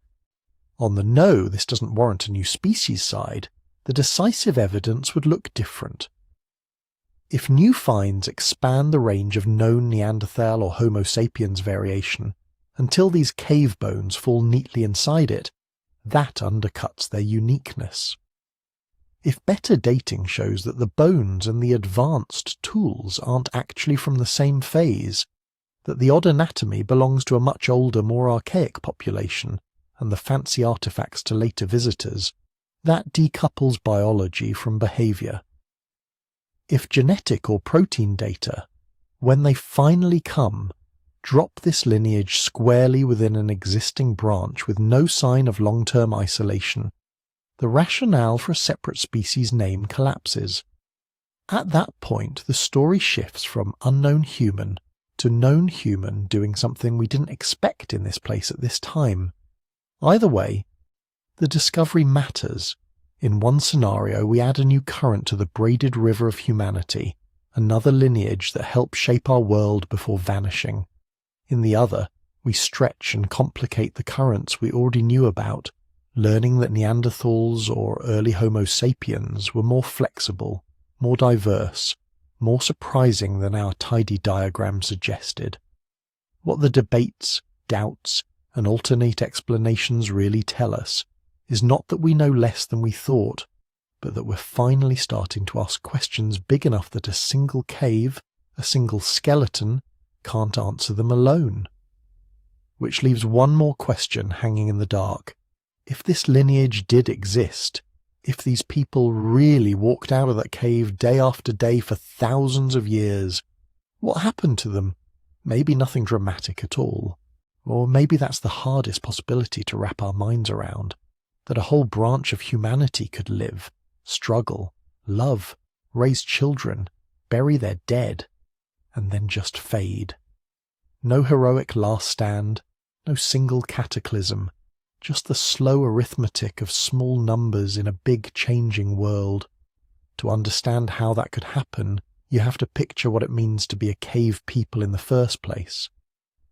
On the "no, this doesn't warrant a new species" side, the decisive evidence would look different. If new finds expand the range of known Neanderthal or Homo sapiens variation until these cave bones fall neatly inside it, that undercuts their uniqueness. If better dating shows that the bones and the advanced tools aren't actually from the same phase, that the odd anatomy belongs to a much older, more archaic population, and the fancy artifacts to later visitors, that decouples biology from behaviour. If genetic or protein data, when they finally come, drop this lineage squarely within an existing branch with no sign of long-term isolation, the rationale for a separate species name collapses. At that point, the story shifts from unknown human to known human doing something we didn't expect in this place at this time. Either way, the discovery matters. In one scenario, we add a new current to the braided river of humanity, another lineage that helps shape our world before vanishing. In the other, we stretch and complicate the currents we already knew about, learning that Neanderthals or early Homo sapiens were more flexible, more diverse, more surprising than our tidy diagram suggested. What the debates, doubts, and alternate explanations really tell us is not that we know less than we thought, but that we're finally starting to ask questions big enough that a single cave, a single skeleton, can't answer them alone. Which leaves one more question hanging in the dark. If this lineage did exist, if these people really walked out of that cave day after day for thousands of years, what happened to them? Maybe nothing dramatic at all. Or maybe that's the hardest possibility to wrap our minds around, that a whole branch of humanity could live, struggle, love, raise children, bury their dead, and then just fade. No heroic last stand, no single cataclysm, just the slow arithmetic of small numbers in a big changing world. To understand how that could happen, you have to picture what it means to be a cave people in the first place.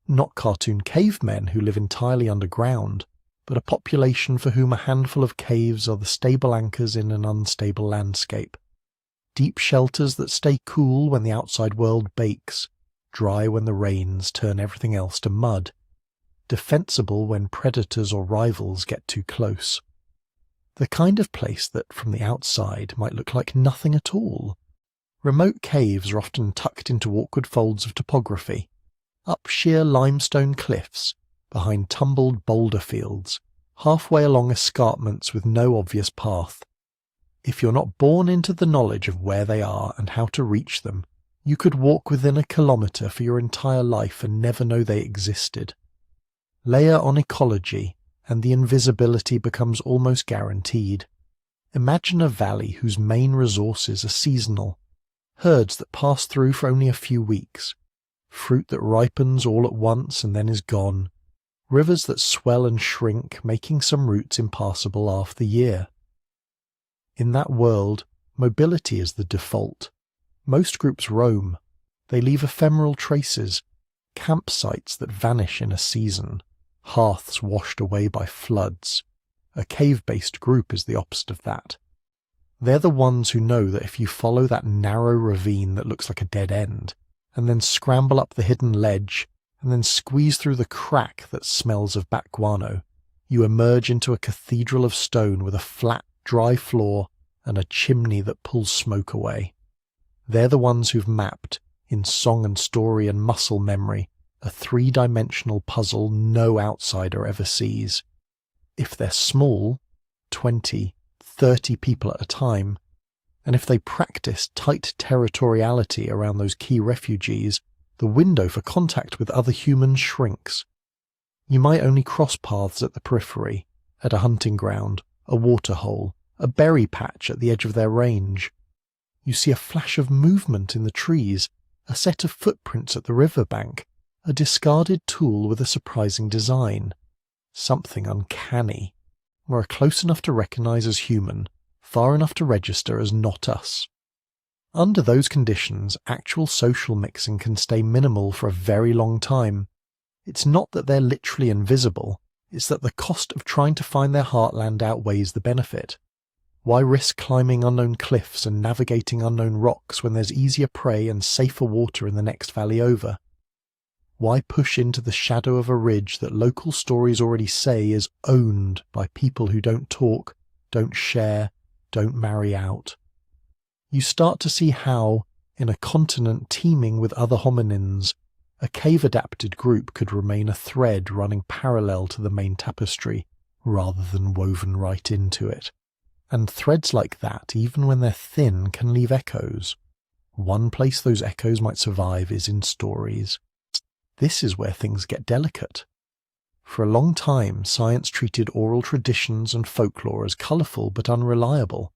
Not cartoon cavemen who live entirely underground, but a population for whom a handful of caves are the stable anchors in an unstable landscape. Deep shelters that stay cool when the outside world bakes, dry when the rains turn everything else to mud, defensible when predators or rivals get too close. The kind of place that from the outside might look like nothing at all. Remote caves are often tucked into awkward folds of topography, up sheer limestone cliffs, behind tumbled boulder fields, halfway along escarpments with no obvious path. If you're not born into the knowledge of where they are and how to reach them, you could walk within a kilometre for your entire life and never know they existed. Layer on ecology, and the invisibility becomes almost guaranteed. Imagine a valley whose main resources are seasonal, herds that pass through for only a few weeks, fruit that ripens all at once and then is gone, rivers that swell and shrink, making some routes impassable half the year. In that world, mobility is the default. Most groups roam. They leave ephemeral traces, campsites that vanish in a season, hearths washed away by floods. A cave-based group is the opposite of that. They're the ones who know that if you follow that narrow ravine that looks like a dead end, and then scramble up the hidden ledge, and then squeeze through the crack that smells of bat guano, you emerge into a cathedral of stone with a flat, dry floor and a chimney that pulls smoke away. They're the ones who've mapped, in song and story and muscle memory, a three-dimensional puzzle no outsider ever sees. If they're small, 20, 30 people at a time, and if they practice tight territoriality around those key refugees, the window for contact with other humans shrinks. You might only cross paths at the periphery, at a hunting ground, a waterhole, a berry patch at the edge of their range. You see a flash of movement in the trees, a set of footprints at the riverbank, a discarded tool with a surprising design. Something uncanny. We're close enough to recognise as human, far enough to register as not us. Under those conditions, actual social mixing can stay minimal for a very long time. It's not that they're literally invisible, it's that the cost of trying to find their heartland outweighs the benefit. Why risk climbing unknown cliffs and navigating unknown rocks when there's easier prey and safer water in the next valley over? Why push into the shadow of a ridge that local stories already say is owned by people who don't talk, don't share, don't marry out. You start to see how, in a continent teeming with other hominins, a cave-adapted group could remain a thread running parallel to the main tapestry, rather than woven right into it. And threads like that, even when they're thin, can leave echoes. One place those echoes might survive is in stories. This is where things get delicate. For a long time, science treated oral traditions and folklore as colourful but unreliable.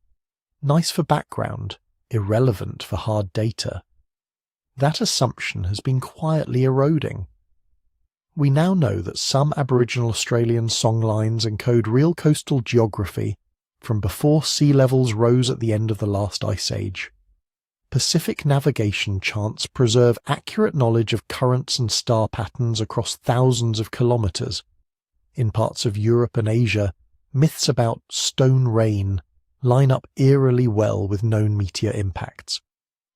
Nice for background, irrelevant for hard data. That assumption has been quietly eroding. We now know that some Aboriginal Australian songlines encode real coastal geography from before sea levels rose at the end of the last ice age. Pacific navigation chants preserve accurate knowledge of currents and star patterns across thousands of kilometres. In parts of Europe and Asia, myths about stone rain line up eerily well with known meteor impacts.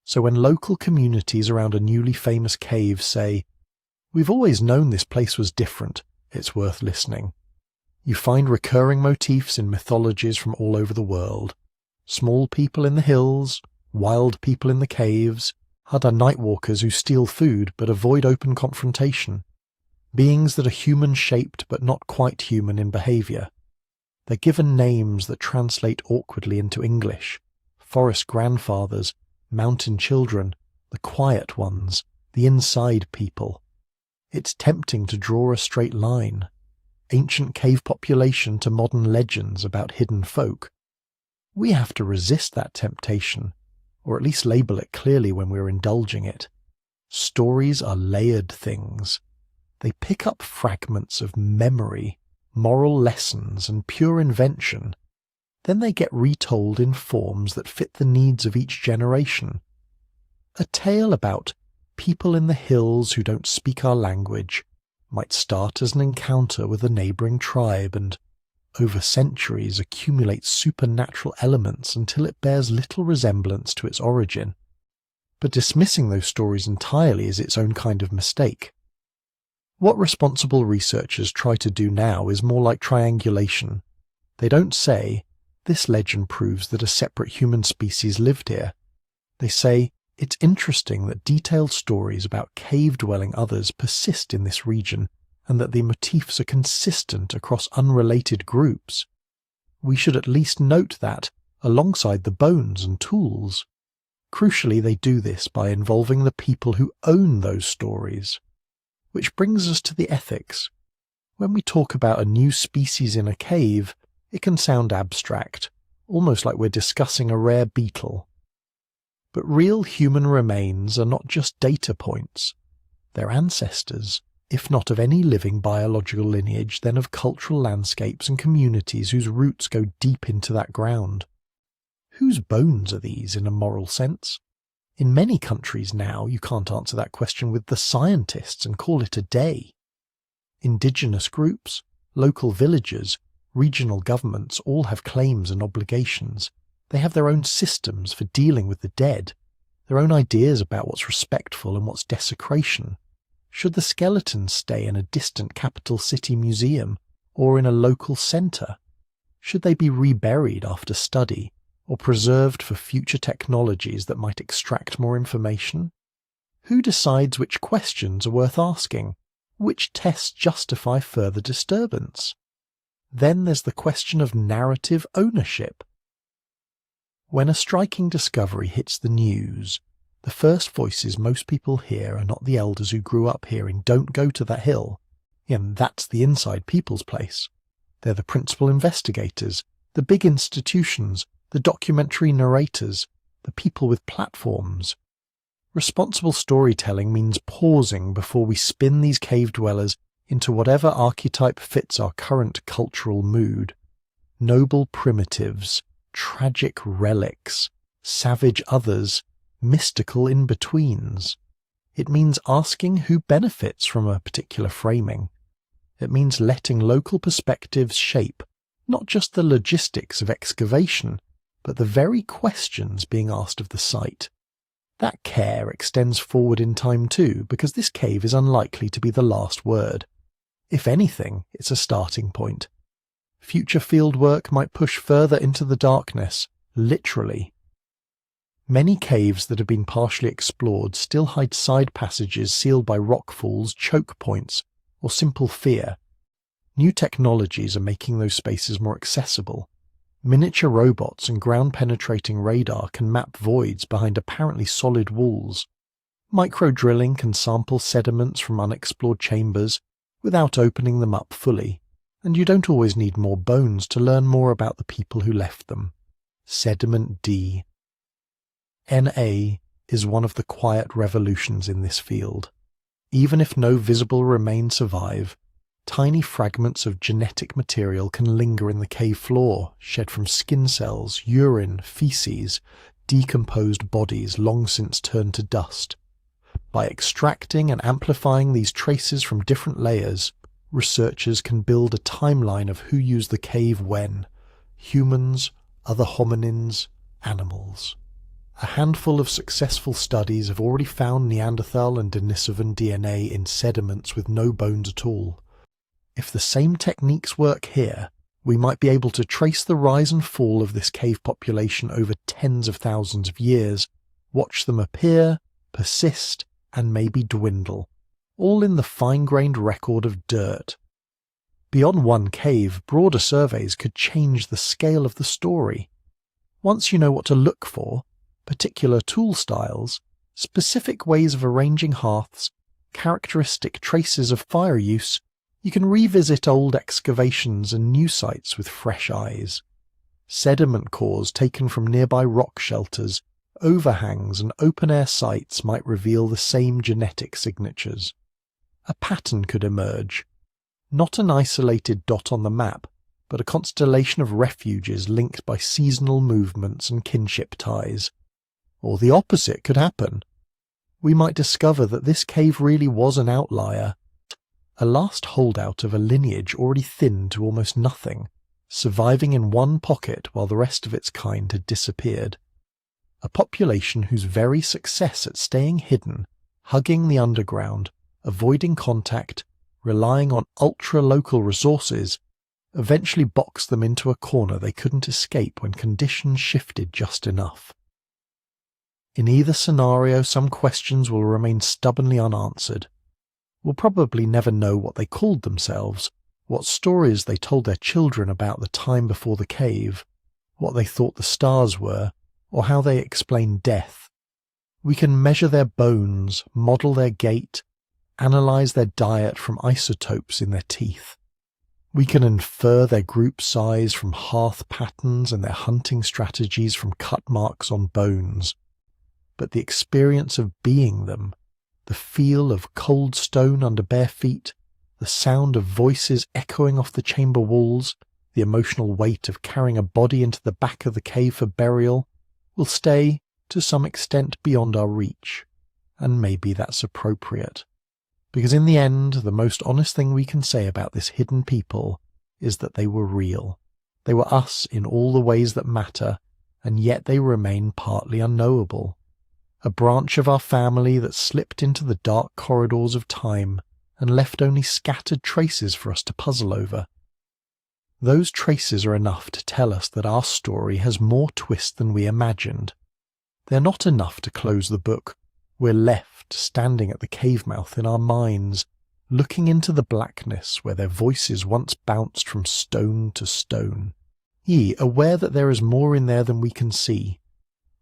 So when local communities around a newly famous cave say, "We've always known this place was different," it's worth listening. You find recurring motifs in mythologies from all over the world. Small people in the hills, wild people in the caves, other nightwalkers who steal food but avoid open confrontation, beings that are human-shaped but not quite human in behaviour. They're given names that translate awkwardly into English: forest grandfathers, mountain children, the quiet ones, the inside people. It's tempting to draw a straight line. Ancient cave population to modern legends about hidden folk. We have to resist that temptation, or at least label it clearly when we're indulging it. Stories are layered things. They pick up fragments of memory, moral lessons, and pure invention. Then they get retold in forms that fit the needs of each generation. A tale about people in the hills who don't speak our language might start as an encounter with a neighbouring tribe and, over centuries, accumulate supernatural elements until it bears little resemblance to its origin. But dismissing those stories entirely is its own kind of mistake. What responsible researchers try to do now is more like triangulation. They don't say, "This legend proves that a separate human species lived here." They say, "It's interesting that detailed stories about cave-dwelling others persist in this region and that the motifs are consistent across unrelated groups. We should at least note that, alongside the bones and tools." Crucially, they do this by involving the people who own those stories. Which brings us to the ethics. When we talk about a new species in a cave, it can sound abstract, almost like we're discussing a rare beetle. But real human remains are not just data points. They're ancestors, if not of any living biological lineage, then of cultural landscapes and communities whose roots go deep into that ground. Whose bones are these in a moral sense? In many countries now, you can't answer that question with the scientists and call it a day. Indigenous groups, local villages, regional governments all have claims and obligations. They have their own systems for dealing with the dead, their own ideas about what's respectful and what's desecration. Should the skeletons stay in a distant capital city museum or in a local centre? Should they be reburied after study or preserved for future technologies that might extract more information? Who decides which questions are worth asking? Which tests justify further disturbance? Then there's the question of narrative ownership. When a striking discovery hits the news, the first voices most people hear are not the elders who grew up hearing "Don't go to that hill," and that's the inside people's place. They're the principal investigators, the big institutions, the documentary narrators, the people with platforms. Responsible storytelling means pausing before we spin these cave dwellers into whatever archetype fits our current cultural mood. Noble primitives, tragic relics, savage others, mystical in-betweens. It means asking who benefits from a particular framing. It means letting local perspectives shape not just the logistics of excavation, but the very questions being asked of the site. That care extends forward in time too, because this cave is unlikely to be the last word. If anything, it's a starting point. Future fieldwork might push further into the darkness literally. Many caves that have been partially explored still hide side passages sealed by rockfalls, choke points, or simple fear. New technologies are making those spaces more accessible. Miniature robots and ground-penetrating radar can map voids behind apparently solid walls. Micro-drilling can sample sediments from unexplored chambers without opening them up fully, and you don't always need more bones to learn more about the people who left them. Sediment D. Na is one of the quiet revolutions in this field. Even if no visible remains survive, tiny fragments of genetic material can linger in the cave floor, shed from skin cells, urine, feces, decomposed bodies long since turned to dust. By extracting and amplifying these traces from different layers, researchers can build a timeline of who used the cave when: humans, other hominins, animals. A handful of successful studies have already found Neanderthal and Denisovan DNA in sediments with no bones at all. If the same techniques work here, we might be able to trace the rise and fall of this cave population over tens of thousands of years, watch them appear, persist, and maybe dwindle, all in the fine-grained record of dirt. Beyond one cave, broader surveys could change the scale of the story. Once you know what to look for, particular tool styles, specific ways of arranging hearths, characteristic traces of fire use, you can revisit old excavations and new sites with fresh eyes. Sediment cores taken from nearby rock shelters, overhangs and open-air sites might reveal the same genetic signatures. A pattern could emerge, not an isolated dot on the map, but a constellation of refuges linked by seasonal movements and kinship ties. Or the opposite could happen. We might discover that this cave really was an outlier, a last holdout of a lineage already thinned to almost nothing, surviving in one pocket while the rest of its kind had disappeared. A population whose very success at staying hidden, hugging the underground, avoiding contact, relying on ultra-local resources, eventually boxed them into a corner they couldn't escape when conditions shifted just enough. In either scenario, some questions will remain stubbornly unanswered. We'll probably never know what they called themselves, what stories they told their children about the time before the cave, what they thought the stars were, or how they explained death. We can measure their bones, model their gait, analyze their diet from isotopes in their teeth. We can infer their group size from hearth patterns and their hunting strategies from cut marks on bones. But the experience of being them, the feel of cold stone under bare feet, the sound of voices echoing off the chamber walls, the emotional weight of carrying a body into the back of the cave for burial, will stay, to some extent, beyond our reach. And maybe that's appropriate. Because in the end, the most honest thing we can say about this hidden people is that they were real. They were us in all the ways that matter, and yet they remain partly unknowable. A branch of our family that slipped into the dark corridors of time and left only scattered traces for us to puzzle over. Those traces are enough to tell us that our story has more twist than we imagined. They're not enough to close the book. We're left standing at the cave mouth in our minds, looking into the blackness where their voices once bounced from stone to stone. Aware that there is more in there than we can see.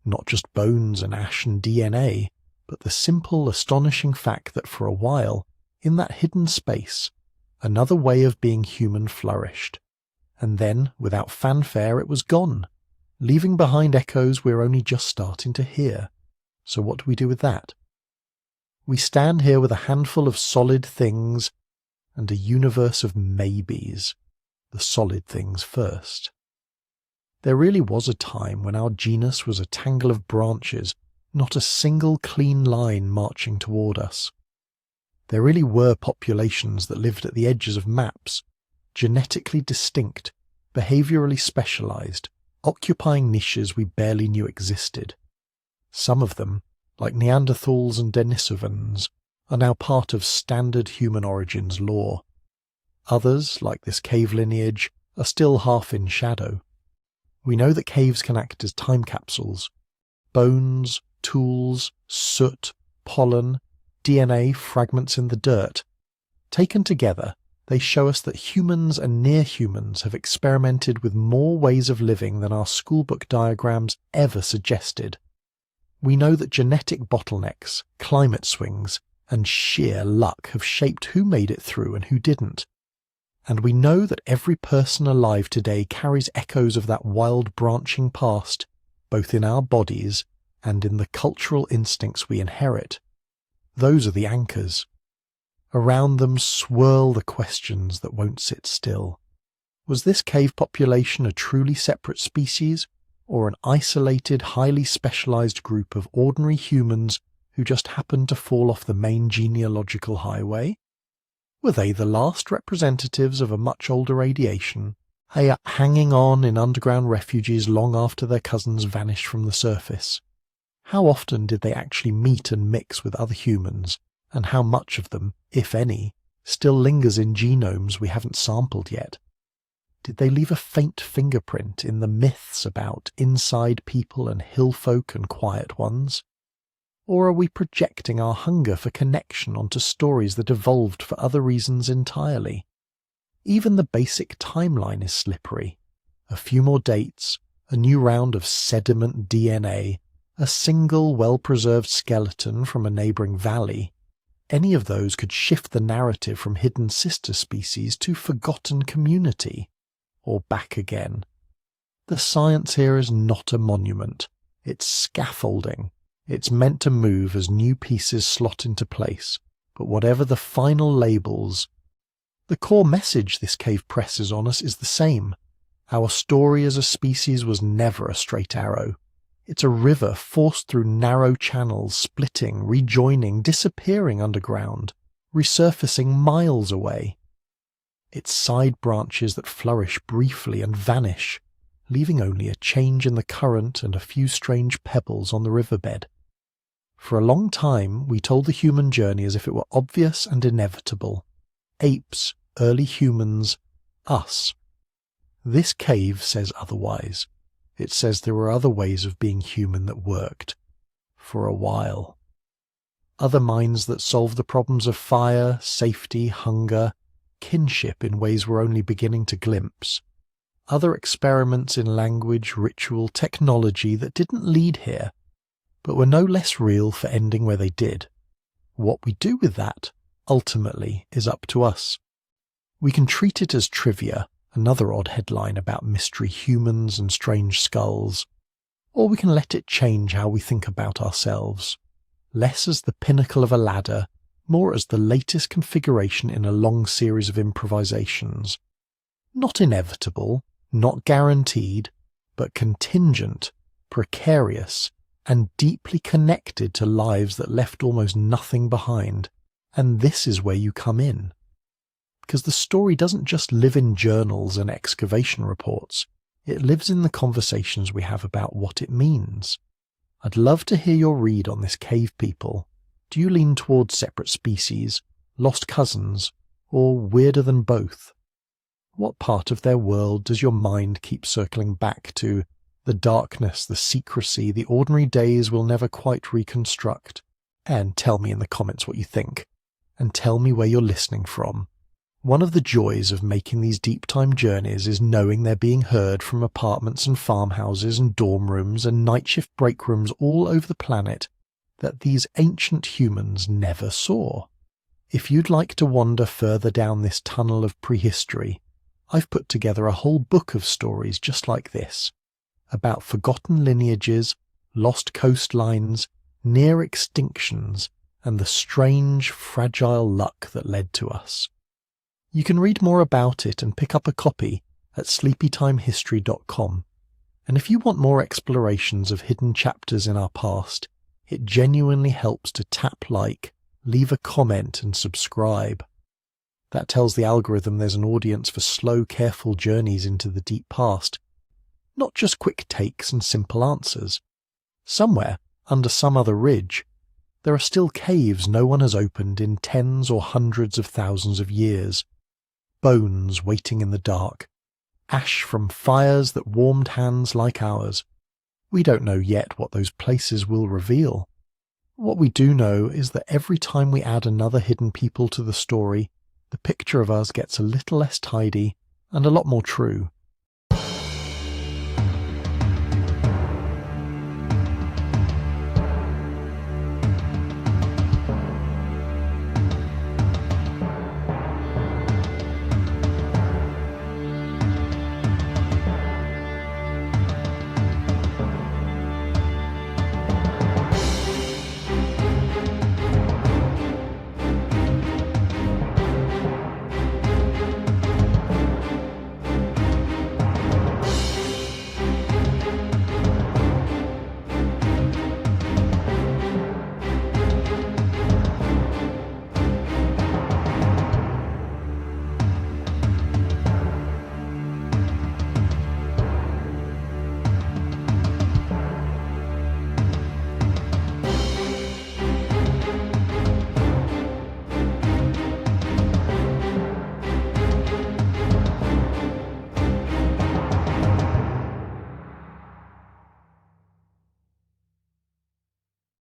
Not just bones and ash and DNA, but the simple, astonishing fact that for a while, in that hidden space, another way of being human flourished. And then, without fanfare, it was gone, leaving behind echoes we're only just starting to hear. So what do we do with that? We stand here with a handful of solid things and a universe of maybes. The solid things first. There really was a time when our genus was a tangle of branches, not a single clean line marching toward us. There really were populations that lived at the edges of maps, genetically distinct, behaviourally specialised, occupying niches we barely knew existed. Some of them, like Neanderthals and Denisovans, are now part of standard human origins lore. Others, like this cave lineage, are still half in shadow. We know that caves can act as time capsules. Bones, tools, soot, pollen, DNA fragments in the dirt. Taken together, they show us that humans and near-humans have experimented with more ways of living than our schoolbook diagrams ever suggested. We know that genetic bottlenecks, climate swings, and sheer luck have shaped who made it through and who didn't. And we know that every person alive today carries echoes of that wild branching past, both in our bodies and in the cultural instincts we inherit. Those are the anchors. Around them swirl the questions that won't sit still. Was this cave population a truly separate species, or an isolated, highly specialized group of ordinary humans who just happened to fall off the main genealogical highway? Were they the last representatives of a much older radiation, hanging on in underground refuges long after their cousins vanished from the surface? How often did they actually meet and mix with other humans, and how much of them, if any, still lingers in genomes we haven't sampled yet? Did they leave a faint fingerprint in the myths about inside people and hill folk and quiet ones? Or are we projecting our hunger for connection onto stories that evolved for other reasons entirely? Even the basic timeline is slippery. A few more dates, a new round of sediment DNA, a single well-preserved skeleton from a neighbouring valley. Any of those could shift the narrative from hidden sister species to forgotten community, or back again. The science here is not a monument. It's scaffolding. It's meant to move as new pieces slot into place, but whatever the final labels, the core message this cave presses on us is the same. Our story as a species was never a straight arrow. It's a river forced through narrow channels, splitting, rejoining, disappearing underground, resurfacing miles away. It's side branches that flourish briefly and vanish, leaving only a change in the current and a few strange pebbles on the riverbed. For a long time, we told the human journey as if it were obvious and inevitable. Apes, early humans, us. This cave says otherwise. It says there were other ways of being human that worked. For a while. Other minds that solved the problems of fire, safety, hunger, kinship in ways we're only beginning to glimpse. Other experiments in language, ritual, technology that didn't lead here, but were no less real for ending where they did. What we do with that, ultimately, is up to us. We can treat it as trivia, another odd headline about mystery humans and strange skulls, or we can let it change how we think about ourselves, less as the pinnacle of a ladder, more as the latest configuration in a long series of improvisations. Not inevitable, not guaranteed, but contingent, precarious, and deeply connected to lives that left almost nothing behind. And this is where you come in. Because the story doesn't just live in journals and excavation reports, it lives in the conversations we have about what it means. I'd love to hear your read on this cave people. Do you lean towards separate species, lost cousins, or weirder than both? What part of their world does your mind keep circling back to? The darkness, the secrecy, the ordinary days we'll never quite reconstruct? And tell me in the comments what you think. And tell me where you're listening from. One of the joys of making these deep time journeys is knowing they're being heard from apartments and farmhouses and dorm rooms and night shift break rooms all over the planet that these ancient humans never saw. If you'd like to wander further down this tunnel of prehistory, I've put together a whole book of stories just like this, about forgotten lineages, lost coastlines, near extinctions, and the strange, fragile luck that led to us. You can read more about it and pick up a copy at sleepytimehistory.com. And if you want more explorations of hidden chapters in our past, it genuinely helps to tap like, leave a comment and subscribe. That tells the algorithm there's an audience for slow, careful journeys into the deep past, not just quick takes and simple answers. Somewhere, under some other ridge, there are still caves no one has opened in tens or hundreds of thousands of years. Bones waiting in the dark, ash from fires that warmed hands like ours. We don't know yet what those places will reveal. What we do know is that every time we add another hidden people to the story, the picture of us gets a little less tidy and a lot more true.